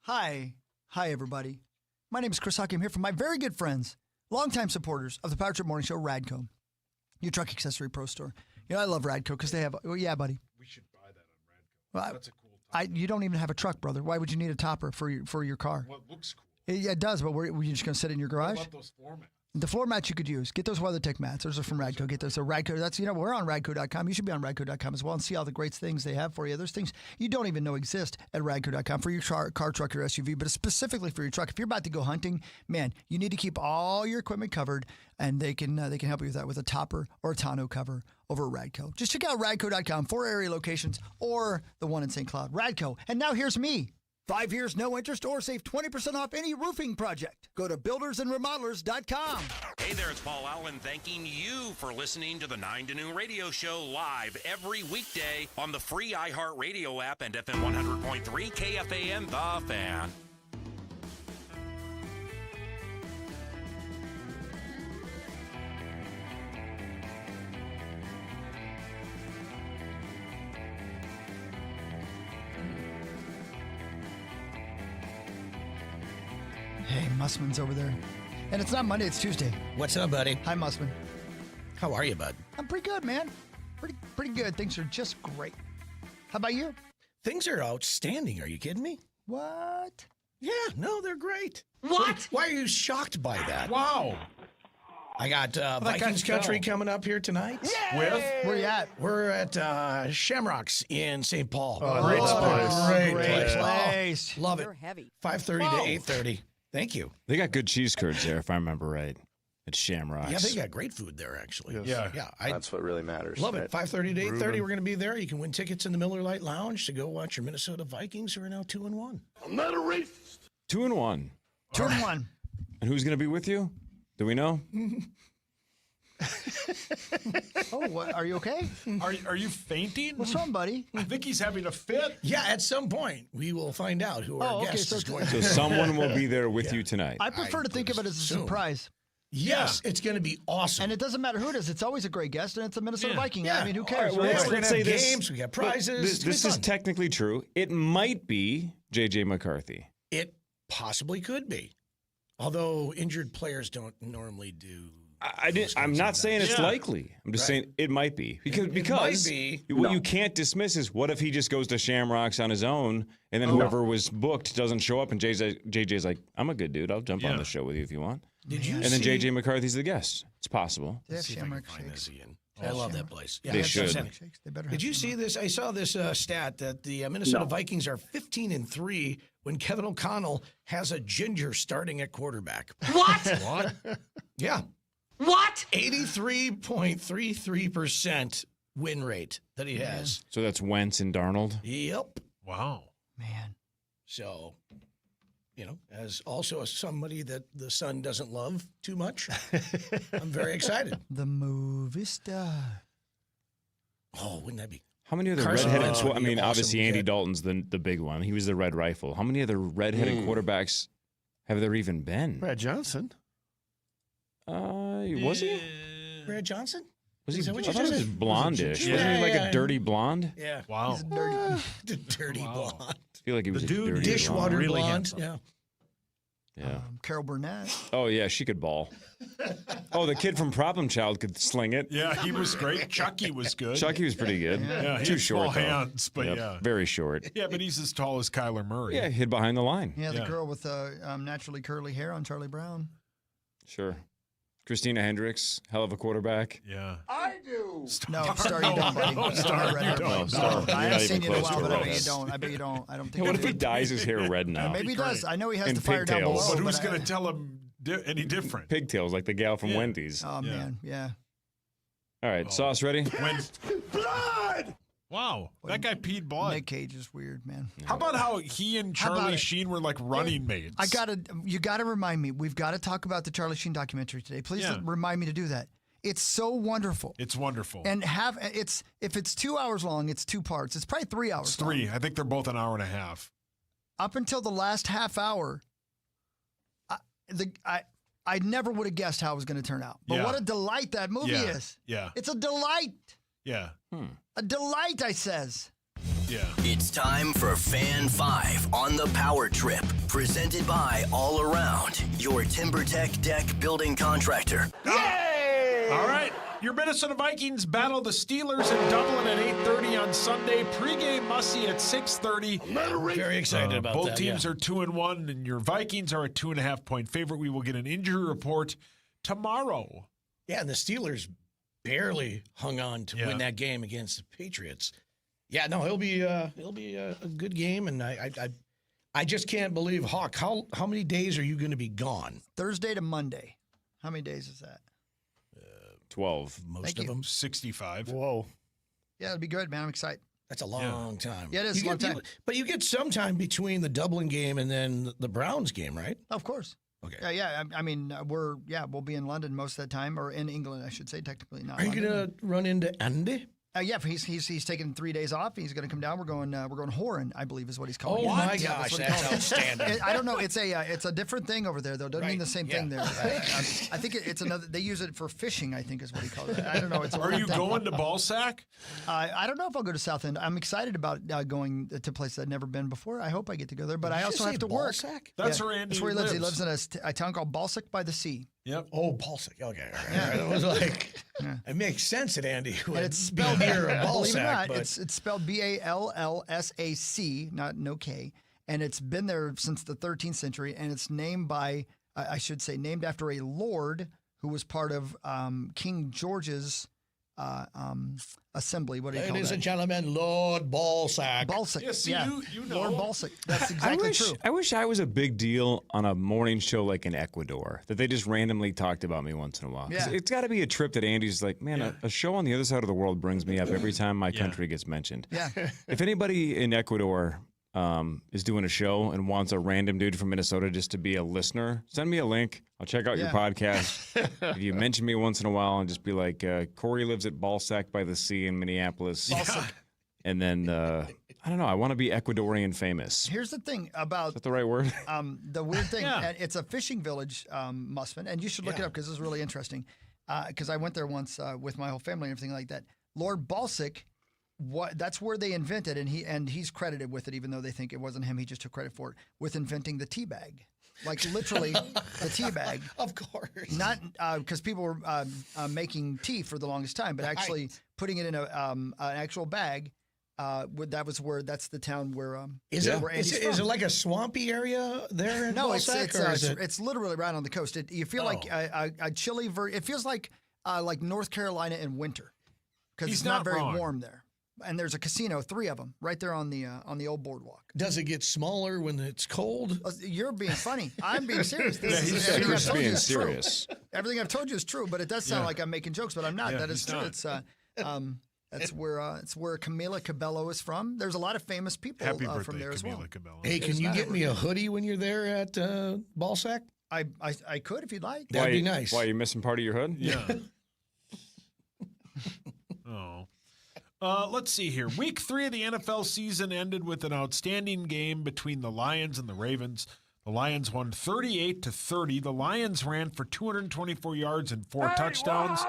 Hi, everybody. My name is Chris Hockey. I'm here for my very good friends, longtime supporters of the Power Trip Morning Show, Radco, your truck accessory pro store. You know, I love Radco because they have, buddy. We should buy that on Radco. That's a cool topper. You don't even have a truck, brother. Why would you need a topper for your car? Well, it looks cool. Yeah, it does, but were you just going to sit in your garage? I love those floor mats. The floor mats you could use. Get those WeatherTech mats. Those are from Radco. Get those. So Radco, that's, we're on Radco.com. You should be on Radco.com as well and see all the great things they have for you. There's things you don't even know exist at Radco.com for your car, truck, or SUV, but specifically for your truck. If you're about to go hunting, man, you need to keep all your equipment covered, and they can help you with that with a topper or a tonneau cover over at Radco. Just check out Radco.com for area locations or the one in St. Cloud. Radco. And now here's me. 5 years, no interest, or save 20% off any roofing project. Go to buildersandremodelers.com. Hey there, it's Paul Allen thanking you for listening to the 9 to Noon radio show live every weekday on the free iHeartRadio app and FM 100.3 KFAN The Fan. Hey, Mussman's over there. And it's not Monday, it's Tuesday. What's up, buddy? Hi, Mussman. How are you, bud? I'm pretty good, man. Pretty good. Things are just great. How about you? Things are outstanding. Are you kidding me? What? Yeah, no, they're great. What? Why are you shocked by that? Wow. I got Vikings country coming up here tonight. Yay! With? Where you at? We're at Shamrocks in St. Paul. Oh, great place. Great place. Oh, love it. You're heavy. 5:30 to 8:30. Thank you. They got good cheese curds there, if I remember right. At Shamrocks. Yeah, they got great food there, actually. Yes. Yeah. That's what really matters. Love right? it. 5:30 to 8:30. We're going to be there. You can win tickets in the Miller Lite Lounge to go watch your Minnesota Vikings, who are now 2-1. I'm not a racist. 2-1. 2-1. And who's going to be with you? Do we know? Oh, what? Are you okay? Are you fainting? What's wrong, buddy? I think he's having a fit. Yeah, at some point we will find out who our guest is going to So be. someone will be there with you tonight. I prefer to think of it as a surprise. Yes, it's going to be awesome. And it doesn't matter who it is. It's always a great guest, and it's a Minnesota Viking. Yeah. I mean, who cares? All right, well, right? We're going to have this. games. We got prizes. This is technically true. It might be J.J. McCarthy. It possibly could be. Although injured players don't normally do. I'm not saying it's likely. I'm just saying it might be. Because what you can't dismiss is what if he just goes to Shamrocks on his own and then whoever was booked doesn't show up and JJ's like, I'm a good dude. I'll jump on the show with you if you want. Did you and then see- JJ McCarthy's the guest. It's possible. They have See if I can Shamrock find shakes. this again. I love that place. Yeah, They that's should. outstanding. They better Did have you see this? I saw this stat that the Minnesota Vikings are 15-3 when Kevin O'Connell has a ginger starting at quarterback. What? What? Yeah. What? 83.33% win rate that he has. So that's Wentz and Darnold. Yep. Wow. Man. So, as also as somebody that the sun doesn't love too much, I'm very excited. The movie star. Oh, wouldn't that be? How many other Carson redheaded? Wentz would be an Obviously awesome Andy kid. Dalton's the big one. He was the Red Rifle. How many other redheaded quarterbacks have there even been? Brad Johnson. Was he? Brad Johnson? Was he? Is that I what you thought he just was said? blondish. Yeah, Wasn't he like yeah. a dirty blonde? Yeah. Wow. He's dirty. The dirty blonde. I feel like he was a dirty Dishwater blonde. Really blonde. handsome. Yeah. Yeah. Carol Burnett. Oh yeah, she could ball. Oh, the kid from Problem Child could sling it. Yeah, he was great. Chucky was good. Chucky was pretty good. Yeah, he Too had short small though. hands, but Yep, yeah. very short. Yeah, but he's as tall as Kyler Murray. Yeah, hid behind the line. Yeah, the Yeah. girl with naturally curly hair on Charlie Brown. Sure. Christina Hendricks, hell of a quarterback. Yeah. I do. No, Star, you don't, buddy. No, You Star, don't, you Redhead, don't. buddy. No, Star, I you're haven't not seen even you in a close while, to but I bet Redhead. you don't. I bet you don't. I don't think. What you if he do. dyes his hair red now? Maybe he does. I know he has And the fire down pigtails. below. But who's but going to tell him any different? Pigtails, like the gal from Yeah. Wendy's. Oh man, yeah. All right, sauce ready? When, Blood! wow, that guy peed blood. Nick Cage is weird, man. How about how he and How about Charlie it? Sheen were like running mates? You gotta remind me. We've got to talk about the Charlie Sheen documentary today. Please Yeah. remind me to do that. It's so wonderful. It's wonderful. And if it's 2 hours long, it's 2 parts. It's probably 3 hours. It's 3. I think they're both an hour and a half. Up until the last half hour, I never would have guessed how it was going to turn out. But Yeah. what a delight that movie Yeah. is. Yeah. It's a delight. Yeah. A delight, I says. Yeah. It's time for Fan 5 on the Power Trip, presented by All Around, your TimberTech deck building contractor. Yay! All right. Your Minnesota Vikings battle the Steelers in Dublin at 8:30 on Sunday. Pre-game must-see at 6:30. Very excited about both that. teams are 2-1, and your Vikings are a 2.5-point favorite. We will get an injury report tomorrow. Yeah, and the Steelers barely hung on to win that game against the Patriots. Yeah, no, it'll be a good game, and I just can't believe, Hawk, how many days are you going to be gone? Thursday to Monday. How many days is that? 12. Most of them. 65. Whoa. Yeah, it'll be good, man. I'm excited. That's a long time. Yeah, it is a long time. But you get some time between the Dublin game and then the Browns game, right? Of course. Okay. Yeah. I mean, we'll be in London most of that time, or in England, I should say. Technically not. Are you London. going to run into Andy? Yeah, he's taking 3 days off. He's going to come down. We're going whoring, I believe, is what he's calling it. Oh my Yeah, gosh, what he that's calls it. outstanding. I don't know. It's a different thing over there, though. Doesn't mean the same thing there. I think it's another. They use it for fishing, I think, is what he calls it. I don't know. It's a Are weird you thing. going to Balsac? I don't know if I'll go to South End. I'm excited about going to places I've never been before. I hope I get to go there, but I also have to work. Balsac? That's where Andy That's where he lives. He lives. lives in a town called Balsac by the sea. Yep. Oh, Balsac. Okay. Yeah. It was like, it makes sense that Andy would And it's spelled near a believe it or Balsac. not, But it's spelled Ballsac, no K, and it's been there since the 13th century, and it's named by, I should say, named after a lord who was part of King George's assembly. What do you call ladies that? and gentlemen, Lord Balsac. Balsac. Yeah, see, you know. Lord Balsac. That's exactly true. I wish I was a big deal on a morning show like in Ecuador, that they just randomly talked about me once in a while. 'Cause Yeah. it's got to be a trip that Andy's like, man, a show on the other side of the world brings me up every time my country gets mentioned. Yeah. If anybody in Ecuador is doing a show and wants a random dude from Minnesota just to be a listener, send me a link. I'll check out your podcast. If you mention me once in a while and just be like, Corey lives at Balsac by the sea in Minneapolis. Balsac. And then, I don't know, I want to be Ecuadorian famous. Here's the thing about Is that the right word? the weird thing, and it's a fishing village, Mussman, and you should look it up because it's really interesting. Because I went there once with my whole family and everything like that. Lord Balsac, that's where they invented, and he's credited with it, even though they think it wasn't him. He just took credit for it with inventing the tea bag, like literally the tea bag. Of course, not because people were making tea for the longest time, but actually putting it in an actual bag. That's the town where is where Andy's it from. like a swampy area there in No, Balsac? it's literally right on the coast. You feel like a chilly it feels like North Carolina in winter because it's not very warm there. And there's a casino, 3 of them, right there on the old boardwalk. Does it get smaller when it's cold? You're being funny. I'm being serious. He's being serious. Everything I've told you is true, but it does sound like I'm making jokes, but I'm not. Yeah, that is true. It's it's where Camila Cabello is from. There's a lot of famous people Happy birthday, from there as well. Camila Cabello. Hey, can you get me a hoodie when you're there at Balsac? I could if you'd like. That'd be nice. Why, you're missing part of your hood? Yeah. Oh. Let's see here. Week 3 of the NFL season ended with an outstanding game between the Lions and the Ravens. The Lions won 38-30. The Lions ran for 224 yards and 4 touchdowns.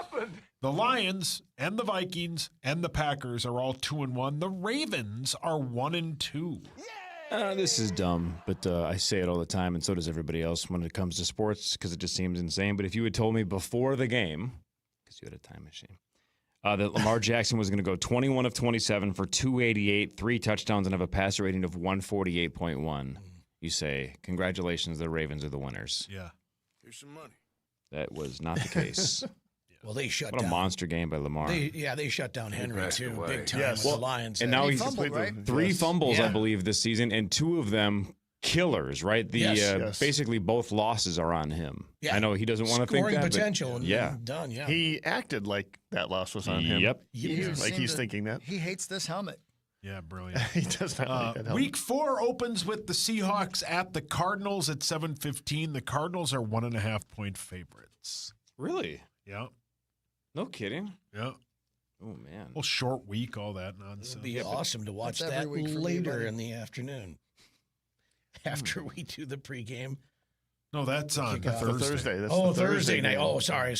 The Lions and the Vikings and the Packers are all 2-1. The Ravens are 1-2. This is dumb, but I say it all the time, and so does everybody else when it comes to sports, because it just seems insane. But if you had told me before the game, because you had a time machine, that Lamar Jackson was going to go 21 of 27 for 288, 3 touchdowns, and have a passer rating of 148.1, you say, congratulations, the Ravens are the winners. Yeah. Here's some money. That was not the case. Well, they shut What down. a monster game by Lamar. They shut down Henry, too, big time with Well, the Lions. and now he's fumbled, right? 3 fumbles, I Yeah. believe, this season, and 2 of them killers, right? Basically both losses are on him. Yeah. I know he doesn't want to think Scoring that, potential but and yeah. done, yeah. He acted like that loss was on him. Yep. Like he's thinking that. He hates this helmet. Yeah, brilliant. He does not like that helmet. Week 4 opens with the Seahawks at the Cardinals at 7:15. The Cardinals are 1.5-point favorites. Really? Yeah. No kidding. Yeah. Oh, man. Well, short week, all that nonsense. It'd be awesome to watch That's that every week for me, later buddy. in the afternoon. After we do the pregame. No, that's on Kickoff. Thursday. That's Oh, the Thursday night. game. Oh, sorry.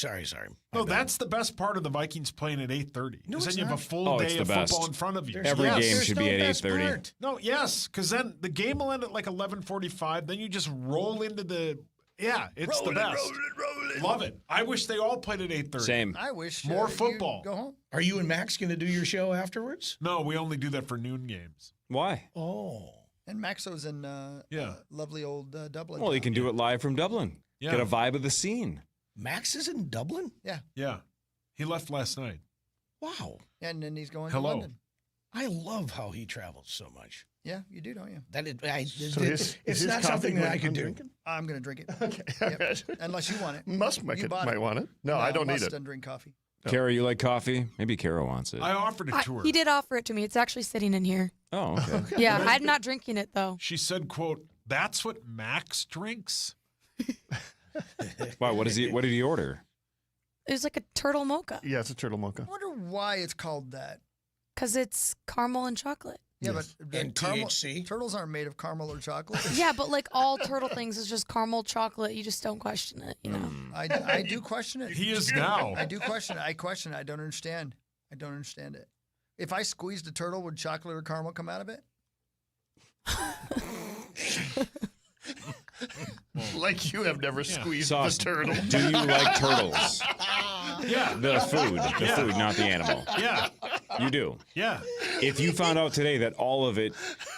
No, that's the best part of the Vikings playing at 8:30. No, Because then it's you have a not. full Oh, it's day the of best. football in front of you. Every Yes. game should be at 8:30. No, yes, because then the game will end at like 11:45. Then you just roll into the. Yeah, it's the best. Rolling. Love it. I wish they all played at 8:30. Same. I wish More you'd football. Go home. Are you and Max going to do your show afterwards? No, we only do that for noon games. Why? Oh. And Maxo's in lovely old Dublin. Well, you can do it live from Dublin. Yeah. Get a vibe of the scene. Max is in Dublin? Yeah. Yeah. He left last night. Wow. And then he's going Hello. to London. I love how he travels so much. Yeah, you do, don't you? It's not something that I could do. I'm going to drink it. Okay. Yep. Unless you want it. Might want it. No, I don't need Must it. doesn't drink coffee. Kara, you like coffee? Maybe Kara wants it. I offered it to her. He did offer it to me. It's actually sitting in here. Oh, okay. Yeah, I'm not drinking it though. She said, quote, "That's what Max drinks." Wow, what did he order? It was like a turtle mocha. Yeah, it's a turtle mocha. I wonder why it's called that. Because it's caramel and chocolate. Yeah, but And THC. Turtles aren't made of caramel or chocolate. Yeah, but like all turtle things is just caramel chocolate. You just don't question it, you know? I do question it. He is now. I do question it. I question it. I don't understand. I don't understand it. If I squeezed a turtle, would chocolate or caramel come out of it? Like you have never squeezed Sauce, the turtle. do you like turtles? Yeah. The food, not the animal. Yeah. You do? Yeah. If you found out today that all of it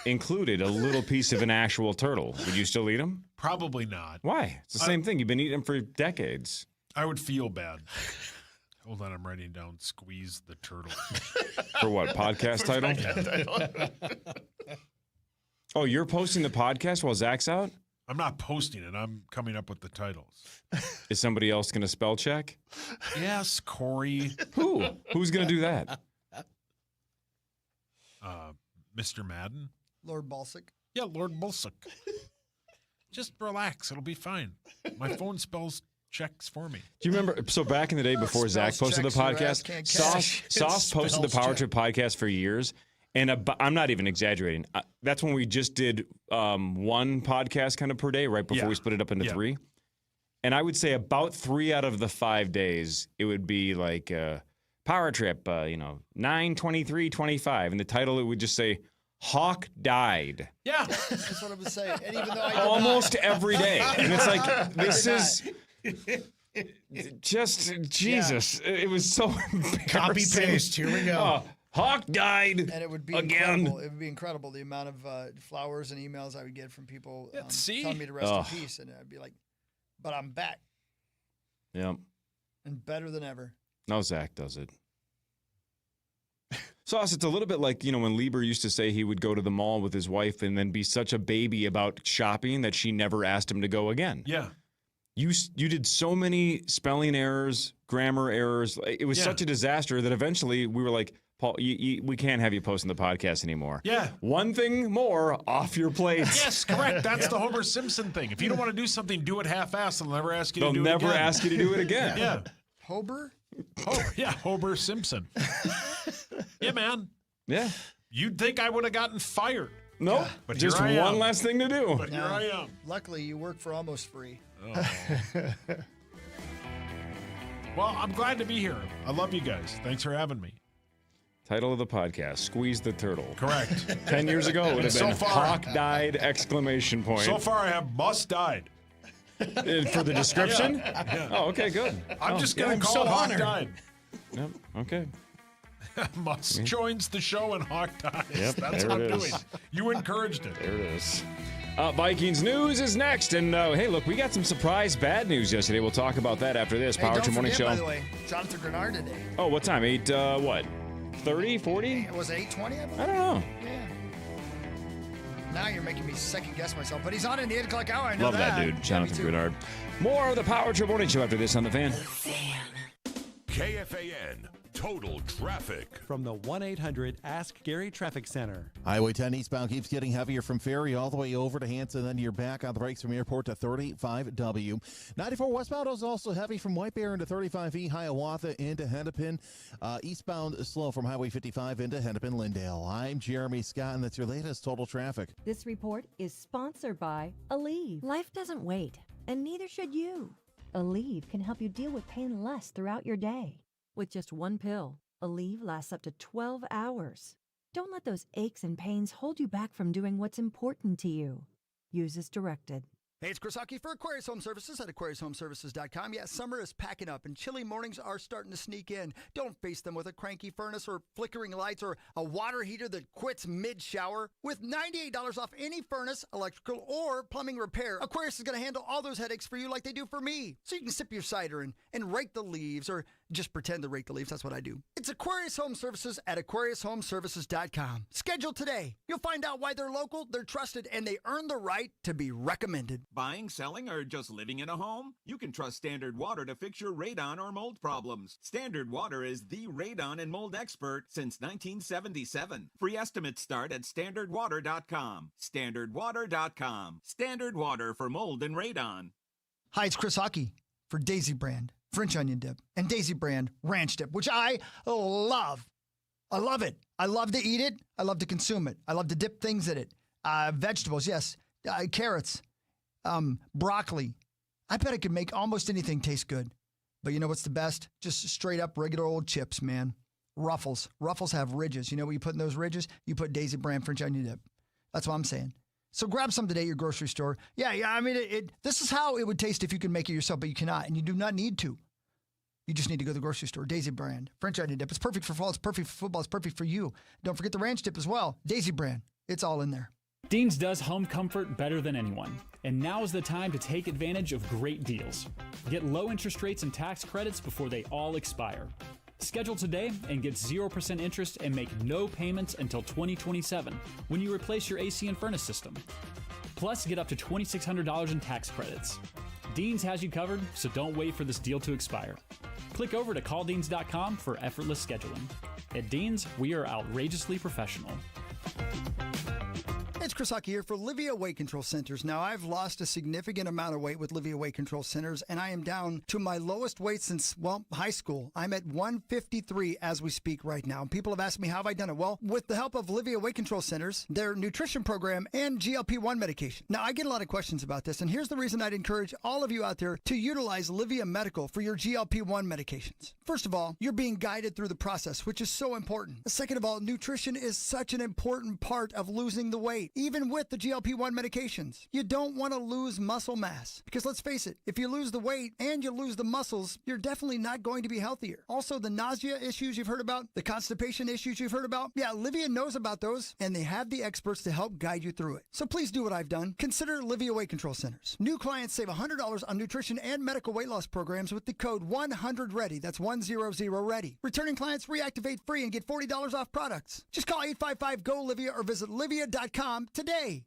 included a little piece of an actual turtle, would you still eat them? Probably not. Why? It's the same thing. You've been eating them for decades. I would feel bad. Hold on, I'm writing down squeeze the turtle. For what, podcast title? Oh, you're posting the podcast while Zach's out? I'm not posting it. I'm coming up with the titles. Is somebody else going to spell check? Yes, Corey. Who? Who's going to do that? Mr. Madden. Lord Balsac. Yeah, Lord Balsac. Just relax. It'll be fine. My phone spells checks for me. Do you remember? So back in the day before Zach posted the podcast, Sauce posted the Power Trip podcast for years. And I'm not even exaggerating. That's when we just did one podcast kind of per day, right before we split it up into three. And I would say about 3 out of the 5 days, it would be like Power Trip, 9/23/25. And the title, it would just say, Hawk died. Yeah. That's what I was saying. And even though I did almost not. every day. And it's like, this is just, Jesus. It was so embarrassing. Copy paste. Here we go. Hawk died And it would be again. incredible. It would be incredible the amount of flowers and emails I would get from people telling me to rest in peace. And I'd be like, but I'm back. Yep. And better than ever. No, Zach does it. Sauce, it's a little bit like, when Lieber used to say he would go to the mall with his wife and then be such a baby about shopping that she never asked him to go again. Yeah. You did so many spelling errors, grammar errors. It was such a disaster that eventually we were like, Paul, we can't have you posting the podcast anymore. Yeah. One thing more off your plate. Yes, correct. That's the Homer Simpson thing. If you don't want to do something, do it half-assed. They'll never ask you to do it again. They'll never ask you to do it again. Yeah. Hober? Homer Simpson. Yeah, man. Yeah. You'd think I would have gotten fired. Nope. But just here I am. one less thing to do. But here I am. Luckily, you work for almost free. Oh. Well, I'm glad to be here. I love you guys. Thanks for having me. Title of the podcast, Squeeze the Turtle. Correct. 10 years ago, it would have been Hawk died, ! So far, I have Must died. For the description? Yeah. Oh, okay, good. I'm just going to call it Hawk died. Yep, okay. Must joins the show and Hawk dies. Yep, That's there what it I'm is. doing. You encouraged it. There it is. Vikings news is next. And hey, look, we got some surprise bad news yesterday. We'll talk about that after this. Power Trip Morning Show. By the way, Jonathan Greenard today. Oh, what time? 30, 40? Was it 8:20? I believe. I don't know. Yeah. Now you're making me second guess myself, but he's on in the 8 o'clock hour. I know Love that dude, Jonathan Greenard. More of the Power Trip Morning Show after this on The Fan. KFAN Total Traffic. From the 1-800-ASK-GARY Traffic Center. Highway 10 eastbound keeps getting heavier from Ferry all the way over to Hanson, then you're back on the brakes from Airport to 35W. 94 westbound is also heavy from White Bear into 35E, Hiawatha into Hennepin. Eastbound slow from Highway 55 into Hennepin-Lindale. I'm Jeremy Scott, and that's your latest Total Traffic. This report is sponsored by Aleve. Life doesn't wait, and neither should you. Aleve can help you deal with pain less throughout your day. With just one pill, Aleve lasts up to 12 hours. Don't let those aches and pains hold you back from doing what's important to you. Use as directed. Hey, it's Chris Hockey for Aquarius Home Services at AquariusHomeservices.com. Yeah, summer is packing up and chilly mornings are starting to sneak in. Don't face them with a cranky furnace or flickering lights or a water heater that quits mid-shower. With $98 off any furnace, electrical, or plumbing repair, Aquarius is going to handle all those headaches for you like they do for me. So you can sip your cider and rake the leaves, or just pretend to rake the leaves. That's what I do. It's Aquarius Home Services at AquariusHomeservices.com. Schedule today. You'll find out why they're local, they're trusted, and they earn the right to be recommended. Buying, selling, or just living in a home? You can trust Standard Water to fix your radon or mold problems. Standard Water is the radon and mold expert since 1977. Free estimates start at standardwater.com. Standardwater.com. Standard Water for mold and radon. Hi, it's Chris Hockey for Daisy Brand French onion dip and Daisy Brand ranch dip, which I love. I love it. I love to eat it. I love to consume it. I love to dip things in it. Vegetables, yes. Carrots, broccoli. I bet I could make almost anything taste good. But you know what's the best? Just straight up regular old chips, man. Ruffles. Ruffles have ridges. You know what you put in those ridges? You put Daisy Brand French onion dip. That's what I'm saying. So grab some today at your grocery store. Yeah. I mean, this is how it would taste if you could make it yourself, but you cannot, and you do not need to. You just need to go to the grocery store. Daisy Brand French onion dip. It's perfect for fall. It's perfect for football. It's perfect for you. Don't forget the ranch dip as well. Daisy Brand. It's all in there. Dean's does home comfort better than anyone, and now is the time to take advantage of great deals. Get low interest rates and tax credits before they all expire. Schedule today and get 0% interest and make no payments until 2027 when you replace your AC and furnace system. Plus, get up to $2,600 in tax credits. Dean's has you covered, so don't wait for this deal to expire. Click over to calldeans.com for effortless scheduling. At Dean's, we are outrageously professional. It's Chris Hockey here for Livia Weight Control Centers. Now, I've lost a significant amount of weight with Livia Weight Control Centers, and I am down to my lowest weight since, high school. I'm at 153 as we speak right now. And people have asked me, how have I done it? Well, with the help of Livia Weight Control Centers, their nutrition program, and GLP-1 medication. Now, I get a lot of questions about this, and here's the reason I'd encourage all of you out there to utilize Livia Medical for your GLP-1 medications. First of all, you're being guided through the process, which is so important. Second of all, nutrition is such an important part of losing the weight. Even with the GLP-1 medications, you don't want to lose muscle mass because let's face it, if you lose the weight and you lose the muscles, you're definitely not going to be healthier. Also, the nausea issues you've heard about, the constipation issues you've heard about, yeah, Livia knows about those and they have the experts to help guide you through it. So please do what I've done. Consider Livia Weight Control Centers. New clients save $100 on nutrition and medical weight loss programs with the code 100READY. That's 100READY. Returning clients reactivate free and get $40 off products. Just call 855-GO-LIVIA or visit livia.com today.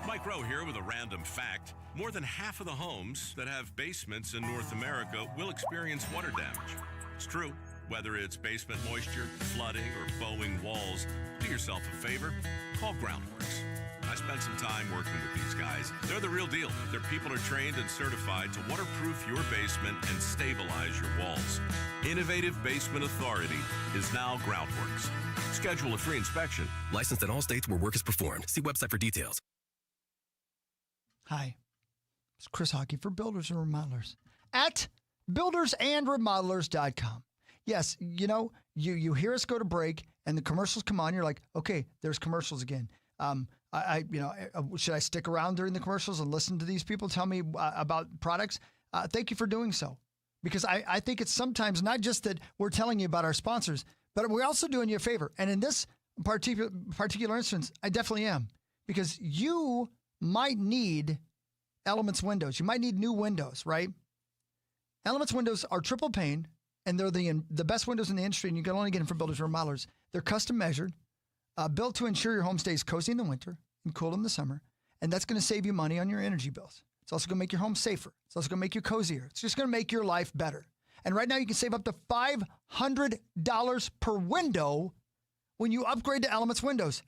Mike Rowe here with a random fact. More than half of the homes that have basements in North America will experience water damage. It's true. Whether it's basement moisture, flooding, or bowing walls, do yourself a favor. Call Groundworks. I spent some time working with these guys. They're the real deal. Their people are trained and certified to waterproof your basement and stabilize your walls. Innovative Basement Authority is now Groundworks. Schedule a free inspection. Licensed in all states where work is performed. See website for details. Hi, it's Chris Hockey for Builders and Remodelers at buildersandremodelers.com. Yes, you know, you hear us go to break and the commercials come on. You're like, okay, there's commercials again. Should I stick around during the commercials and listen to these people tell me about products? Thank you for doing so. Because I think it's sometimes not just that we're telling you about our sponsors, but we're also doing you a favor. And in this particular instance, I definitely am. Because you might need Elements windows. You might need new windows, right? Elements windows are triple pane, and they're the best windows in the industry, and you can only get them from Builders and Remodelers. They're custom measured, built to ensure your home stays cozy in the winter and cool in the summer, and that's going to save you money on your energy bills. It's also going to make your home safer. It's also going to make you cozier. It's just going to make your life better. And right now you can save up to $500 per window when you upgrade to Elements windows.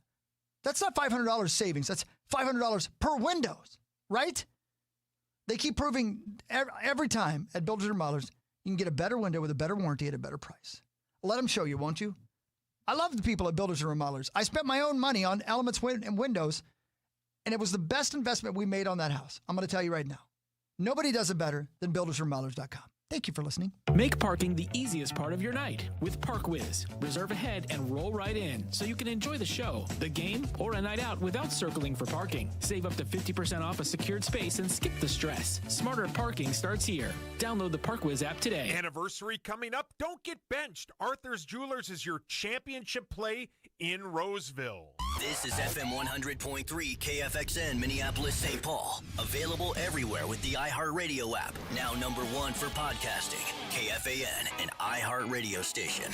That's not $500 savings. That's $500 per windows, right? They keep proving every time at Builders and Remodelers, you can get a better window with a better warranty at a better price. Let them show you, won't you? I love the people at Builders and Remodelers. I spent my own money on Elements and windows, and it was the best investment we made on that house. I'm going to tell you right now. Nobody does it better than buildersandremodelers.com. Thank you for listening. Make parking the easiest part of your night with ParkWiz. Reserve ahead and roll right in so you can enjoy the show, the game, or a night out without circling for parking. Save up to 50% off a secured space and skip the stress. Smarter parking starts here. Download the ParkWiz app today. Anniversary coming up. Don't get benched. Arthur's Jewelers is your championship play in Roseville. This is FM 100.3 KFXN Minneapolis, St. Paul. Available everywhere with the iHeartRadio app. Now #1 for podcasting. KFAN, an iHeartRadio station.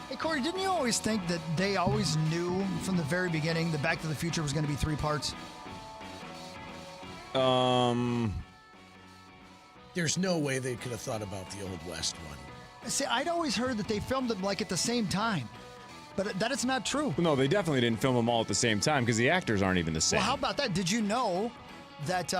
Hey, Corey, didn't you always think that they always knew from the very beginning that Back to the Future was going to be 3 parts? There's no way they could have thought about the Old West one. See, I'd always heard that they filmed them like at the same time, but that is not true. No, they definitely didn't film them all at the same time because the actors aren't even the same. Well, how about that? Did you know that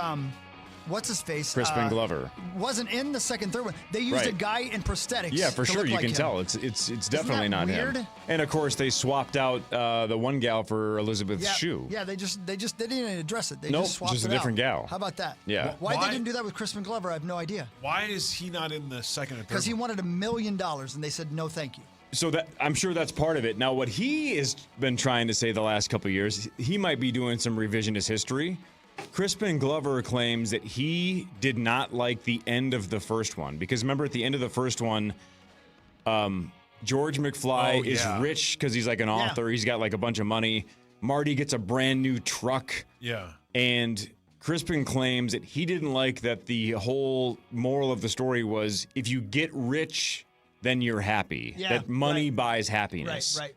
what's his face? Crispin Glover Wasn't in the second, third one. They used a guy in prosthetics. Yeah, for to sure. look You like can him. tell. It's definitely not weird? him. And of course, they swapped out the one gal for Elizabeth Shue. Yeah, they didn't even address it. They Nope, just swapped just a it different out. gal. How about that? Yeah. Why they didn't do that with Crispin Glover, I have no idea. Why is he not in the second and third? Because he wanted $1 million, and they said no, thank you. So that I'm sure that's part of it. Now, what he has been trying to say the last couple of years, he might be doing some revisionist history. Crispin Glover claims that he did not like the end of the first one because remember at the end of the first one, George McFly is rich because he's like an author. He's got like a bunch of money. Marty gets a brand new truck. Yeah. And Crispin claims that he didn't like that the whole moral of the story was if you get rich, then you're happy. Yeah, that money buys happiness. Right.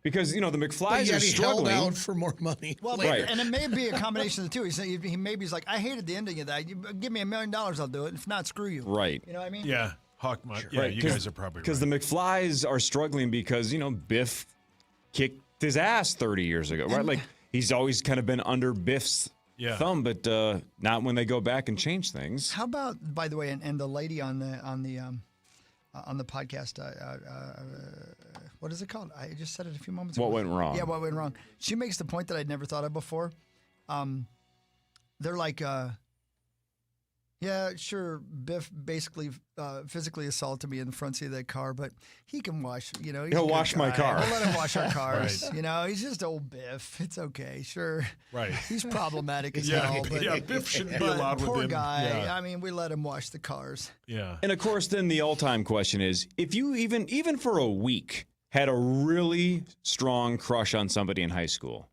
Because, the But McFlys yet are he held struggling. out for more money. Well, later. and it may be a combination of the two. He's like, I hated the ending of that. You give me $1 million, I'll do it. If not, screw you. Right. You know what I mean? Yeah. Hawk, yeah, Right, you guys are probably right. Because the McFlys are struggling because, Biff kicked his ass 30 years ago, right? Like, he's always kind of been under Biff's thumb, but not when they go back and change things. How about, by the way, and the lady on the podcast, what is it called? I just said it a few moments ago. What went wrong? Yeah, what went wrong? She makes the point that I'd never thought of before. They're like, yeah, sure, Biff basically physically assaulted me in the front seat of that car, but he can wash, he's a He'll good wash my guy. car. We'll let him wash our cars. Right. He's just old Biff. It's okay, sure. Right. He's problematic as Yeah, hell. But, yeah, Biff shouldn't be but allowed poor within. guy. Yeah. I mean, we let him wash the cars. Yeah. And of course, then the all-time question is, if you even for a week had a really strong crush on somebody in high school,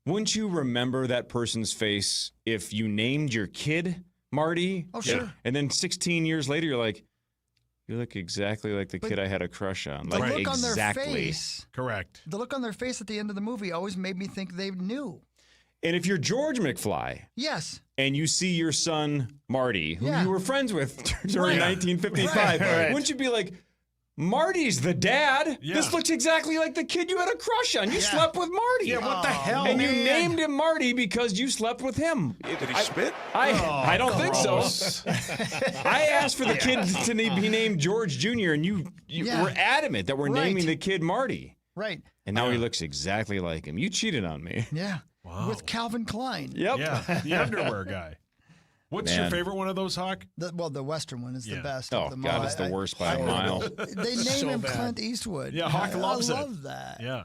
wouldn't you remember that person's face if you named your kid Marty? Oh, sure. And then 16 years later, you're like, you look exactly like the kid I had a crush on. The Like look on their exactly. face. Correct. The look on their face at the end of the movie always made me think they knew. And if you're George McFly, Yes. and you see your son Marty, who Yeah. you were friends with during 1955, Right. wouldn't you be like, Marty's the dad? Yeah. This looks exactly like the kid you had a crush on. You slept with Marty. Yeah, what the hell? And you man. named him Marty because you slept with him. Did he spit? I don't think gross. so. I asked for the kid to be named George Jr., and you Yeah. were adamant that we're Right. naming the kid Marty. Right. And now he looks exactly like him. You cheated on me. Yeah. Wow. With Calvin Klein. Yep. Yeah, the underwear guy. What's your Man. favorite one of those, Hawk? The Western one is the Yeah. best. Oh, of them God, all. it's the worst by a mile. They name So him bad. Clint Eastwood. Yeah, Hawk loves I it. love that. Yeah.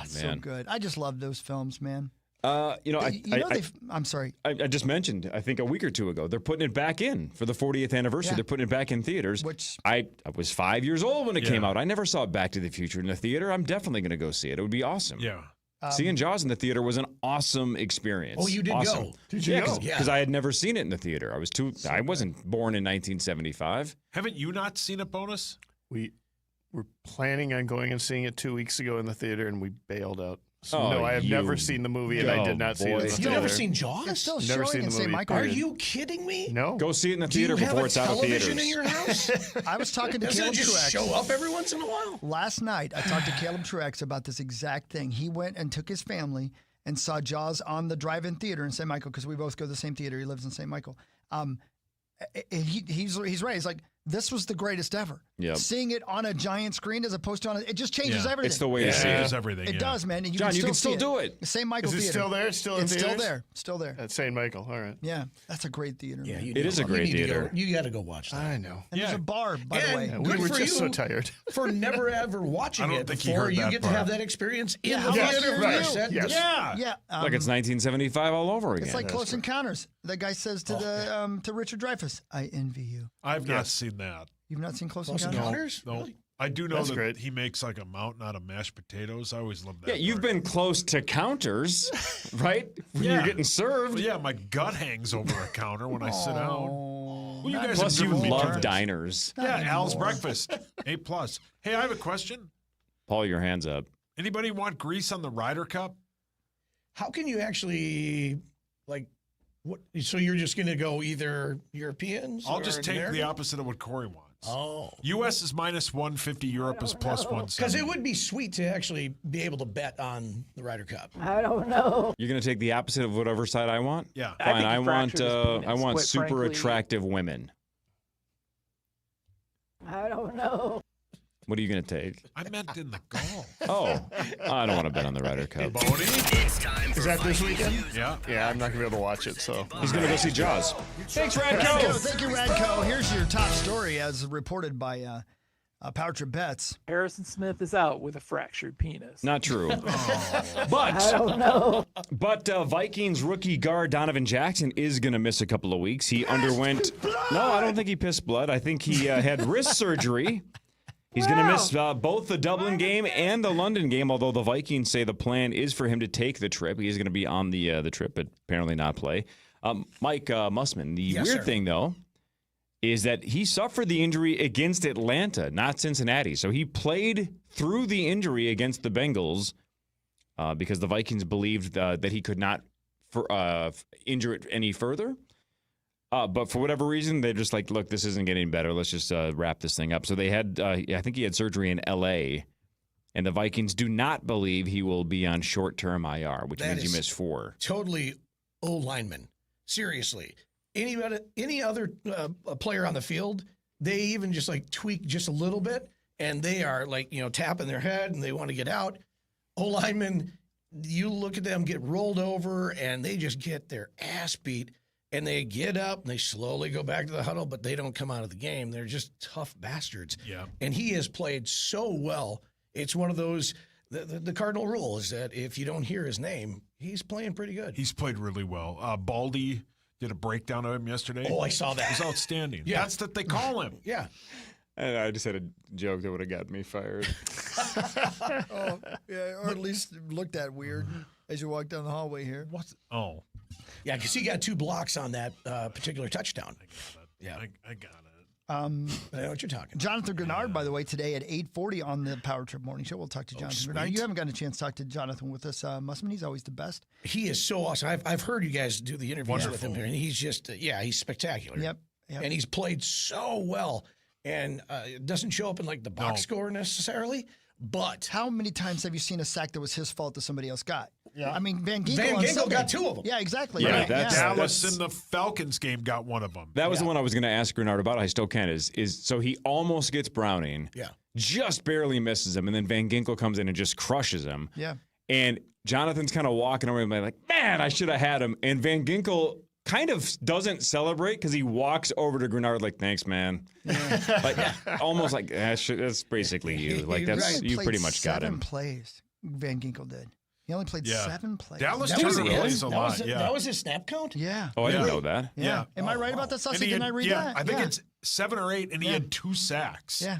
So man. good. I just love those films, man. I'm sorry. I just mentioned, I think a week or two ago, they're putting it back in for the 40th anniversary. Yeah. They're putting it back in theaters. Which I was 5 years old when it came Yeah. out. I never saw Back to the Future in the theater. I'm definitely going to go see it. It would be awesome. Yeah. Seeing Jaws in the theater was an awesome experience. Oh, you did awesome. go? Did you yeah, go? Because I had never seen it in the theater. I wasn't born in 1975. Haven't you not seen it, Bonus? We were planning on going and seeing it 2 weeks ago in the theater, and we bailed out. So Oh, no, I have you never seen the movie, and I did not see it in boy. the You've theater. never seen Jaws? It's still Never showing seen in the St. movie, Michael. Are period. you kidding me? No. Go see it in the Do you theater have before a it's out of television theaters. in your house? I was talking to Doesn't Caleb it just Truex. show up every once in a while? Last night, I talked to Caleb Truex about this exact thing. He went and took his family and saw Jaws on the drive-in theater in St. Michael because we both go to the same theater. He lives in St. Michael. And he's right. He's like, this was the greatest ever. Yep. Seeing it on a giant screen as opposed to on it just changes Yeah. everything. It's the way to Yeah, see it it. does everything. It yeah. does, man. And John, you can still see do it. St. Michael Is it Theater. still there? It's still in It's still theaters? there. Still there. At St. Michael. All right. Yeah, that's a great theater. Yeah, man. you It is a great theater. You got to go watch that. I know. And there's a bar, by the And way. Yeah, good we were for just you so tired. for never ever watching I don't it think he before. heard You that get to part. have that experience in Yeah, the how theater. about first. you? That- Yes. Yeah. Yeah, Like it's 1975 all over again. it's like Close Encounters. The guy says to to Richard Dreyfuss, "I envy you." I've not seen that. You've not seen Close Close Encounters? Encounters? No. Really? I do know That's that great. he makes like a mountain out of mashed potatoes. I always love that. Yeah, you've part. been close to counters, right? When Yeah. you're getting served. Well, yeah, my gut hangs over a counter when I sit down. Well, you guys Plus, have you driven me to love this. diners. Yeah, Al's breakfast, A+. Hey, I have a question. Paul, your hands up. Anybody want grease on the Ryder Cup? How can you actually, like, what? So you're just going to go either Europeans I'll or just take the American? opposite of what Corey wants. Oh. U.S. is -150. Europe is +170. Because it would be sweet to actually be able to bet on the Ryder Cup. I don't know. You're going to take the opposite of whatever side I want? Yeah. Fine. I fractured his penis, want quite super frankly. attractive women. I don't know. What are you going to take? I meant in the golf. Oh, I don't want to bet on the Ryder Cup. It's time for Is that this Vikings weekend? news. Yeah. Yeah, I'm not gonna be able to watch it. So He's going to go see Jaws. Thanks, Radco. Thank you, Radco. Here's your top story as reported by Power Trip Bets. Harrison Smith is out with a fractured penis. Not true. I But don't know. Vikings rookie guard Donovan Jackson is going to miss a couple of weeks. He underwent. No, I don't think he pissed blood. I think he had wrist surgery. He's going to miss both the Dublin game and the London game, although the Vikings say the plan is for him to take the trip. He's going to be on the trip, but apparently not play. Mike Mussman, the weird thing, though, is that he suffered the injury against Atlanta, not Cincinnati. So he played through the injury against the Bengals because the Vikings believed that he could not injure it any further. But for whatever reason, they're just like, look, this isn't getting better. Let's just wrap this thing up. So they had, I think he had surgery in L.A., and the Vikings do not believe he will be on short-term IR, which means you miss 4. Totally O-lineman. Seriously. Any other player on the field, they even just like tweak just a little bit, and they are like, tapping their head, and they want to get out. O-linemen, you look at them get rolled over, and they just get their ass beat. And they get up and they slowly go back to the huddle, but they don't come out of the game. They're just tough bastards. Yeah. And he has played so well. It's one of those, the cardinal rule is that if you don't hear his name, he's playing pretty good. He's played really well. Baldy did a breakdown of him yesterday. Oh, I saw that. It was outstanding. Yeah. That's that they call him. Yeah. And I just had a joke that would have got me fired. Oh, yeah, or at least looked at weird as you walk down the hallway here. What's? Oh. Yeah, because he got 2 blocks on that particular touchdown. Yeah. I got it. I know what you're talking. Jonathan Greenard, by the way, today at 8:40 on the Power Trip Morning Show. We'll talk to Jonathan Greenard. You haven't gotten a chance to talk to Jonathan with us, Mussman. He's always the best. He is so awesome. I've heard you guys do the interviews with him here, and he's just, he's spectacular. Yep. And he's played so well, and it doesn't show up in like the box score necessarily. But how many times have you seen a sack that was his fault that somebody else got? Yeah. I mean, Van Ginkel, Van Ginkel got 2 of them. Yeah, exactly. Yeah, right. Dallas in the Falcons game got 1 of them. That was the one I was going to ask Greenard about. I still can. Is so he almost gets Browning. Yeah. Just barely misses him, and then Van Ginkel comes in and just crushes him. Yeah. And Jonathan's kind of walking away like, man, I should have had him. And Van Ginkel kind of doesn't celebrate because he walks over to Greenard like, thanks, man. Yeah. Like almost like that's basically you. Like that's you pretty much got him. 7 plays. Van Ginkel did. He only played 7 plays. Dallas That was plays a lot. That was his snap count? Yeah. Oh, I didn't know that. Yeah. Am I right about that, Saucy? Didn't I read that? I think it's 7 or 8, and he had 2 sacks. Yeah.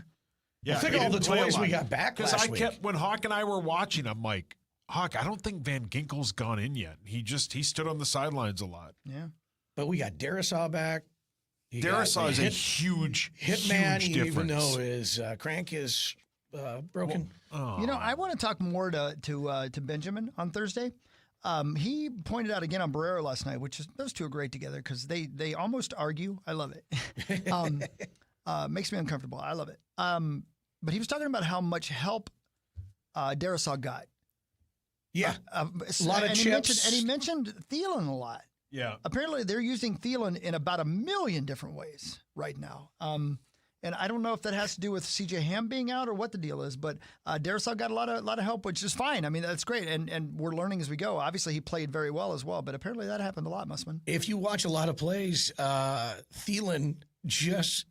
Yeah. Think of all the toys we got back last week. When Hawk and I were watching, I'm like, Hawk, I don't think Van Ginkel's gone in yet. He stood on the sidelines a lot. Yeah. But we got Darisaw back. Darisaw is a huge Hitman, huge even difference. though his crank is broken. I want to talk more to Benjamin on Thursday. He pointed out again on Barrera last night, which is those two are great together because they almost argue. I love it. Makes me uncomfortable. I love it. But he was talking about how much help Darisaw got. Yeah, a lot of chips. He mentioned Thielen a lot. Yeah. Apparently, they're using Thielen in about 1 million different ways right now. And I don't know if that has to do with C.J. Ham being out or what the deal is, but Darisaw got a lot of help, which is fine. I mean, that's great, and we're learning as we go. Obviously, he played very well as well, but apparently that happened a lot, Mussman. If you watch a lot of plays, Thielen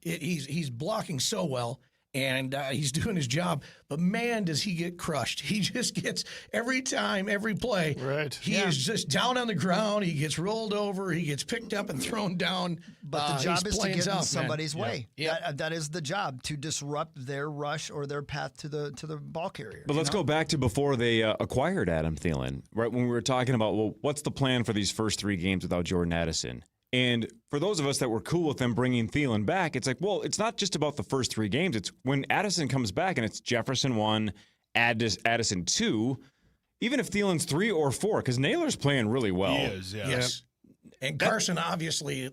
he's blocking so well. And he's doing his job. But, man, does he get crushed. He just gets every time, every play. Right. He is just down on the ground. He gets rolled over. He gets picked up and thrown down. But the job is to get in somebody's way. Yeah. That is the job, to disrupt their rush or their path to the ball carrier. But let's go back to before they acquired Adam Thielen, right? When we were talking about, well, what's the plan for these first 3 games without Jordan Addison? And for those of us that were cool with them bringing Thielen back, it's like, well, it's not just about the first 3 games. It's when Addison comes back and it's Jefferson 1, Addison 2, even if Thielen's 3 or 4, because Naylor's playing really well. He is, yeah. Yes. And Carson obviously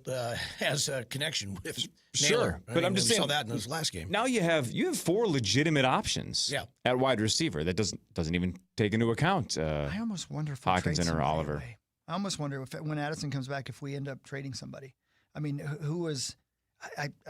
has a connection with Sure, Naylor. but I'm just saying we saw that in his last game. Now you have 4 legitimate options at wide receiver. That doesn't even take into account I almost wonder if Hawkinson or Oliver. Away. I almost wonder if when Addison comes back, if we end up trading somebody. I mean, who is?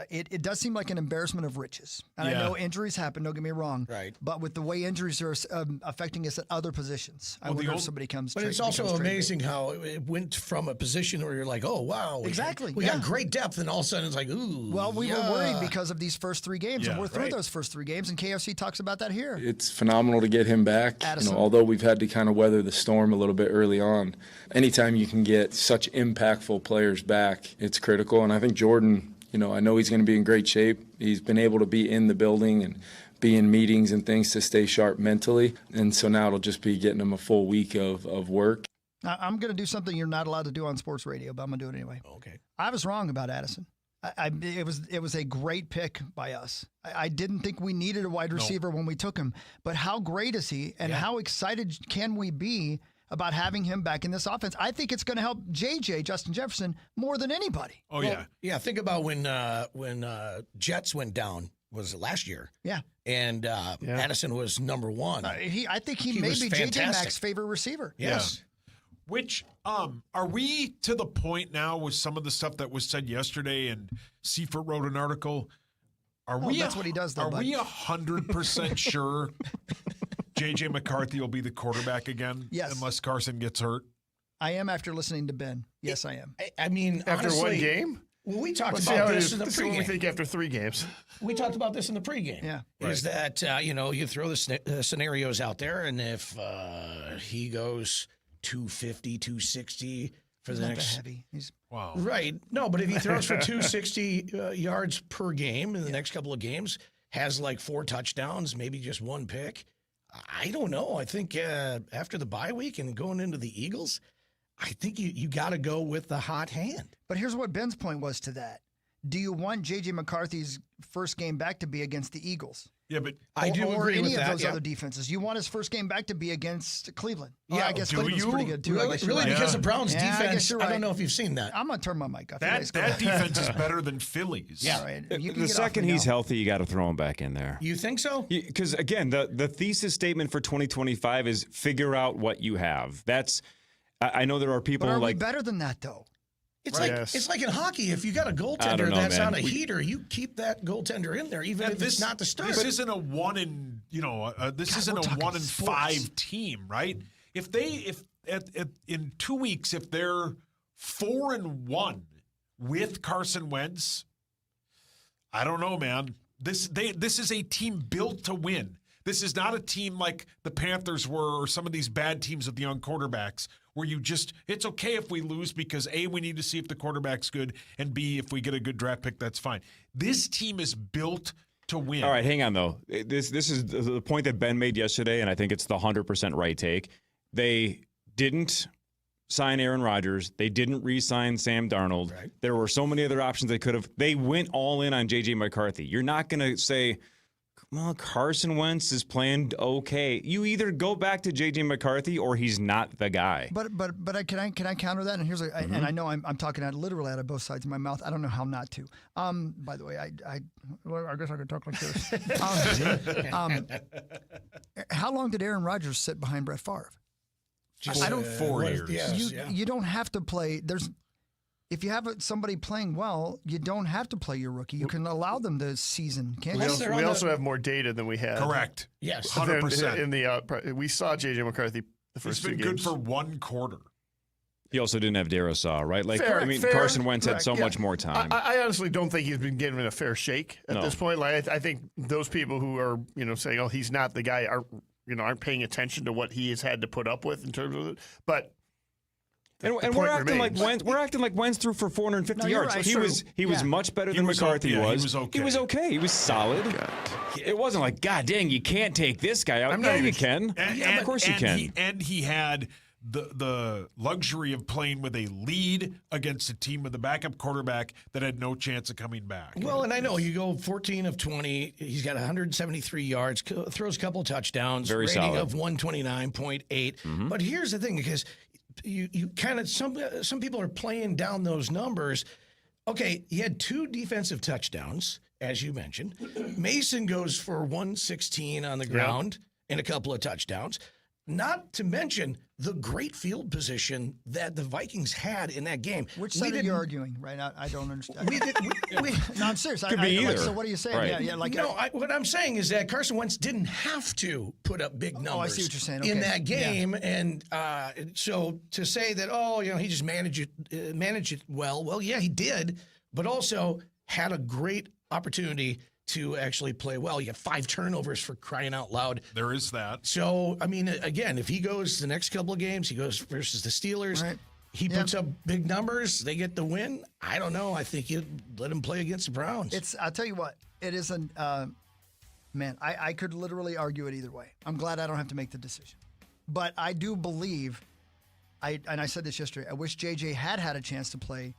It does seem like an embarrassment of riches. And I know injuries happen, don't get me wrong. Right. But with the way injuries are affecting us at other positions, I wonder if somebody comes. But it's also amazing how it went from a position where you're like, oh, wow. Exactly. We got great depth, and all of a sudden it's like, ooh. Well, we were worried because of these first 3 games, and we're through those first 3 games, and KFC talks about that here. It's phenomenal to get him back. Addison. Although we've had to kind of weather the storm a little bit early on, anytime you can get such impactful players back, it's critical. And I think Jordan, I know he's going to be in great shape. He's been able to be in the building and be in meetings and things to stay sharp mentally. And so now it'll just be getting him a full week of work. Now, I'm going to do something you're not allowed to do on sports radio, but I'm going to do it anyway. Okay. I was wrong about Addison. It was a great pick by us. I didn't think we needed a wide receiver when we took him. But how great is he, and how excited can we be about having him back in this offense? I think it's going to help JJ, Justin Jefferson, more than anybody. Oh, well, yeah. Think about when Jets went down, was it last year? Yeah. And Addison was number 1. I think he may be JJ Mack's favorite receiver. Yes. Yeah. Which, are we to the point now with some of the stuff that was said yesterday, and Seifert wrote an article? That's what he does, though. Are we 100% sure J.J. McCarthy will be the quarterback again? Yes. Unless Carson gets hurt? I am after listening to Ben. Yes, I am. I mean, after honestly, 1 game? Well, we talked about this in the pregame. We think after 3 games. We talked about this in the pregame. Yeah. Is that, you throw the scenarios out there, and if he goes 250, 260 for the next. Heavy. Wow. Right. No, but if he throws for 260 yards per game in the next couple of games, has like 4 touchdowns, maybe just 1 pick. I don't know. I think after the bye week and going into the Eagles, I think you got to go with the hot hand. But here's what Ben's point was to that. Do you want J.J. McCarthy's first game back to be against the Eagles? Yeah, but I do agree any with that. Of those other defenses. You want his first game back to be against Cleveland. Yeah, I guess Cleveland's pretty good too. Really, because the Browns defense. Right. I don't know if you've seen that. I'm gonna turn my mic off. That defense is better than Philly's. Yeah, right. The second he's healthy, you got to throw him back in there. You think so? Because again, the thesis statement for 2025 is figure out what you have. That's. I know there are people but are like we better than that though. It's it's like in hockey. If you got a goaltender that's on a heater, you keep that goaltender in there, even if it's not the starter. This isn't a 1 in this isn't a 1 in 5 team, right? If in 2 weeks, if they're 4-1 with Carson Wentz, I don't know, man. This is a team built to win. This is not a team like the Panthers were or some of these bad teams with young quarterbacks where it's okay if we lose because A, we need to see if the quarterback's good, and B, if we get a good draft pick, that's fine. This team is built to win. All right, hang on, though. This is the point that Ben made yesterday, and I think it's the 100% right take. They didn't sign Aaron Rodgers. They didn't re-sign Sam Darnold. Right. There were so many other options they could have. They went all in on J.J. McCarthy. You're not going to say, well, Carson Wentz is playing okay. You either go back to J.J. McCarthy or he's not the guy. But can I counter that? And here's and I know I'm talking literally out of both sides of my mouth. I don't know how not to. By the way, I guess I could talk like this. How long did Aaron Rodgers sit behind Brett Favre? I don't 4 years. Yes, you don't have to play. If you have somebody playing well, you don't have to play your rookie. You can allow them to season, can't you? We also have more data than we had. Correct. Yes, 100%. We saw J.J. McCarthy the first 2 games. He's been good for 1 quarter. He also didn't have Darisaw, right? Fair, Carson Wentz had so much more time. I honestly don't think he's been given a fair shake at this point. Like I think those people who are saying, "Oh, he's not the guy," aren't paying attention to what he has had to put up with in terms of it. But and we're acting like Wentz threw for 450 yards. Right, he was much better than McCarthy was. He was okay. He was solid. It wasn't like, God dang, you can't take this guy out. You can. Of course you can. And he had the luxury of playing with a lead against a team with a backup quarterback that had no chance of coming back. Well, and I know you go 14 of 20. He's got 173 yards, throws a couple touchdowns, Very rating solid. of 129.8. Mm-hmm. But here's the thing, because you kind of some people are playing down those numbers. Okay, he had 2 defensive touchdowns, as you mentioned. Mason goes for 116 on the ground and a couple of touchdowns. Not to mention the great field position that the Vikings had in that game. Which side are you arguing right now? I don't understand. No, I'm serious. Could be either. So what are you saying? Right. Yeah, like what I'm saying is that Carson Wentz didn't have to put up big numbers. I see what you're saying. In that game, and so to say that he just managed it well. Well, yeah, he did, but also had a great opportunity to actually play well. You have 5 turnovers, for crying out loud. There is that. So, I mean, again, if he goes the next couple of games, he goes versus the Steelers, right. He puts up big numbers, they get the win. I don't know. I think you'd let him play against the Browns. I'll tell you what, it isn't, man, I could literally argue it either way. I'm glad I don't have to make the decision. But I do believe, and I said this yesterday, I wish JJ had a chance to play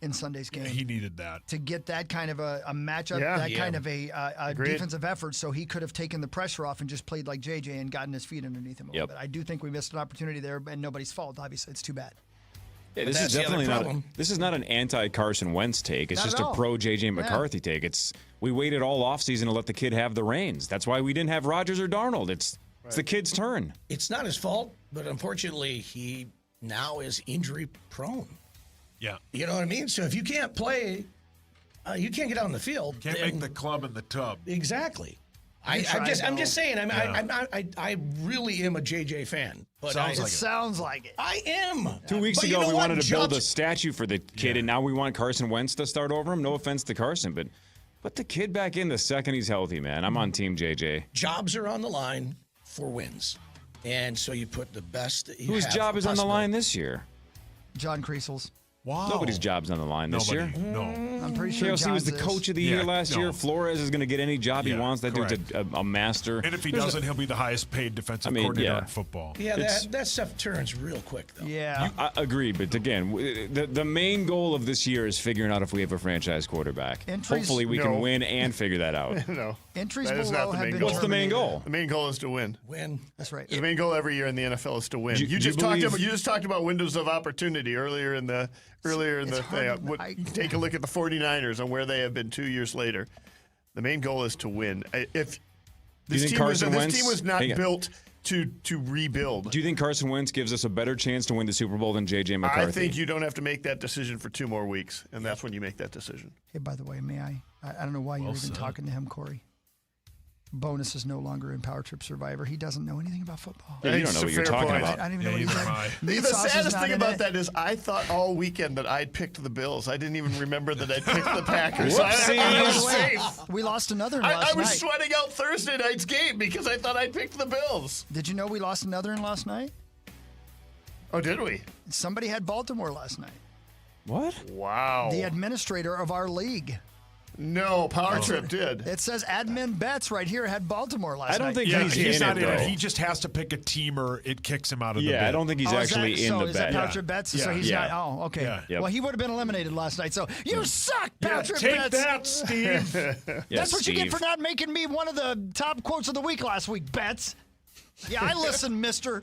in Sunday's game. He needed that. To get that kind of a matchup, kind of a defensive effort, so he could have taken the pressure off and just played like JJ and gotten his feet underneath him a little bit. I do think we missed an opportunity there, and nobody's fault, obviously. It's too bad. Yeah, this is definitely not an anti-Carson Wentz take. It's just a pro-J.J. McCarthy take. We waited all offseason to let the kid have the reins. That's why we didn't have Rodgers or Darnold. It's the kid's turn. It's not his fault, but unfortunately, he now is injury-prone. Yeah. You know what I mean? So if you can't play, you can't get out on the field. Can't make the club in the tub. Exactly. I'm just saying. I really am a JJ fan. But sounds like it. I am. 2 weeks ago, we wanted to build a statue for the kid, and now we want Carson Wentz to start over him. No offense to Carson, but put the kid back in the second he's healthy, man. I'm on Team JJ. Jobs are on the line for wins, and so you put the best. Whose job is on the line this year? John Creasel's. Wow. Nobody's job's on the line this year. No. I'm pretty sure KLC was the coach of the year last year. Flores is going to get any job he wants. That dude's a master. And if he doesn't, he'll be the highest paid defensive coordinator in football. Yeah, that stuff turns real quick, though. Yeah. I agree, but again, the main goal of this year is figuring out if we have a franchise quarterback. Hopefully we can win and figure that out. No. Entries that is below not the have main been goal. What's the main goal? The main goal is to win. That's right. The main goal every year in the NFL is to win. You just talked about windows of opportunity earlier in the thing. Take a look at the 49ers and where they have been 2 years later. The main goal is to win. If this team was not built to rebuild. Do you think Carson Wentz gives us a better chance to win the Super Bowl than J.J. McCarthy? I think you don't have to make that decision for 2 more weeks, and that's when you make that decision. Hey, by the way, may I don't know why you're even talking to him, Corey. Bonus is no longer in Power Trip Survivor. He doesn't know anything about football. Yeah, you don't know what you're talking about. I don't even know what he's doing. The saddest thing about that is I thought all weekend that I'd picked the Bills. I didn't even remember that I'd picked the Packers. I was safe. We lost another last night. I was sweating out Thursday night's game because I thought I'd picked the Bills. Did you know we lost another in last night? Oh, did we? Somebody had Baltimore last night. What? Wow. The administrator of our league. No, Power Trip did. It says admin bets right here had Baltimore last night. I don't think he's not in it. He just has to pick a team or it kicks him out of the bet. I don't think he's actually in the bet. Is that Power Trip bets? So he's not. Oh, okay. Yeah. Yep. Well, he would have been eliminated last night. So you suck, Power Trip take bets. that, Steve. That's what you get for not making me one of the top quotes of the week last week, Bets. Yeah, I listen, mister.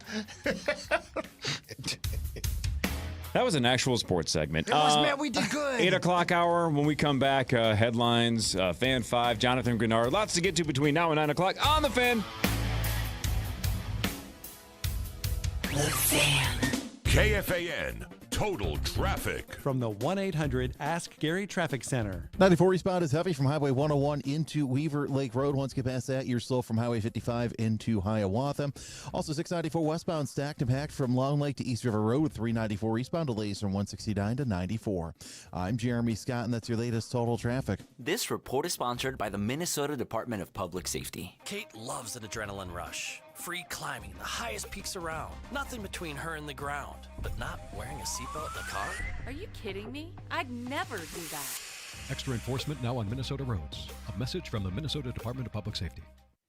That was an actual sports segment. It was, man. We did good. 8 o'clock hour. When we come back, headlines, Fan 5, Jonathan Greenard. Lots to get to between now and 9 o'clock on The Fan. The Fan. KFAN. Total traffic. From the 1-800-ASK-GARY Traffic Center. 94 eastbound is heavy from Highway 101 into Weaver Lake Road. Once you get past that, you're slow from Highway 55 into Hiawatha. Also, 694 westbound stacked and packed from Long Lake to East River Road with 394 eastbound delays from 169 to 94. I'm Jeremy Scott, and that's your latest total traffic. This report is sponsored by the Minnesota Department of Public Safety. Kate loves an adrenaline rush. Free climbing the highest peaks around. Nothing between her and the ground. But not wearing a seatbelt in the car? Are you kidding me? I'd never do that. Extra enforcement now on Minnesota roads. A message from the Minnesota Department of Public Safety.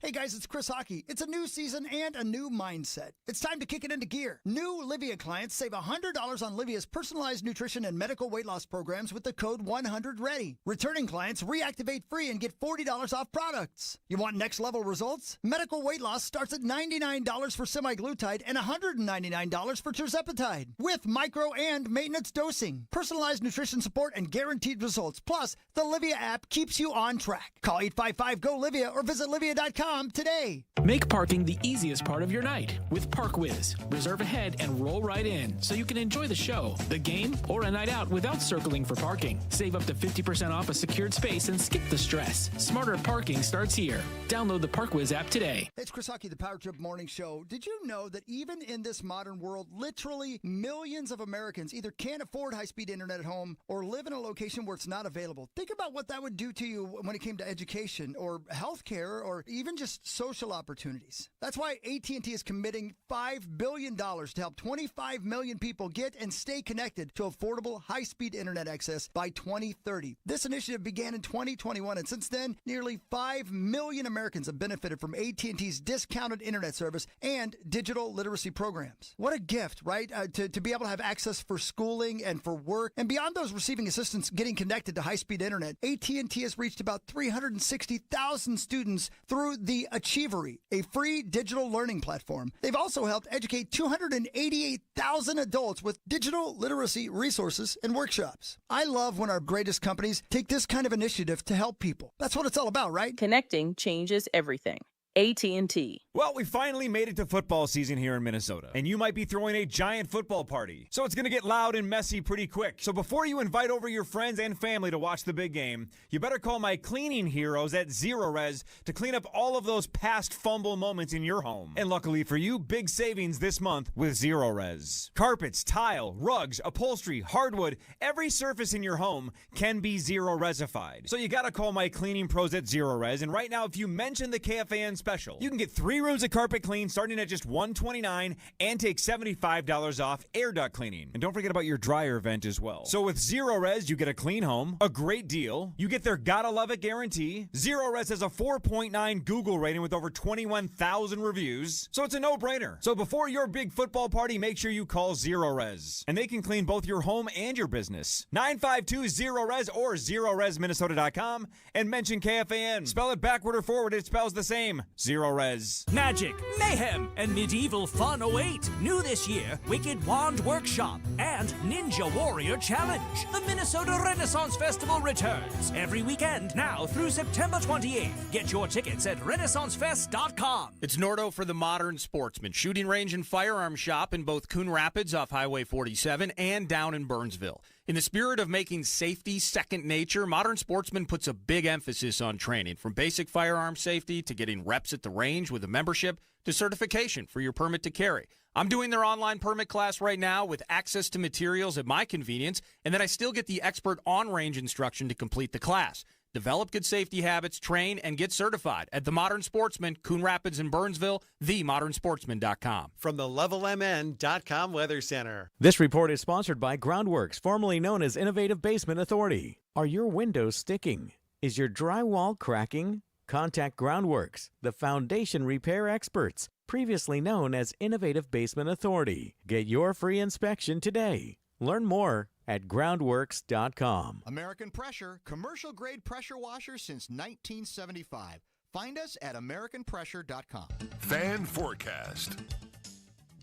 Hey guys, it's Chris Hockey. It's a new season and a new mindset. It's time to kick it into gear. New Livia clients save $100 on Livia's personalized nutrition and medical weight loss programs with the code 100READY. Returning clients reactivate free and get $40 off products. You want next level results? Medical weight loss starts at $99 for semaglutide and $199 for tirzepatide with micro and maintenance dosing. Personalized nutrition support and guaranteed results. Plus, the Livia app keeps you on track. Call 855-GO-LIVIA or visit livia.com today. Make parking the easiest part of your night with ParkWiz. Reserve ahead and roll right in so you can enjoy the show, the game, or a night out without circling for parking. Save up to 50% off a secured space and skip the stress. Smarter parking starts here. Download the ParkWiz app today. It's Chris Hockey, the Power Trip Morning Show. Did you know that even in this modern world, literally millions of Americans either can't afford high-speed internet at home or live in a location where it's not available? Think about what that would do to you when it came to education or healthcare or even just social opportunities. That's why AT&T is committing $5 billion to help 25 million people get and stay connected to affordable high-speed internet access by 2030. This initiative began in 2021, and since then, nearly 5 million Americans have benefited from AT&T's discounted internet service and digital literacy programs. What a gift, right? To be able to have access for schooling and for work. And beyond those receiving assistance getting connected to high-speed internet, AT&T has reached about 360,000 students through the Achievery, a free digital learning platform. They've also helped educate 288,000 adults with digital literacy resources and workshops. I love when our greatest companies take this kind of initiative to help people. That's what it's all about, right? Connecting changes everything. AT&T. Well, we finally made it to football season here in Minnesota, and you might be throwing a giant football party. So it's going to get loud and messy pretty quick. So before you invite over your friends and family to watch the big game, you better call my cleaning heroes at Zero Res to clean up all of those past fumble moments in your home. And luckily for you, big savings this month with Zero Res. Carpets, tile, rugs, upholstery, hardwood, every surface in your home can be Zero Resified. So you got to call my cleaning pros at Zero Res, and right now if you mention the KFAN special, you can get 3 rooms of carpet clean starting at just $129 and take $75 off air duct cleaning. And don't forget about your dryer vent as well. So with Zero Res, you get a clean home, a great deal, you get their gotta love it guarantee. Zero Res has a 4.9 Google rating with over 21,000 reviews, so it's a no-brainer. So before your big football party, make sure you call Zero Res, and they can clean both your home and your business. 952-ZERO-RES or ZeroResMinnesota.com and mention KFAN. Spell it backward or forward, it spells the same. Zero Res. Magic, mayhem, and medieval fun await. New this year, Wicked Wand Workshop and Ninja Warrior Challenge. The Minnesota Renaissance Festival returns every weekend now through September 28th. Get your tickets at renaissancefest.com. It's Nordo for the Modern Sportsman, shooting range and firearm shop in both Coon Rapids off Highway 47 and down in Burnsville. In the spirit of making safety second nature, Modern Sportsman puts a big emphasis on training, from basic firearm safety to getting reps at the range with a membership to certification for your permit to carry. I'm doing their online permit class right now with access to materials at my convenience, and then I still get the expert on-range instruction to complete the class. Develop good safety habits, train, and get certified at The Modern Sportsman, Coon Rapids and Burnsville, themodernsportsman.com. From the LevelMN.com Weather Center. This report is sponsored by Groundworks, formerly known as Innovative Basement Authority. Are your windows sticking? Is your drywall cracking? Contact Groundworks, the foundation repair experts, previously known as Innovative Basement Authority. Get your free inspection today. Learn more at groundworks.com. American Pressure, commercial grade pressure washer since 1975. Find us at americanpressure.com. Fan forecast.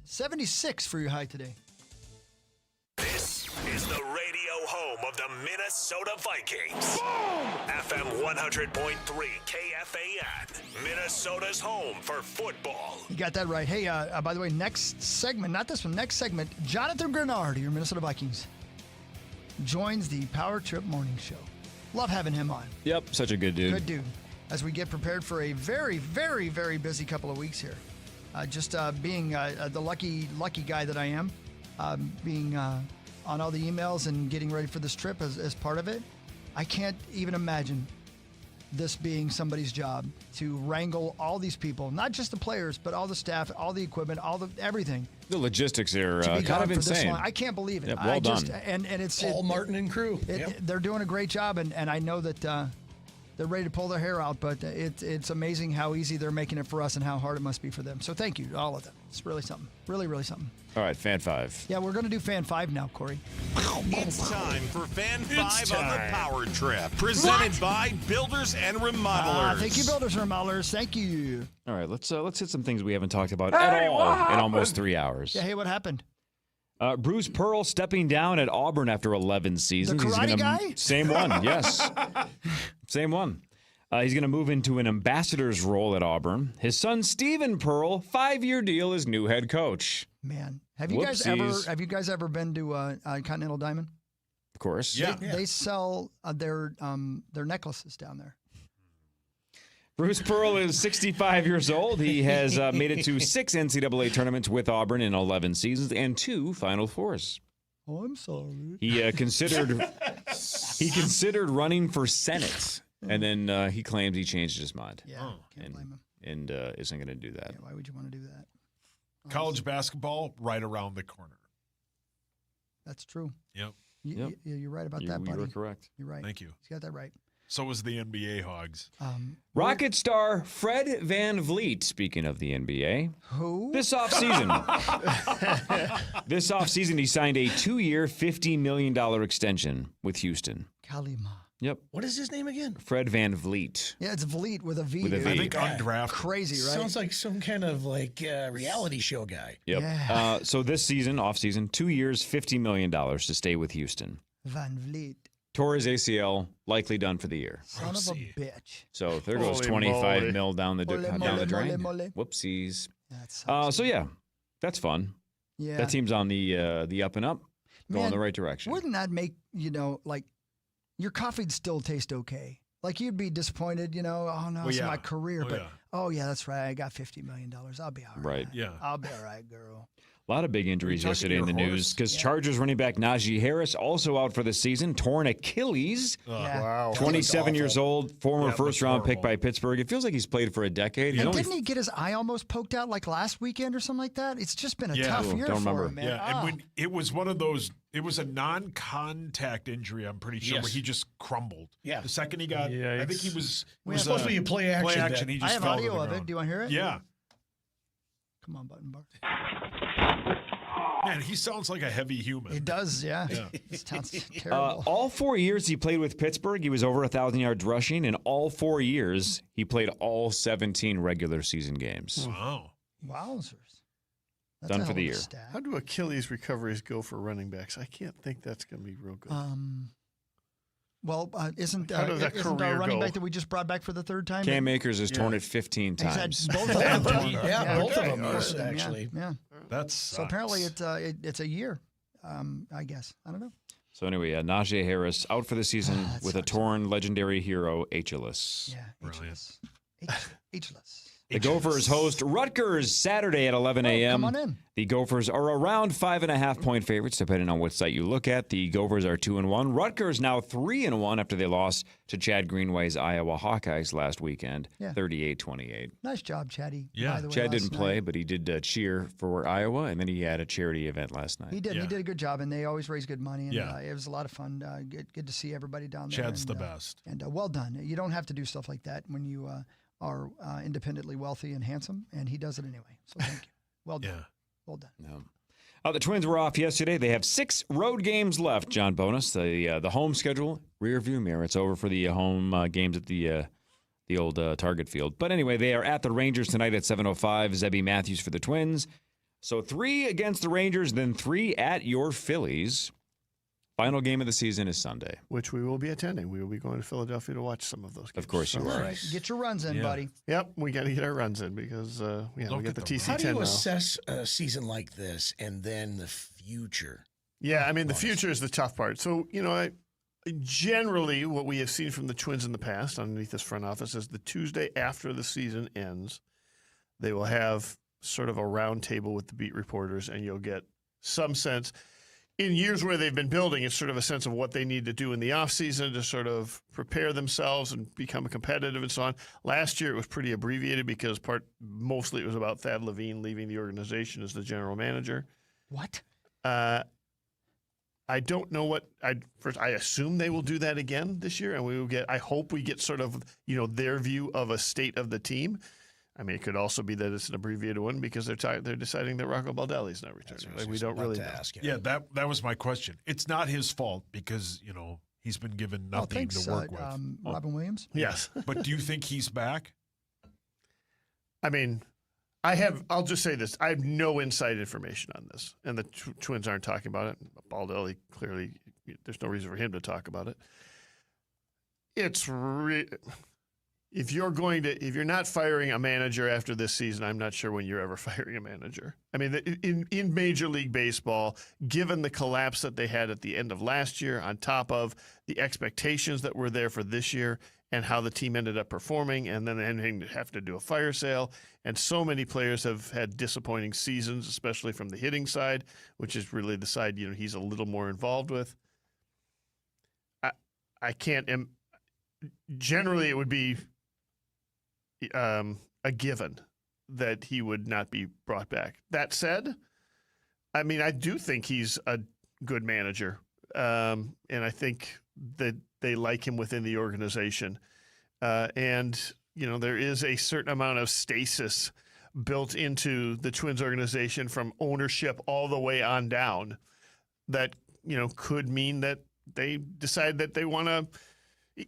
76 for your high today. This is the radio home of the Minnesota Vikings. Boom! FM 100.3 KFAN. Minnesota's home for football. You got that right. Hey, by the way, next segment, not this one, next segment, Jonathan Greenard, your Minnesota Vikings, joins the Power Trip Morning Show. Love having him on. Yep, such a good dude. Good dude. As we get prepared for a very, very, very busy couple of weeks here. Being the lucky guy that I am, being on all the emails and getting ready for this trip as part of it, I can't even imagine this being somebody's job to wrangle all these people, not just the players, but all the staff, all the equipment, everything. The logistics are to be kind of insane. I can't believe it. Yeah, well done. And it's Paul Martin and crew. They're doing a great job, and I know that they're ready to pull their hair out, but it's amazing how easy they're making it for us and how hard it must be for them. So thank you to all of them. It's really something. Really, really something. All right, Fan 5. Yeah, we're going to do Fan 5 now, Corey. It's time for Fan 5 on the Power Trip, presented by Builders and Remodelers. Thank you, Builders and Remodelers. Thank you. All right, let's hit some things we haven't talked about at all in almost 3 hours. Yeah, hey, what happened? Bruce Pearl stepping down at Auburn after 11 seasons. The karate guy? Same one, yes. Same one. He's going to move into an ambassador's role at Auburn. His son, Stephen Pearl, 5-year deal as new head coach. Man, have you guys ever been to Continental Diamond? Of course. Yeah. They sell their necklaces down there. Bruce Pearl is 65 years old. He has made it to 6 NCAA tournaments with Auburn in 11 seasons and 2 Final Fours. Oh, I'm sorry. He considered running for Senate, and then he claims he changed his mind. Yeah, can't blame him. And isn't going to do that. Yeah, why would you want to do that? College basketball right around the corner. That's true. Yep. You're right about that, buddy. You were correct. You're right. Thank you. He's got that right. So was the NBA Hogs. Rocket star Fred Van Vliet, speaking of the NBA. Who? This offseason. He signed a 2-year, $50 million extension with Houston. Kalima. Yep. What is his name again? Fred Van Vliet. Yeah, it's Vliet with a V. With a V. I think undrafted. Crazy, right? Sounds like some kind of reality show guy. Yep. Yeah. So this season, off-season, 2 years, $50 million to stay with Houston. Van Vliet. Tore his ACL, likely done for the year. Son of a bitch. So there goes Holy 25 moly. mil down the drain. Mole. Whoopsies. That sucks. So yeah, that's fun. Yeah. That team's on the up and up, going Man, the right direction. Wouldn't that make, like, your coffee'd still taste okay? Like, you'd be disappointed, oh, no, it's my career. That's right, I got $50 million. I'll be all right. Right. Yeah. I'll be all right, girl. A lot of big injuries yesterday in the news because Chargers running back Najee Harris also out for the season, torn Achilles. Wow. 27 years old, former first-round pick by Pittsburgh. It feels like he's played for a decade. And didn't he get his eye almost poked out like last weekend or something like that? It's just been a tough year for him, man. Yeah, and when it was one of those, it was a non-contact injury, I'm pretty sure, where he just crumbled. Yeah. The second he got, I think he was supposed to be a play action. He I just have fell audio to the of it. ground. Do you want to hear it? Yeah. Come on, Button Bar. Man, he sounds like a heavy human. It does, yeah. It sounds terrible. All 4 years he played with Pittsburgh, he was over 1,000 yards rushing. In all 4 years, he played all 17 regular season games. Wow. Wowzers. That's Done a for the hell of a year. stat. How do Achilles recoveries go for running backs? I can't think that's going to be real good. Isn't How does that isn't our career running go? back that we just brought back for the third time? Cam Akers has torn it 15 He's had times. both of them. both of them Yeah, actually. Yeah. That's So apparently it's a year. I guess. I don't know. So anyway, Najee Harris out for the season with a torn legendary hero, Achilles. Yeah, Brilliant. Ageless. The Gophers host Rutgers Saturday at 11 a.m. Come on in. The Gophers are around 5.5-point favorites, depending on what site you look at. The Gophers are 2-1. Rutgers now 3-1 after they lost to Chad Greenway's Iowa Hawkeyes last weekend, 38-28. Nice job, Chatty. Yeah. by the way, Chad last didn't night. play, but he did cheer for Iowa, and then he had a charity event last night. He did. Yeah. He did a good job, and they always raise good money. And Yeah. it was a lot of fun. Good to see everybody down there. Chad's and, the best. And well done. You don't have to do stuff like that when you are independently wealthy and handsome, and he does it anyway. So thank you. Well done. Yeah. Well done. No. The Twins were off yesterday. They have 6 road games left, John Bonus. The home schedule, rear view mirror. It's over for the home games at the old Target Field. But anyway, they are at the Rangers tonight at 7:05. Zebby Matthews for the Twins. So 3 against the Rangers, then 3 at your Phillies. Final game of the season is Sunday. Which we will be attending. We will be going to Philadelphia to watch some of those games. Of course you So- are. All right. Get your runs in, Yeah. buddy. Yep, we got to get our runs in because we got the How TC10 do you now. assess a season like this and then the future? Yeah, I mean, the future is the tough part. So, generally what we have seen from the Twins in the past underneath this front office is the Tuesday after the season ends, they will have sort of a round table with the beat reporters, and you'll get some sense. In years where they've been building, it's sort of a sense of what they need to do in the offseason to sort of prepare themselves and become competitive and so on. Last year, it was pretty abbreviated because mostly it was about Thad Levine leaving the organization as the general manager. What? I don't know what I assume they will do that again this year, and we will get. I hope we get sort of their view of a state of the team. I mean, it could also be that it's an abbreviated one because they're deciding that Rocco Baldelli's not returning. Like, we don't really know. Yeah, that was my question. It's not his fault because he's been given nothing to work with. Robin Williams. Yes, but do you think he's back? I mean, I'll just say this. I have no inside information on this, and the Twins aren't talking about it. Baldelli, clearly, there's no reason for him to talk about it. If you're not firing a manager after this season, I'm not sure when you're ever firing a manager. I mean, in Major League Baseball, given the collapse that they had at the end of last year, on top of the expectations that were there for this year, and how the team ended up performing, and then having to have to do a fire sale. And so many players have had disappointing seasons, especially from the hitting side, which is really the side he's a little more involved with. I can't. Generally, it would be a given that he would not be brought back. That said, I mean, I do think he's a good manager, and I think that they like him within the organization. And, there is a certain amount of stasis built into the Twins organization from ownership all the way on down that, could mean that they decide that they want to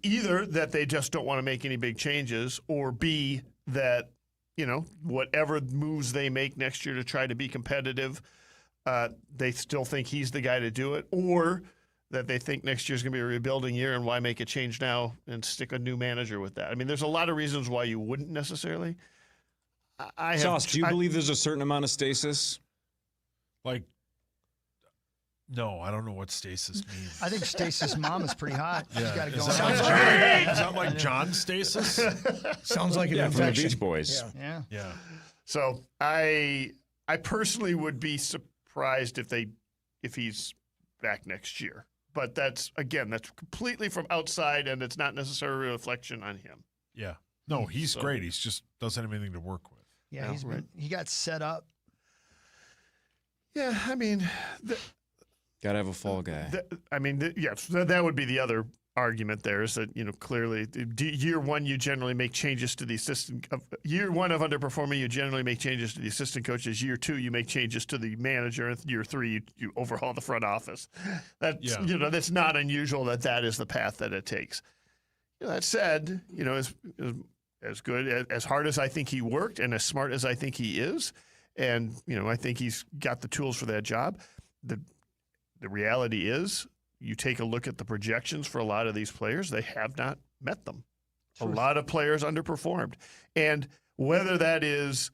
either that they just don't want to make any big changes, or B, that, whatever moves they make next year to try to be competitive, they still think he's the guy to do it, or that they think next year's going to be a rebuilding year, and why make a change now and stick a new manager with that? I mean, there's a lot of reasons why you wouldn't necessarily. Sauce, do you believe there's a certain amount of stasis? No, I don't know what stasis means. I think Stasis' mom is pretty hot. Yeah. She's got it going Is that like John Stasis? Sounds like an from the infection. Beach Boys. Yeah. So I personally would be surprised if he's back next year. But that's completely from outside, and it's not necessarily a reflection on him. Yeah. No, he's great. He's just doesn't have anything to work with. Yeah, he got set up. Yeah, I mean, Got to have a fall guy. That would be the other argument there is that, clearly year one, you generally make changes to the assistant. Year one of underperforming, you generally make changes to the assistant coaches. Year two, you make changes to the manager. And year three, you overhaul the front office. That's not unusual that is the path that it takes. That said, as good, as hard as I think he worked and as smart as I think he is, and, I think he's got the tools for that job, the reality is, you take a look at the projections for a lot of these players, they have not met them. A lot of players underperformed. And whether that is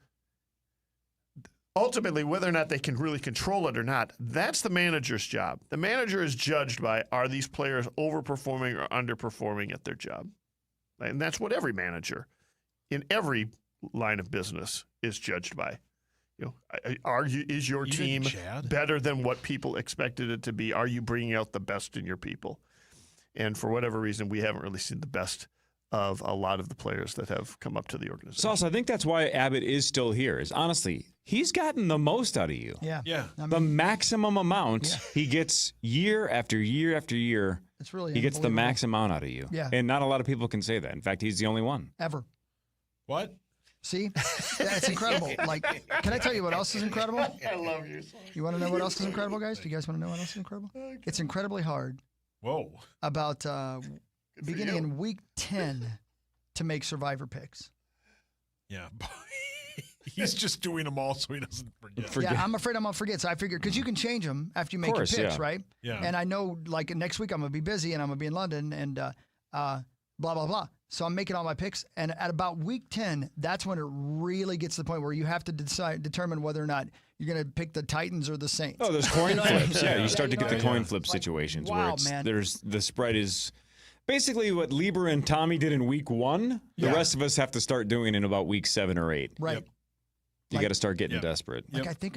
ultimately whether or not they can really control it or not, that's the manager's job. The manager is judged by, are these players overperforming or underperforming at their job? And that's what every manager in every line of business is judged by. Is your team better than what people expected it to be? Are you bringing out the best in your people? And for whatever reason, we haven't really seen the best of a lot of the players that have come up to the organization. Sauce, I think that's why Abbott is still here. Is honestly, he's gotten the most out of you. Yeah. The maximum amount he gets year after year after year. It's really he gets the max amount out of you. Yeah. And not a lot of people can say that. In fact, he's the only one. Ever. What? See? That's incredible. Can I tell you what else is incredible? I love you. You want to know what else is incredible, guys? Do you guys want to know what else is incredible? Okay. It's incredibly hard. Whoa. About beginning in week 10 to make survivor picks. Yeah. He's just doing them all so he doesn't forget. Yeah, I'm afraid I'm going to forget. So I figured, because you can change them after you make your picks, right? Yeah. And I know, next week I'm going to be busy and I'm going to be in London and blah, blah, blah. So I'm making all my picks. And at about week 10, that's when it really gets to the point where you have to determine whether or not you're going to pick the Titans or the Saints. Oh, there's coin flips. Yeah, you start to get the coin flip situations where the spread is basically what Lieber and Tommy did in week 1. The rest of us have to start doing in about week 7 or 8. Right. Yep. You got to start getting desperate. I think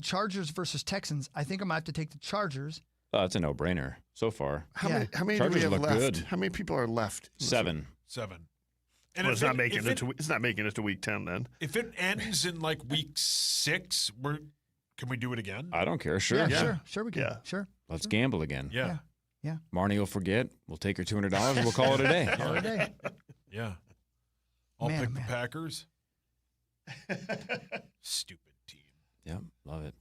Chargers versus Texans. I think I'm going to have to take the Chargers. Oh, it's a no-brainer so far. How many do we have left? Good. How many people are left? 7. 7. And it's not making it to week 10 then. If it ends in week 6, can we do it again? I don't care. Sure. Yeah, sure we can. Yeah. Sure. Let's gamble again. Yeah. Yeah. Marnie will forget. We'll take her $200 and we'll call it a day. Call it a day. Yeah. I'll Man, pick oh, the man. Packers. Stupid team. Yep, love it.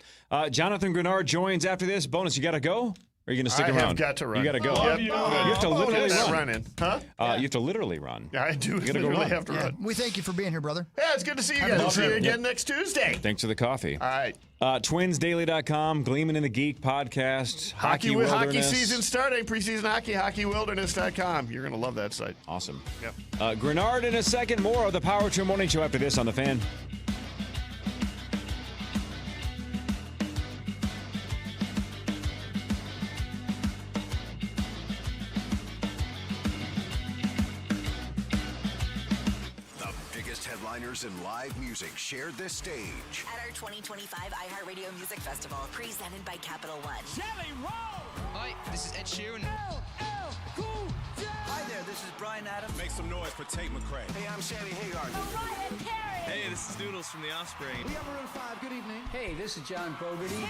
Jonathan Greenard joins after this. Bonus, you got to go? Or are you going to stick I around? have got to run. You got to go. Yep. You have to literally Not run. running. Huh? You have to literally run. Yeah, I do You gotta go literally run. have to Yeah. run. We thank you for being here, brother. Yeah, it's good to see you Have a guys. good See you trip. again next Tuesday. Thanks for the coffee. All right. Twinsdaily.com, Gleeman and the Geek podcast, Hockey Wilderness. season starting. Preseason hockey, hockeywilderness.com. You're going to love that site. Awesome. Yep. Greenard in a second. More of the Power Trip Morning Show after this on The Fan. Headliners and live music shared this stage. At our 2025 iHeartRadio Music Festival, presented by Capital One. Jelly Roll! Hi, this is Ed Sheeran. Hi there, this is Brian Adams. Make some noise for Tate McRae. Hey, I'm Sammy Hagar. Hey, this is Doodles from The Offspring. We have room 5. Good evening. Hey, this is John Fogerty.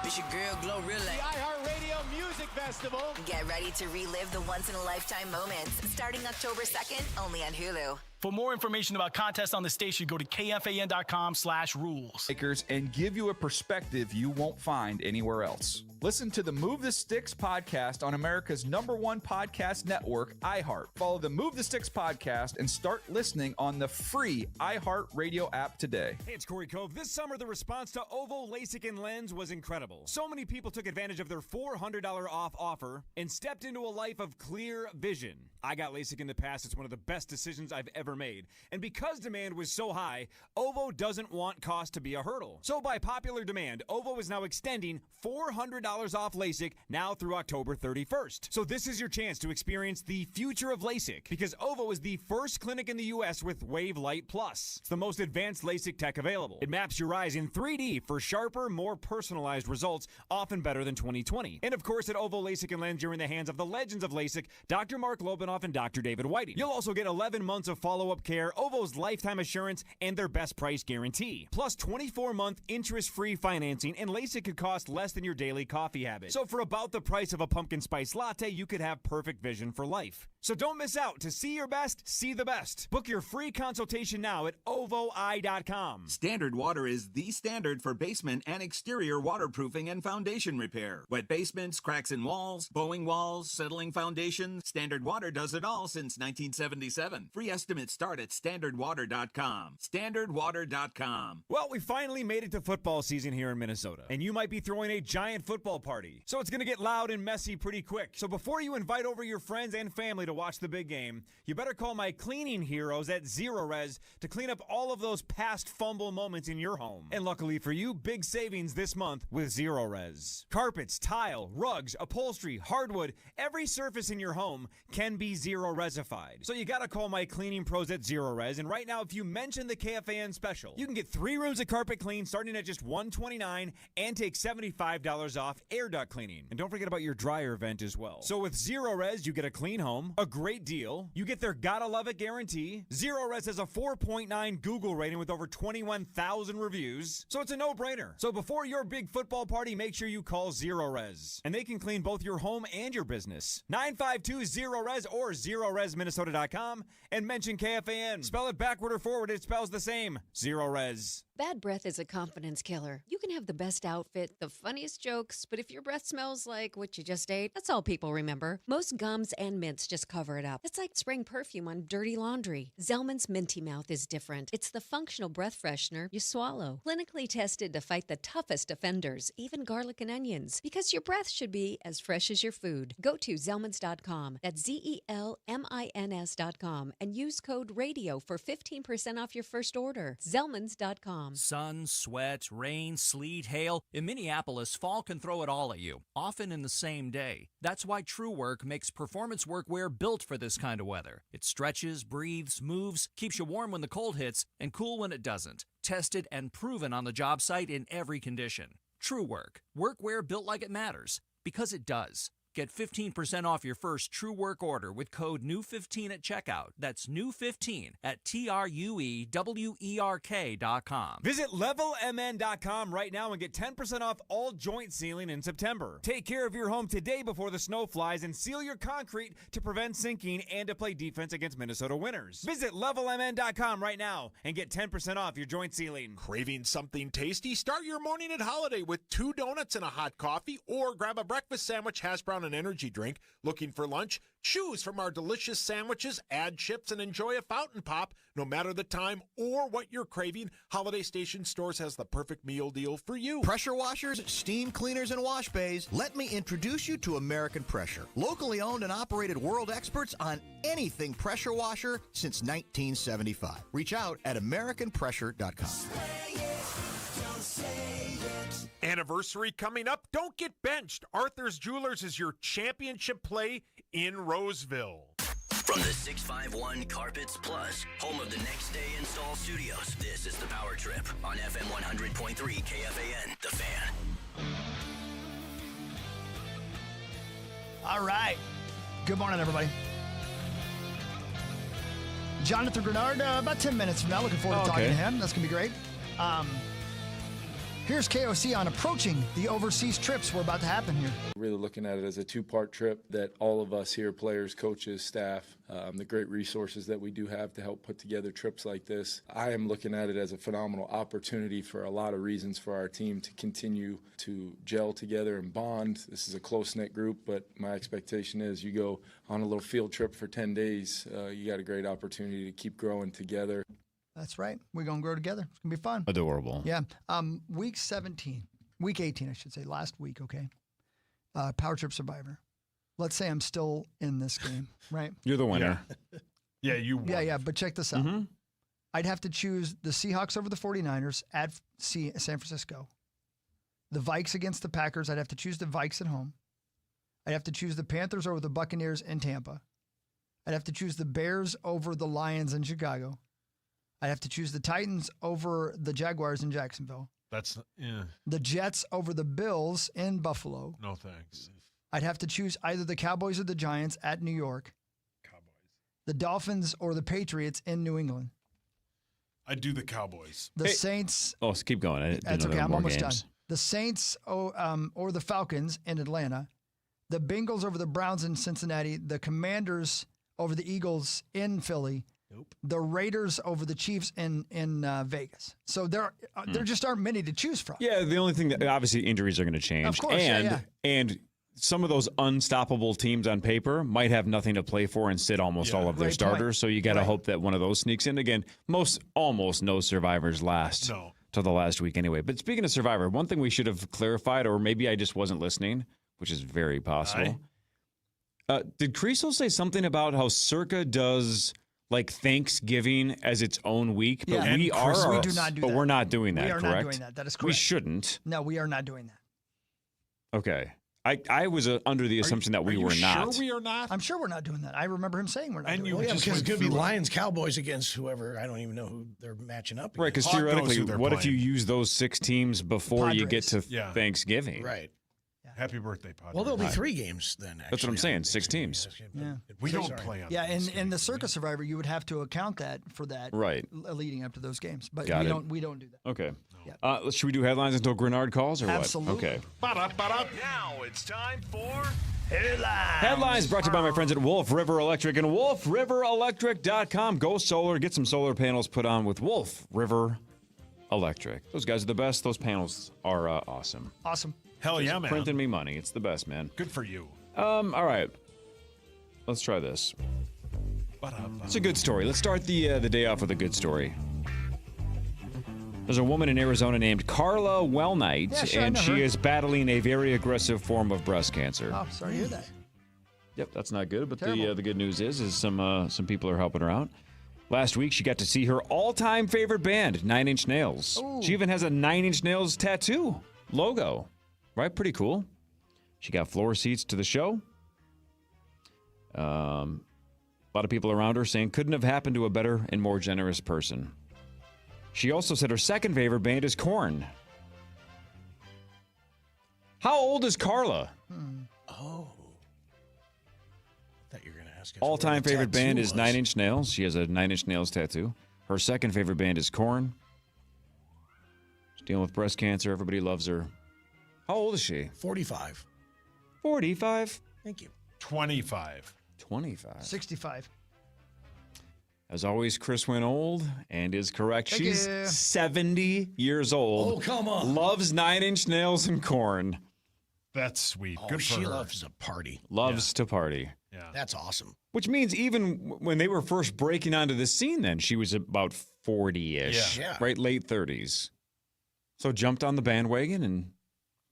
It's your girl, Glorilla. The iHeartRadio Music Festival. Get ready to relive the once-in-a-lifetime moments, starting October 2nd, only on Hulu. For more information about contests on the station, go to kfan.com/rules. And give you a perspective you won't find anywhere else. Listen to the Move the Sticks podcast on America's #1 podcast network, iHeart. Follow the Move the Sticks podcast and start listening on the free iHeart Radio app today. Hey, it's Corey Cove. This summer, the response to Ovo LASIK and Lens was incredible. So many people took advantage of their $400 off offer and stepped into a life of clear vision. I got LASIK in the past. It's one of the best decisions I've ever made. And because demand was so high, Ovo doesn't want cost to be a hurdle. So by popular demand, Ovo is now extending $400 off LASIK now through October 31st. So this is your chance to experience the future of LASIK because Ovo is the first clinic in the U.S. with Wave Light Plus. It's the most advanced LASIK tech available. It maps your eyes in 3D for sharper, more personalized results, often better than 20/20. And of course, at Ovo LASIK and Lens, you're in the hands of the legends of LASIK, Dr. Mark Lobanoff and Dr. David Whiting. You'll also get 11 months of follow-up care, Ovo's lifetime assurance, and their best price guarantee. Plus 24-month interest-free financing, and LASIK could cost less than your daily coffee habit. So for about the price of a pumpkin spice latte, you could have perfect vision for life. So don't miss out. To see your best, see the best. Book your free consultation now at ovoi.com. Standard Water is the standard for basement and exterior waterproofing and foundation repair. Wet basements, cracks in walls, bowing walls, settling foundations. Standard Water does it all since 1977. Free estimates start at standardwater.com. Standardwater.com. Well, we finally made it to football season here in Minnesota, and you might be throwing a giant football party. So it's going to get loud and messy pretty quick. So before you invite over your friends and family to watch the big game, you better call my cleaning heroes at Zero Res to clean up all of those past fumble moments in your home. And luckily for you, big savings this month with Zero Res. Carpets, tile, rugs, upholstery, hardwood, every surface in your home can be Zero Resified. So you gotta call my cleaning pros at Zero Res, and right now if you mention the KFAN special, you can get 3 rooms of carpet clean starting at just $129 and take $75 off air duct cleaning. And don't forget about your dryer vent as well. So with Zero Res, you get a clean home, a great deal, you get their gotta love it guarantee. Zero Res has a 4.9 Google rating with over 21,000 reviews, so it's a no-brainer. So before your big football party, make sure you call Zero Res, and they can clean both your home and your business. 952-ZERO-RES or ZeroResMinnesota.com and mention KFAN. Spell it backward or forward, it spells the same. Zero Res. Bad breath is a confidence killer. You can have the best outfit, the funniest jokes, but if your breath smells like what you just ate, that's all people remember. Most gums and mints just cover it up. It's like spraying perfume on dirty laundry. Zellman's Minty Mouth is different. It's the functional breath freshener you swallow. Clinically tested to fight the toughest offenders, even garlic and onions. Because your breath should be as fresh as your food. Go to Zellmans.com. That's ZELMINS.com and use code RADIO for 15% off your first order. Zellmans.com. Sun, sweat, rain, sleet, hail. In Minneapolis, fall can throw it all at you, often in the same day. That's why True Work makes performance workwear built for this kind of weather. It stretches, breathes, moves, keeps you warm when the cold hits, and cool when it doesn't. Tested and proven on the job site in every condition. True Work. Workwear built like it matters. Because it does. Get 15% off your first True Work order with code NEW15 at checkout. That's NEW15 at TRUEWERK.com. Visit levelmn.com right now and get 10% off all joint sealing in September. Take care of your home today before the snow flies and seal your concrete to prevent sinking and to play defense against Minnesota winners. Visit levelmn.com right now and get 10% off your joint sealing. Craving something tasty? Start your morning at Holiday with 2 donuts and a hot coffee, or grab a breakfast sandwich, hash brown, and energy drink. Looking for lunch? Choose from our delicious sandwiches, add chips, and enjoy a fountain pop. No matter the time or what you're craving, Holiday Station Stores has the perfect meal deal for you. Pressure washers, steam cleaners, and wash bays. Let me introduce you to American Pressure. Locally owned and operated world experts on anything pressure washer since 1975. Reach out at AmericanPressure.com. Anniversary coming up? Don't get benched. Arthur's Jewelers is your championship play in Roseville. From the 651 Carpets Plus, home of the Next Day Install Studios, this is the Power Trip on FM 100.3 KFAN, The Fan. All right. Good morning, everybody. Jonathan Greenard, about 10 minutes from now. Looking forward to talking to him. That's going to be great. Here's KOC on approaching the overseas trips we're about to happen here. Really looking at it as a 2-part trip that all of us here, players, coaches, staff, the great resources that we do have to help put together trips like this. I am looking at it as a phenomenal opportunity for a lot of reasons for our team to continue to gel together and bond. This is a close-knit group, but my expectation is you go on a little field trip for 10 days, you got a great opportunity to keep growing together. That's right. We're going to grow together. It's going to be fun. Adorable. Yeah. Week 18, I should say, last week, okay? Power Trip Survivor. Let's say I'm still in this game, right? You're the winner. Yeah, you won. Yeah, but check this out. Mm-hmm. I'd have to choose the Seahawks over the 49ers at San Francisco. The Vikes against the Packers. I'd have to choose the Vikes at home. I'd have to choose the Panthers over the Buccaneers in Tampa. I'd have to choose the Bears over the Lions in Chicago. I'd have to choose the Titans over the Jaguars in Jacksonville. The Jets over the Bills in Buffalo. No thanks. I'd have to choose either the Cowboys or the Giants at New York. The Dolphins or the Patriots in New England. I'd do the Cowboys. The Saints. Oh, so keep going. That's okay. I'm almost done. The Saints or the Falcons in Atlanta. The Bengals over the Browns in Cincinnati. The Commanders over the Eagles in Philly. Nope. The Raiders over the Chiefs in Vegas. So there just aren't many to choose from. Yeah, the only thing that obviously injuries are going to change. Of course, and some of those unstoppable teams on paper might have nothing to play for and sit almost all of their starters. So you got to hope that one of those sneaks in. Again, almost no survivors last till the last week anyway. But speaking of Survivor, one thing we should have clarified, or maybe I just wasn't listening, which is very possible. Did Creasel say something about how Circa does like Thanksgiving as its own week, but we do not do that. But we're not doing that, correct? We are not doing that. That is correct. We shouldn't. No, we are not doing that. Okay. I was under the assumption that we were not. Sure we are not? I'm sure we're not doing that. I remember him saying we're not doing that. Yeah, because it could be Lions, Cowboys against whoever. I don't even know who they're matching up against. Right, because theoretically, what if you use those 6 teams before you get to Thanksgiving? Right. Happy birthday, Padres. Well, there'll be 3 games then, actually. That's what I'm saying, 6 teams. Yeah. We don't play on in the Circa Survivor, you would have to account that for that leading up to those games. But we don't do that. Okay. Yeah. Should we do headlines until Greenard calls or Absolutely. what? Okay. Now it's time for Headlines. Headlines brought to you by my friends at Wolf River Electric and wolfriverelectric.com. Go solar. Get some solar panels put on with Wolf River Electric. Those guys are the best. Those panels are awesome. Awesome. Hell yeah, man. Printing me money. It's the best, man. Good for you. All right. Let's try this. It's a good story. Let's start the day off with a good story. There's a woman in Arizona named Carla Wellnight, and she is battling a very aggressive form of breast cancer. Oh, sorry to hear that. Yep, that's not good. But the good news is some people are helping her out. Last week, she got to see her all-time favorite band, 9 Inch Nails. Ooh. She even has a 9 Inch Nails tattoo logo. Right? Pretty cool. She got floor seats to the show. A lot of people around her saying couldn't have happened to a better and more generous person. She also said her second favorite band is Korn. How old is Carla? Oh. That you're going to ask us. All-time favorite band is Nine Inch Nails. She has a Nine Inch Nails tattoo. Her second favorite band is Korn. She's dealing with breast cancer. Everybody loves her. How old is she? 45. 45? Thank you. 25. 25. 65. As always, Chris went old and is correct. Thank She's you. 70 years old. Oh, come on. Loves Nine Inch Nails and Korn. That's sweet. Oh, Good for she her. loves to party. Loves to party. Yeah. That's awesome. Which means even when they were first breaking onto the scene then, she was about 40-ish, Yeah. right? Late 30s. So jumped on the bandwagon and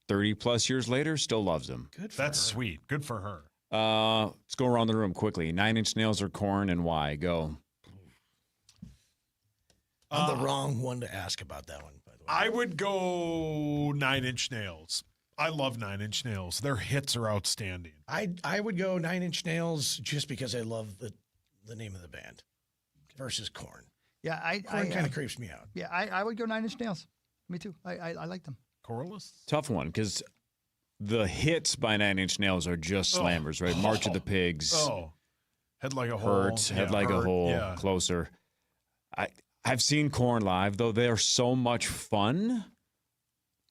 30-plus years later, still loves them. Good for That's her. sweet. Good for her. Let's go around the room quickly. Nine Inch Nails or Korn and why? Go. I'm the wrong one to ask about that one, by the way. I would go 9 Inch Nails. I love 9 Inch Nails. Their hits are outstanding. I would go 9 Inch Nails just because I love the name of the band versus Korn. Yeah, Korn kind of creeps me out. Yeah, I would go 9 Inch Nails. Me too. I like them. Corliss? Tough one, because the hits by Nine Inch Nails are just slammers, right? March of the Pigs. Oh. Head Like a Hole. Hurts, Head Yeah, Like a Hurt, Hole, yeah. Closer. I've seen Korn live, though. They are so much fun.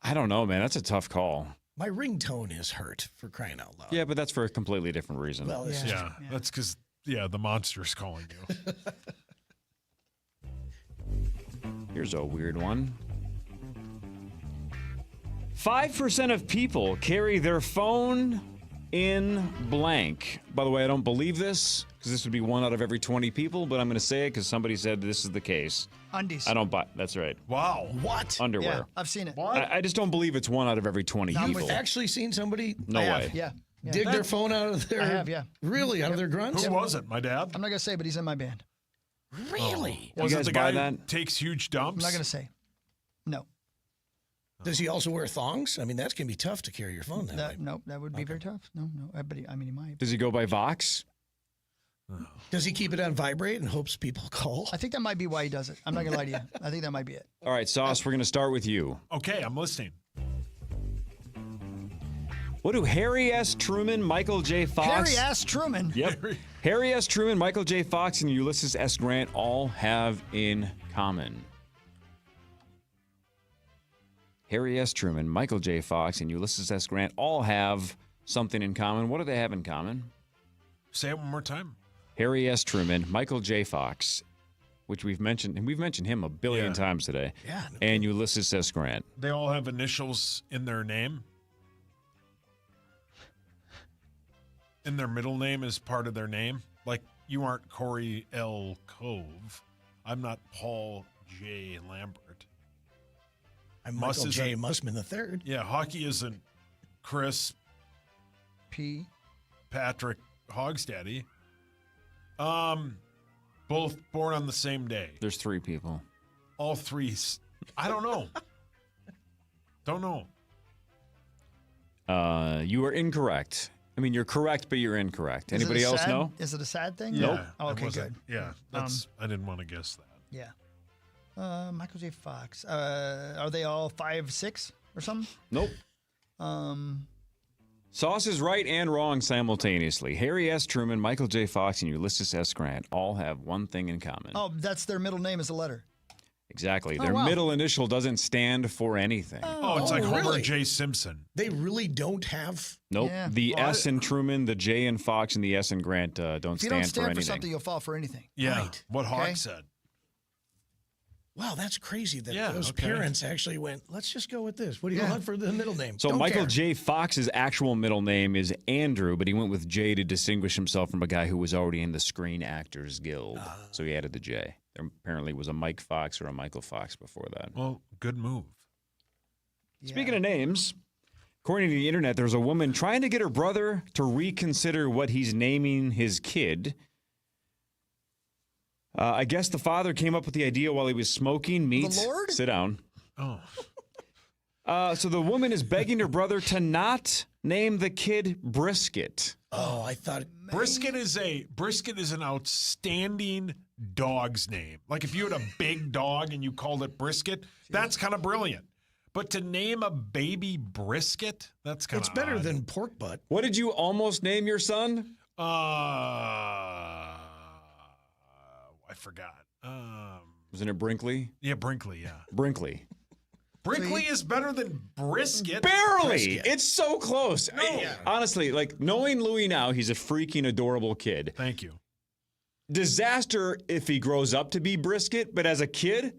I don't know, man. That's a tough call. My ringtone is Hurt, for crying out loud. Yeah, but that's for a completely different reason. Well, this is Yeah, that's because, the monster's calling you. Here's a weird one. 5% of people carry their phone in blank. By the way, I don't believe this because this would be 1 out of every 20 people, but I'm going to say it because somebody said this is the case. Undies. I don't buy. That's right. Wow. What? Underwear. Yeah, I've seen it. I just don't believe it's 1 out of every 20 people. You've actually seen somebody No way. Yeah. dig their phone out of their... I have, yeah. Really? Out of their grunts? Who was it? My dad? I'm not going to say, but he's in my band. Really? Was You it guys the buy guy that? who takes huge I'm dumps? not going to say. No. Does he also wear thongs? I mean, that's going to be tough to carry your phone that way. No, that would be very tough. No. But he might. Does he go by Vox? Does he keep it on vibrate and hopes people call? I think that might be why he does it. I'm not going to lie to you. I think that might be it. All right, Sauce, we're going to start with you. Okay, I'm listening. What do Harry S. Truman, Michael J. Fox... Harry S. Truman. Yep. Harry S. Truman, Michael J. Fox, and Ulysses S. Grant all have in common? Harry S. Truman, Michael J. Fox, and Ulysses S. Grant all have something in common. What do they have in common? Say it one more time. Harry S. Truman, Michael J. Fox, which we've mentioned, and we've mentioned him a billion times today, and Ulysses S. Grant. They all have initials in their name. And their middle name is part of their name. Like, you aren't Corey L. Cove. I'm not Paul J. Lambert. I'm Michael J. Mussman III. Yeah, hockey isn't Chris P. Patrick Hogstaddy. Both born on the same day. There's 3 people. All 3. I don't know. Don't know. You are incorrect. I mean, you're correct, but you're incorrect. Is it Anybody a else sad- know? Is it a sad thing? Yeah, Nope. Oh, it okay, wasn't- good. Yeah, that's. I didn't want to guess that. Yeah. Michael J. Fox. Are they all 5'6" or something? Nope. Sauce is right and wrong simultaneously. Harry S. Truman, Michael J. Fox, and Ulysses S. Grant all have one thing in common. Oh, that's their middle name is a letter. Exactly. Oh, Their wow. middle initial doesn't stand for anything. Oh, it's like Homer really? J. Simpson. They really don't have... Nope. Yeah. The Well, S in Truman, the J in Fox, and the S in Grant don't If you stand don't for stand for anything. something, you'll fall for anything. Yeah, Right. what Hawk Okay. said. Wow, that's crazy that Yeah, those okay. parents actually went, let's just go with this. What do you Yeah. want for the middle name? So Don't Michael care. J. Fox's actual middle name is Andrew, but he went with J to distinguish himself from a guy who was already in the Screen Actors Guild. So he added the J. There apparently was a Mike Fox or a Michael Fox before that. Well, good move. Speaking of names, according to the internet, there's a woman trying to get her brother to reconsider what he's naming his kid. I guess the father came up with the idea while he was smoking meat. The Lord? Sit down. Oh. So the woman is begging her brother to not name the kid Brisket. Oh, I thought... Brisket is an outstanding dog's name. Like if you had a big dog and you called it Brisket, that's kind of brilliant. But to name a baby Brisket, that's kind of It's better than pork butt. What did you almost name your son? I forgot. Wasn't it Brinkley? Yeah, Brinkley, yeah. Brinkley. Brinkley is better than Brisket. Barely. Brisket. It's so close. No. Honestly, like knowing Louis now, he's a freaking adorable kid. Thank you. Disaster if he grows up to be Brisket, but as a kid,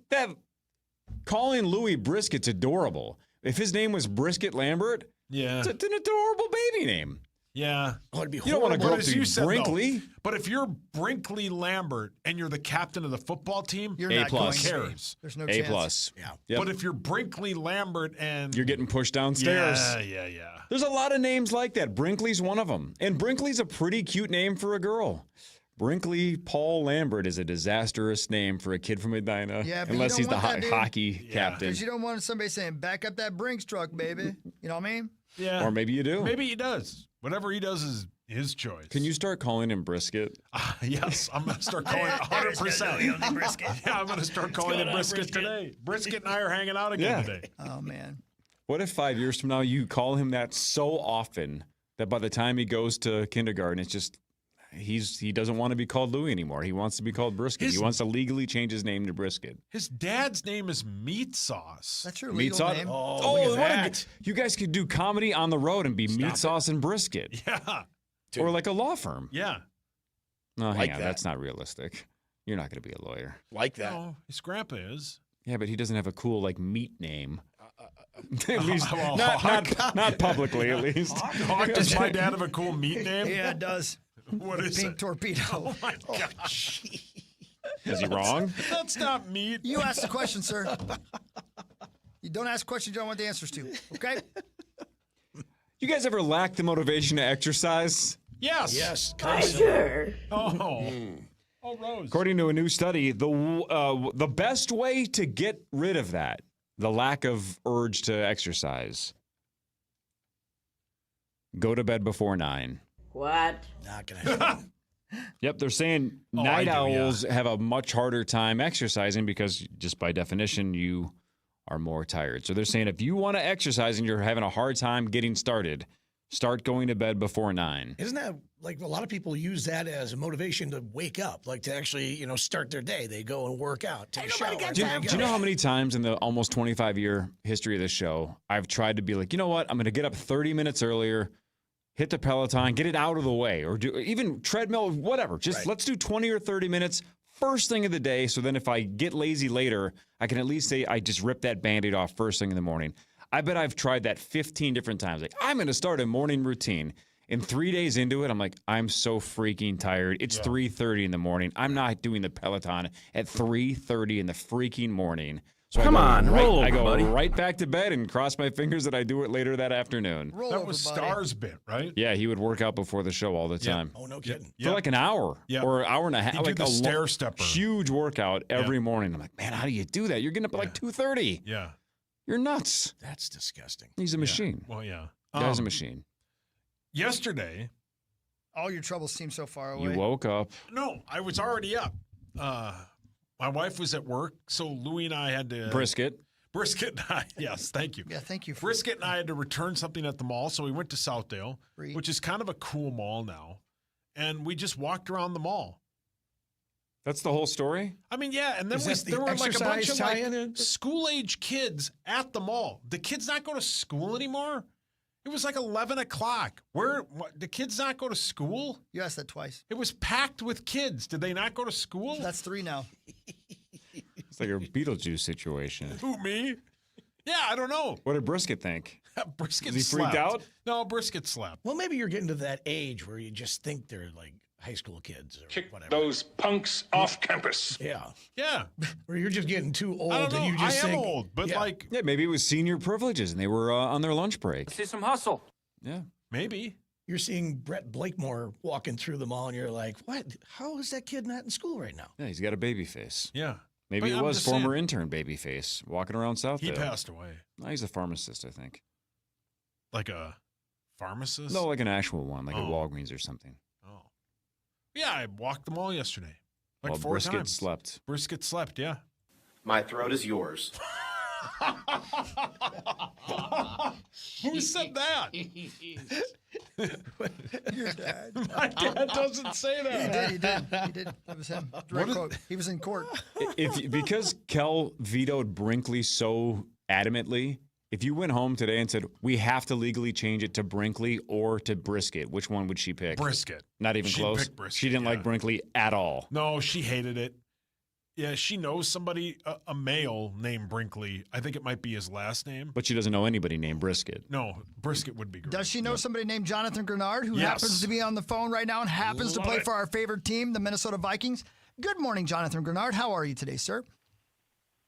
calling Louis Brisket's adorable. If his name was Brisket Lambert, yeah, it's an adorable baby name. Yeah. Oh, it'd be you don't want to grow up to be Brinkley. But if you're Brinkley Lambert and you're the captain of the football team, You're A+. not going to. cares? There's no A+. chance. Yeah. Yep. But if you're Brinkley Lambert and You're getting pushed downstairs. Yeah. There's a lot of names like that. Brinkley's one of them. And Brinkley's a pretty cute name for a girl. Brinkley Paul Lambert is a disastrous name for a kid from Medina. Yeah, but unless you he's don't the want that, dude. hockey captain. Because you don't want somebody saying, back up that Brinks truck, baby. You know what I mean? Yeah. Or maybe you do. Maybe he does. Whatever he does is his choice. Can you start calling him Brisket? Yes, I'm going to start calling it 100%. Yeah, I'm going to start calling it Brisket today. Brisket and I are hanging out again today. Oh, man. What if 5 years from now you call him that so often that by the time he goes to kindergarten, it's just he doesn't want to be called Louis anymore. He wants to be called Brisket. He wants to legally change his name to Brisket. His dad's name is Meat Sauce. That's your Meat legal sauce. name. Oh, you guys could do comedy on the road and be Meat Sauce and Brisket. Yeah. Or like a law firm. Yeah. No, hang Like on. that. That's not realistic. You're not going to be a lawyer. Like that. No, his grandpa is. Yeah, but he doesn't have a cool like meat name. At least well, not publicly, at least. Hawk, does my dad have a cool meat name? Yeah, it does. What is Pink it? torpedo. Oh, my gosh. Is he wrong? That's not meat. You asked the question, sir. You don't ask questions you don't want the answers to, okay? You guys ever lack the motivation to exercise? Yes. Yes. Sure. Oh. Oh, Rose. According to a new study, the best way to get rid of that, the lack of urge to exercise, go to bed before 9. What? Not going to happen. Yep, they're saying night owls have a much harder time exercising because just by definition, you are more tired. So they're saying if you want to exercise and you're having a hard time getting started, start going to bed before 9. Isn't that like a lot of people use that as a motivation to wake up, like to actually, start their day? They go and work out, take a shower. Do you know how many times in the almost 25-year history of this show, I've tried to be like, you know what? I'm going to get up 30 minutes earlier, hit the Peloton, get it out of the way, or do even treadmill, whatever. Just let's do 20 or 30 minutes first thing of the day. So then if I get lazy later, I can at least say I just ripped that Band-Aid off first thing in the morning. I bet I've tried that 15 different times. Like, I'm going to start a morning routine. And 3 days into it, I'm like, I'm so freaking tired. It's 3:30 in the morning. I'm not doing the Peloton at 3:30 in the freaking morning. So I go right back to bed and cross my fingers that I do it later that afternoon. That was Star's bit, right? Yeah, he would work out before the show all the time. Oh, no kidding. For like an hour or an hour and a half. He'd do like the a stair stepper. Huge workout every morning. I'm like, man, how do you do that? You're getting up at like 2:30. Yeah. You're nuts. That's disgusting. He's a machine. Well, yeah. Guy's a machine. Yesterday. All your troubles seem so far away. You woke up. No, I was already up. My wife was at work, so Louie and I had to. Brisket and I, yes, thank you. Yeah, thank you. Brisket and I had to return something at the mall, so we went to Southdale, which is kind of a cool mall now, and we just walked around the mall. That's the whole story? I mean, yeah, and then there were like a bunch of school-age kids at the mall. The kids not go to school anymore? It was like 11 o'clock. The kids not go to school? You asked that twice. It was packed with kids. Did they not go to school? That's 3 now. It's like a Beetlejuice situation. Who, me? Yeah, I don't know. What did Brisket think? Brisket Was he freaked out? No, Brisket slept. Well, maybe you're getting to that age where you just think they're like high school kids or whatever. Those punks off campus. Yeah. Yeah. Where you're just getting too old I don't know. and you just I am think, old, but Yeah, maybe it was senior privileges and they were on their lunch break. See some hustle. Yeah. Maybe. You're seeing Brett Blakemore walking through the mall and you're like, what? How is that kid not in school right now? Yeah, he's got a baby face. Yeah. Maybe But it I'm was just former saying. intern Babyface walking around Southdale. He passed away. No, he's a pharmacist, I think. Like a pharmacist? No, like an actual one, like a Oh. Walgreens or something. Oh. Yeah, I walked the mall yesterday. Like Well, 4 Brisket times. slept. Brisket slept, yeah. My throat is yours. Who said that? Your dad. My dad doesn't say that. He did. It was him. Direct quote. He was in court. Because Kel vetoed Brinkley so adamantly, if you went home today and said, we have to legally change it to Brinkley or to Brisket, which one would she pick? Brisket. Not even She'd close? pick Brisket, She didn't like Brinkley at all. No, she hated it. Yeah, she knows somebody, a male named Brinkley. I think it might be his last name. But she doesn't know anybody named Brisket. No, Brisket would be great. Does she know somebody named Jonathan Greenard, who happens to be on the phone right now and happens to play for our favorite team, the Minnesota Vikings? Good morning, Jonathan Greenard. How are you today, sir?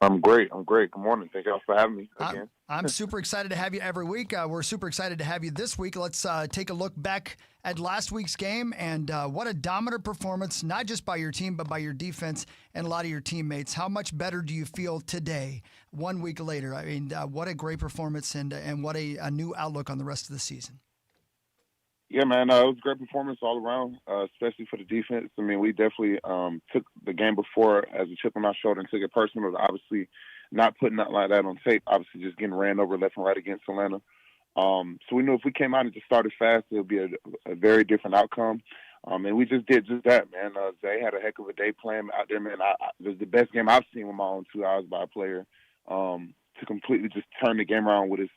I'm great. Good morning. Thank y'all for having me again. I'm super excited to have you every week. We're super excited to have you this week. Let's take a look back at last week's game and what a dominant performance, not just by your team, but by your defense and a lot of your teammates. How much better do you feel today, 1 week later? I mean, what a great performance and what a new outlook on the rest of the season. Yeah, man, it was a great performance all around, especially for the defense. I mean, we definitely took the game before as a chip on our shoulder and took it personal. Obviously, not putting nothing like that on tape. Obviously, just getting ran over left and right against Atlanta. So we knew if we came out and just started fast, it would be a very different outcome. And we just did just that, man. Zay had a heck of a day playing out there, man. It was the best game I've seen with my own 2 hours by a player to completely just turn the game around with his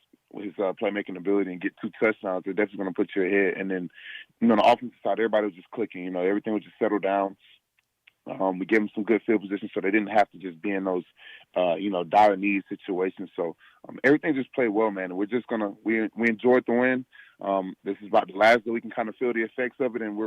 playmaking ability and get 2 touchdowns. They're definitely going to put you ahead. And then, on the offensive side, everybody was just clicking. Everything was just settled down. We gave them some good field positions so they didn't have to just be in those, dire need situations. So everything just played well, man. And we're just we enjoyed the win. This is about the last that we can kind of feel the effects of it. And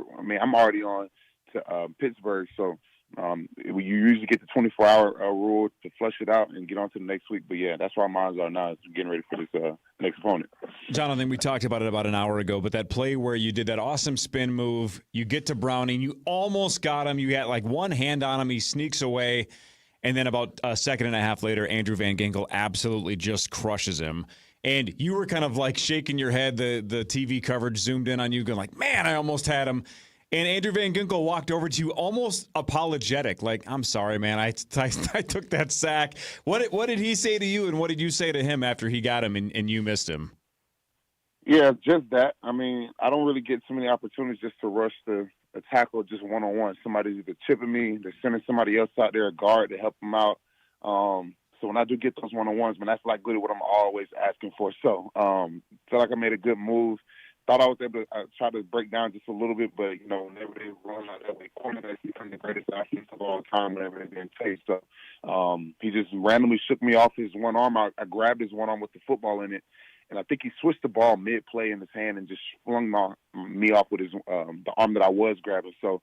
I'm already on to Pittsburgh. So you usually get the 24-hour rule to flush it out and get on to the next week. But, yeah, that's where our minds are now, is getting ready for this next opponent. Jonathan, we talked about it about an hour ago, but that play where you did that awesome spin move, you get to Browning, you almost got him. You got like one hand on him. He sneaks away. And then about a second and a half later, Andrew Van Ginkel absolutely just crushes him. And you were kind of like shaking your head. The TV coverage zoomed in on you going like, man, I almost had him. And Andrew Van Ginkel walked over to you almost apologetic, like, I'm sorry, man, I took that sack. What did he say to you, and what did you say to him after he got him and you missed him? Yeah, just that. I mean, I don't really get too many opportunities just to rush a tackle just one-on-one. Somebody's either chipping me, they're sending somebody else out there, a guard, to help them out. So when I do get those one-on-ones, man, that's like really what I'm always asking for. So feel like I made a good move. Thought I was able to try to break down just a little bit, but, whenever they run out that way, cornerbacks become the greatest athletes of all time whenever they're being chased. So he just randomly shook me off his one arm. I grabbed his one arm with the football in it, and I think he switched the ball mid-play in his hand and just flung me off with his the arm that I was grabbing. So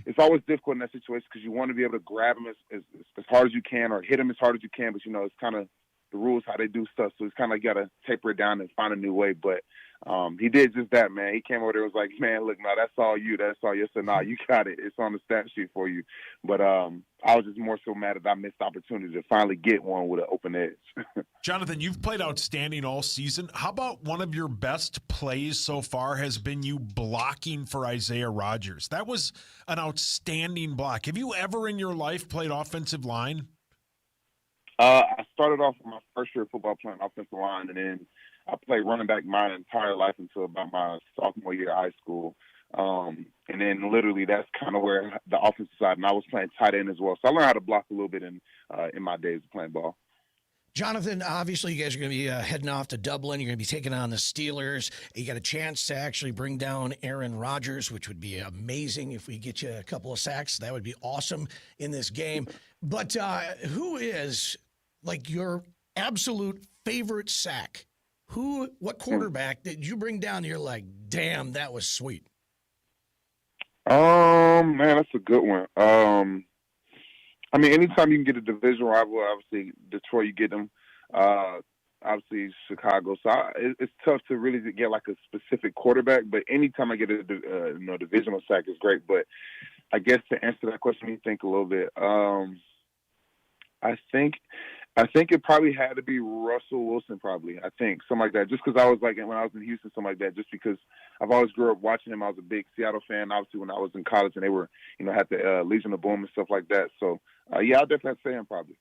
it's always difficult in that situation because you want to be able to grab him as hard as you can or hit him as hard as you can, but, it's kind of the rules how they do stuff. So it's kind of got to taper it down and find a new way. But he did just that, man. He came over there and was like, man, look, no, that's all you. That's all you. I said, nah, you got it. It's on the stat sheet for you. But I was just more so mad that I missed the opportunity to finally get one with an open edge. Jonathan, you've played outstanding all season. How about one of your best plays so far has been you blocking for Isaiah Rodgers? That was an outstanding block. Have you ever in your life played offensive line? I started off my first year of football playing offensive line, and then I played running back my entire life until about my sophomore year of high school. And then literally that's kind of where the offensive side, and I was playing tight end as well. So I learned how to block a little bit in my days of playing ball. Jonathan, obviously you guys are going to be heading off to Dublin. You're going to be taking on the Steelers. You got a chance to actually bring down Aaron Rodgers, which would be amazing if we get you a couple of sacks. That would be awesome in this game. But who is like your absolute favorite sack? What quarterback did you bring down? You're like, damn, that was sweet. Man, that's a good one. I mean, anytime you can get a division rival, obviously Detroit, you get them. Obviously Chicago. So it's tough to really get like a specific quarterback. But anytime I get a divisional sack is great. But I guess to answer that question, you think a little bit. I think it probably had to be Russell Wilson, probably. I think something like that. Just because I was like when I was in Houston, something like that. Just because I've always grew up watching him. I was a big Seattle fan. Obviously, when I was in college, and they were, had the Legion of Boom and stuff like that. So yeah, I'll definitely have to say him probably.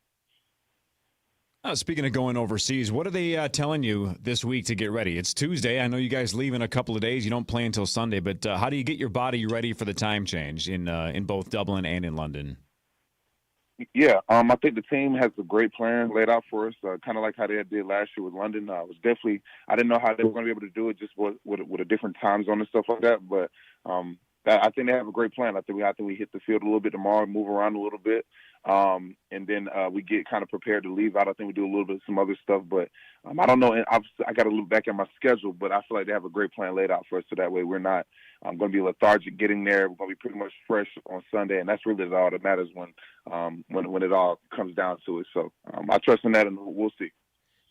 Speaking of going overseas, what are they telling you this week to get ready? It's Tuesday. I know you guys leave in a couple of days. You don't play until Sunday, but how do you get your body ready for the time change in both Dublin and in London? Yeah, I think the team has a great plan laid out for us, kind of like how they did last year with London. I didn't know how they were going to be able to do it just with a different time zone and stuff like that, but I think they have a great plan. I think we hit the field a little bit tomorrow, move around a little bit, and then we get kind of prepared to leave out. I think we do a little bit of some other stuff, but I don't know. I got to look back at my schedule, but I feel like they have a great plan laid out for us, so that way we're not going to be lethargic getting there. We're going to be pretty much fresh on Sunday, and that's really all that matters when it all comes down to it. So I trust in that, and we'll see.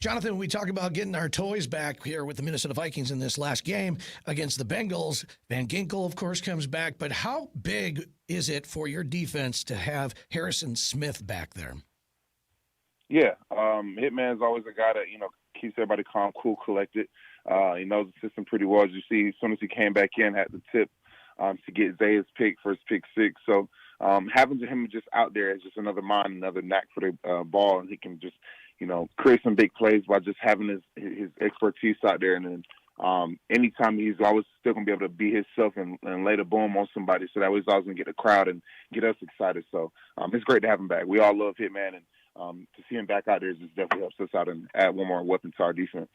Jonathan, we talk about getting our toys back here with the Minnesota Vikings in this last game against the Bengals. Van Ginkel, of course, comes back. But how big is it for your defense to have Harrison Smith back there? Yeah, Hitman's always a guy that, keeps everybody calm, cool, collected. He knows the system pretty well. As you see, as soon as he came back in, had the tip to get Zaya's pick for his pick six. So having him just out there is just another mind, another knack for the ball, and he can just create some big plays by just having his expertise out there. And then anytime he's always still going to be able to be himself and lay the boom on somebody. So that way he's always going to get the crowd and get us excited. So it's great to have him back. We all love Hitman, and to see him back out there just definitely helps us out and add one more weapon to our defense.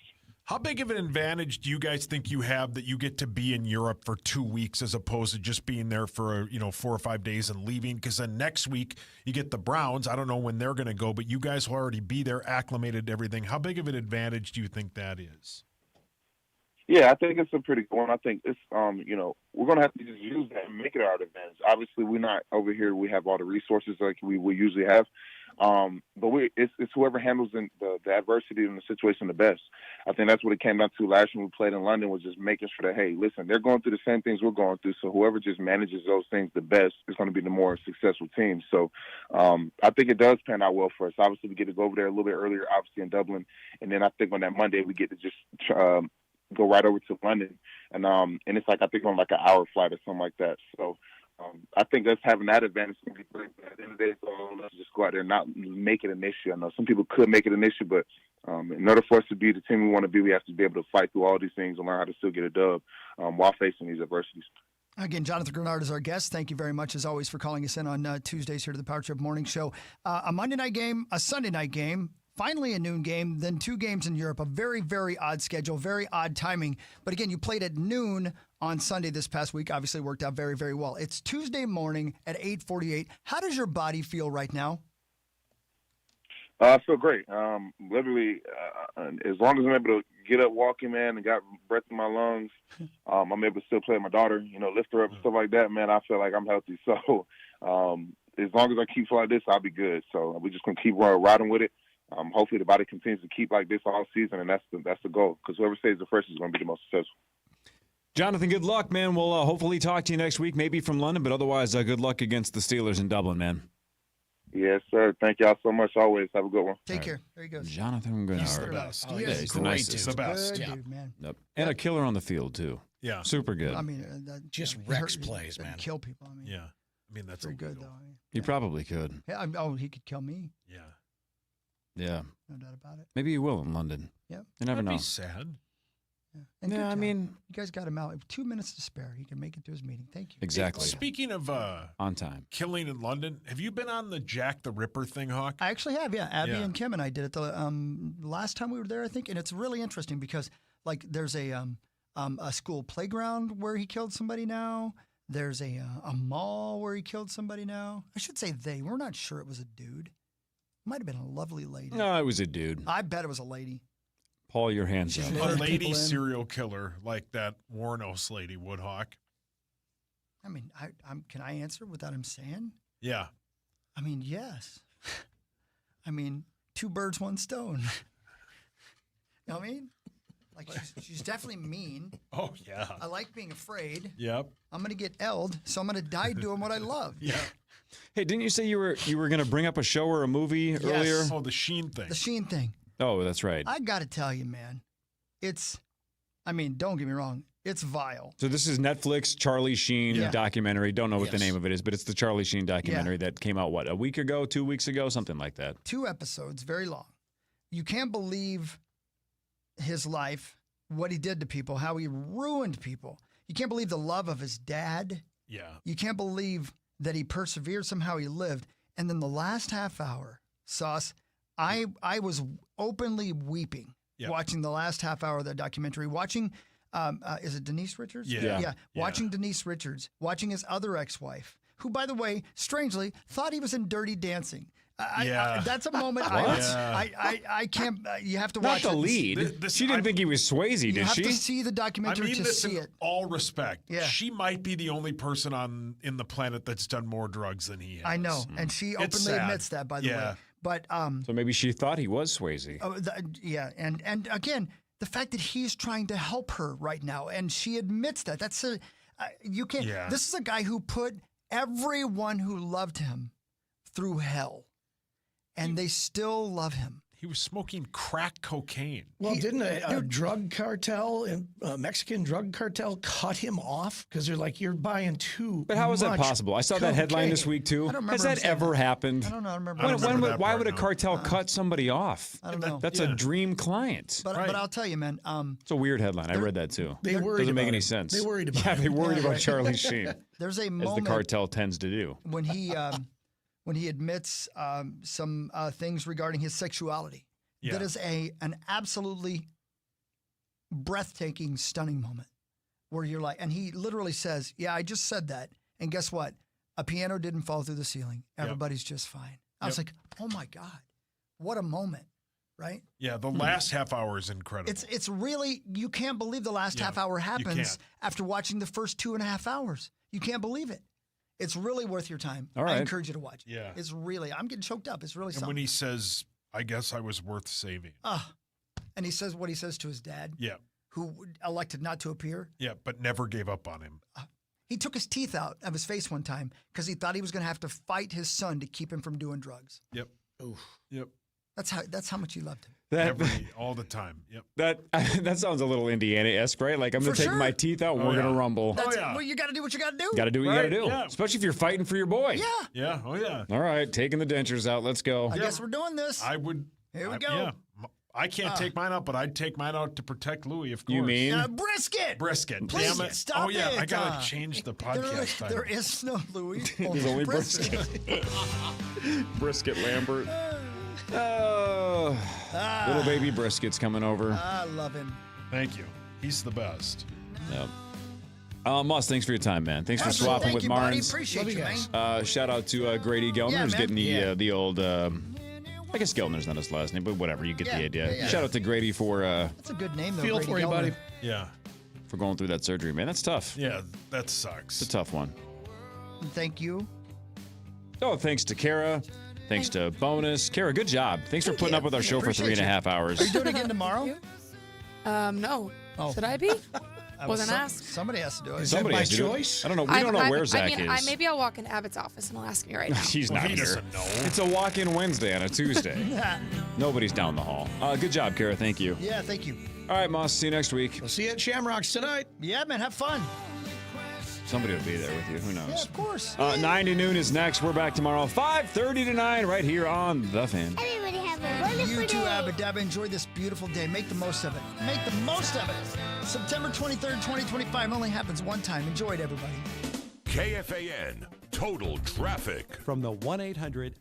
How big of an advantage do you guys think you have that you get to be in Europe for 2 weeks as opposed to just being there for 4 or 5 days and leaving? Because then next week you get the Browns. I don't know when they're going to go, but you guys will already be there, acclimated to everything. How big of an advantage do you think that is? Yeah, I think it's a pretty good one. I think it's we're going to have to just use that and make it our advantage. Obviously, we're not over here. We have all the resources like we usually have. But it's whoever handles the adversity and the situation the best. I think that's what it came down to last year when we played in London, was just making sure that, hey, listen, they're going through the same things we're going through, so whoever just manages those things the best is going to be the more successful team. So I think it does pan out well for us. Obviously, we get to go over there a little bit earlier, obviously in Dublin, and then I think on that Monday we get to just go right over to London, and it's like, I think on like an hour flight or something like that. So I think us having that advantage is going to be great. But at the end of the day, it's all on us to just go out there and not make it an issue. I know some people could make it an issue, but in order for us to be the team we want to be, we have to be able to fight through all these things and learn how to still get a dub while facing these adversities. Again, Jonathan Greenard is our guest. Thank you very much, as always, for calling us in on Tuesdays here to the Power Trip Morning Show. A Monday night game, a Sunday night game, finally a noon game, then 2 games in Europe. A very, very odd schedule, very odd timing. But again, you played at noon on Sunday this past week. Obviously worked out very, very well. It's Tuesday morning at 8:48. How does your body feel right now? I feel great. Literally, as long as I'm able to get up walking, man, and got breath in my lungs, I'm able to still play with my daughter, lift her up and stuff like that, man, I feel like I'm healthy. So as long as I keep like this, I'll be good. So we're just going to keep riding with it. Hopefully the body continues to keep like this all season, and that's the goal, because whoever stays the first is going to be the most successful. Jonathan, good luck, man. We'll hopefully talk to you next week, maybe from London, but otherwise, good luck against the Steelers in Dublin, man. Yes, sir. Thank y'all so much. Always have a good one. Take care. There you go. Jonathan Greenard. He's the best. Oh, yeah, he's the nicest. The best. Good dude, man. Yep. And a killer on the field, too. Yeah. Super good. I mean, just Rex plays, man. Kill people. I mean, yeah. I mean, that's pretty good, though. I mean, he probably could. Yeah, he could kill me. Yeah. No doubt about it. Maybe he will in London. Yeah. You never know. That'd be sad. And I mean, you guys got him out. 2 minutes to spare. He can make it to his meeting. Thank you. Exactly. Speaking of on time killing in London, have you been on the Jack the Ripper thing, Hawk? I actually have. Yeah, Abby and Kim and I did it the last time we were there, I think, and it's really interesting because there's a school playground where he killed somebody now. There's a mall where he killed somebody now. I should say they. We're not sure it was a dude. It might have been a lovely lady. No, it was a dude. I bet it was a lady. Paul, your hands up. A lady serial killer like that Warnos lady, Woodhawk. I mean, can I answer without him saying? Yeah. I mean, yes. I mean, 2 birds, 1 stone. You know what I mean? Like, she's definitely mean. Oh, yeah. I like being afraid. Yep. I'm going to get L'd, so I'm going to die doing what I love. Yeah. Hey, didn't you say you were going to bring up a show or a movie earlier? Oh, the Sheen thing. The Sheen thing. Oh, that's right. I got to tell you, man, don't get me wrong, it's vile. So this is Netflix, Charlie Sheen documentary. Don't know what the name of it is, but it's the Charlie Sheen documentary that came out, a week ago, 2 weeks ago, something like that. 2 episodes, very long. You can't believe his life, what he did to people, how he ruined people. You can't believe the love of his dad. Yeah. You can't believe that he persevered, somehow he lived. And then the last half hour, Sauce, I was openly weeping watching the last half hour of that documentary, watching, is it Denise Richards? Yeah. Watching Denise Richards, watching his other ex-wife, who, by the way, strangely, thought he was in Dirty Dancing. That's a moment I can't. You have to watch Not the it. lead. She didn't think he was Swayze, did she? You have to see the documentary to this see in it. all respect. Yeah. She might be the only person in the planet that's done more drugs than he has. I know, and she It's openly sad. admits that, by the way. But so maybe she thought he was Swayze. and again, the fact that he's trying to help her right now, and she admits that. That's you can't. Yeah. This is a guy who put everyone who loved him through hell, and they still love him. He was smoking crack cocaine. Well, didn't a drug cartel, a Mexican drug cartel, cut him off? Because they're like, you're buying too But how is that much possible? I saw that headline this week, too. I don't remember Has him that saying ever that. happened? I don't know. I remember. Why would a cartel cut somebody off? I don't know. That's a dream client. But I'll tell you, man. It's a weird headline. I read that, too. They worried Doesn't make about any him. sense. They worried about Yeah, him. they worried about Charlie Sheen. There's a As moment the cartel tends to do. when he admits some things regarding his sexuality. Yeah. That is an absolutely breathtaking, stunning moment where you're like, and he literally says, "Yeah, I just said that, and guess what? A piano didn't fall through the ceiling. Everybody's just fine." I was like, "Oh my God, what a moment!" Right? Yeah, the last half hour is incredible. It's really, you can't believe the last half hour happens can't. after watching the first 2.5 hours. You can't believe it. It's really worth your time. All right. I encourage you to watch it. Yeah. It's really, I'm getting choked up. It's really and something. when he says, I guess I was worth saving. And he says what he says to his dad, Yeah. who elected not to appear. Yeah, but never gave up on him. He took his teeth out of his face one time because he thought he was going to have to fight his son to keep him from doing drugs. Yep. Oof. Yep. That's how much he loved him. All the time. Yep. That sounds a little Indiana-esque, right? Like, I'm going to take my teeth out and we're going to rumble. Well, you got to do what you got to do. Got to do what you got to do. Yeah. Especially if you're fighting for your boy. Yeah. Yeah. Oh, yeah. All right, taking the dentures out. Let's go. I guess we're doing this. I would. Here we go. Yeah. I can't take mine out, but I'd take mine out to protect Louis, of course. You mean? Brisket. Brisket. Please Damn it. stop Oh, yeah. it. I got to change the podcast title. There is no Louis. There's only brisket. Brisket Lambert. Little baby brisket's coming over. I love him. Thank you. He's the best. Yep. Moss, thanks for your time, man. Thanks for swapping Thank with you, buddy. Marnes. Appreciate you, man. Shout out to Grady Gelner, Yeah, who's man. getting the old. I guess Gelner's not his last name, but whatever. You get the idea. Yeah. Shout out to Grady for That's a good name, though. Feel Grady for you, Gelner. buddy. Yeah. for going through that surgery, man. That's tough. Yeah, that sucks. It's a tough one. Thank you. Oh, thanks to Cara. Thanks to Bonus. Cara, good job. Thanks for putting up with our show for 3.5 hours. Are you doing it again tomorrow? No. Oh. Should I be? Wasn't asked. Somebody has to do it. Somebody has to do it. I don't know. We don't know where Zach is. Maybe I'll walk in Abbott's office and he'll ask me right now. She's not here. It's a walk-in Wednesday on a Tuesday. Nobody's down the hall. Good job, Cara. Thank you. Yeah, thank you. All right, Moss. See you next week. We'll see you at Shamrocks tonight. Yeah, man. Have fun. Somebody will be there with you. Who knows? Yeah, of course. 9 to noon is next. We're back tomorrow, 5:30 to 9, right here on The Fan. Everybody have a wonderful You too, day. Abba Dabba. Enjoy this beautiful day. Make the most of it. Make the most of it. September 23rd, 2025 only happens one time. Enjoy it, everybody. KFAN Total Traffic. From the 1-800-ASK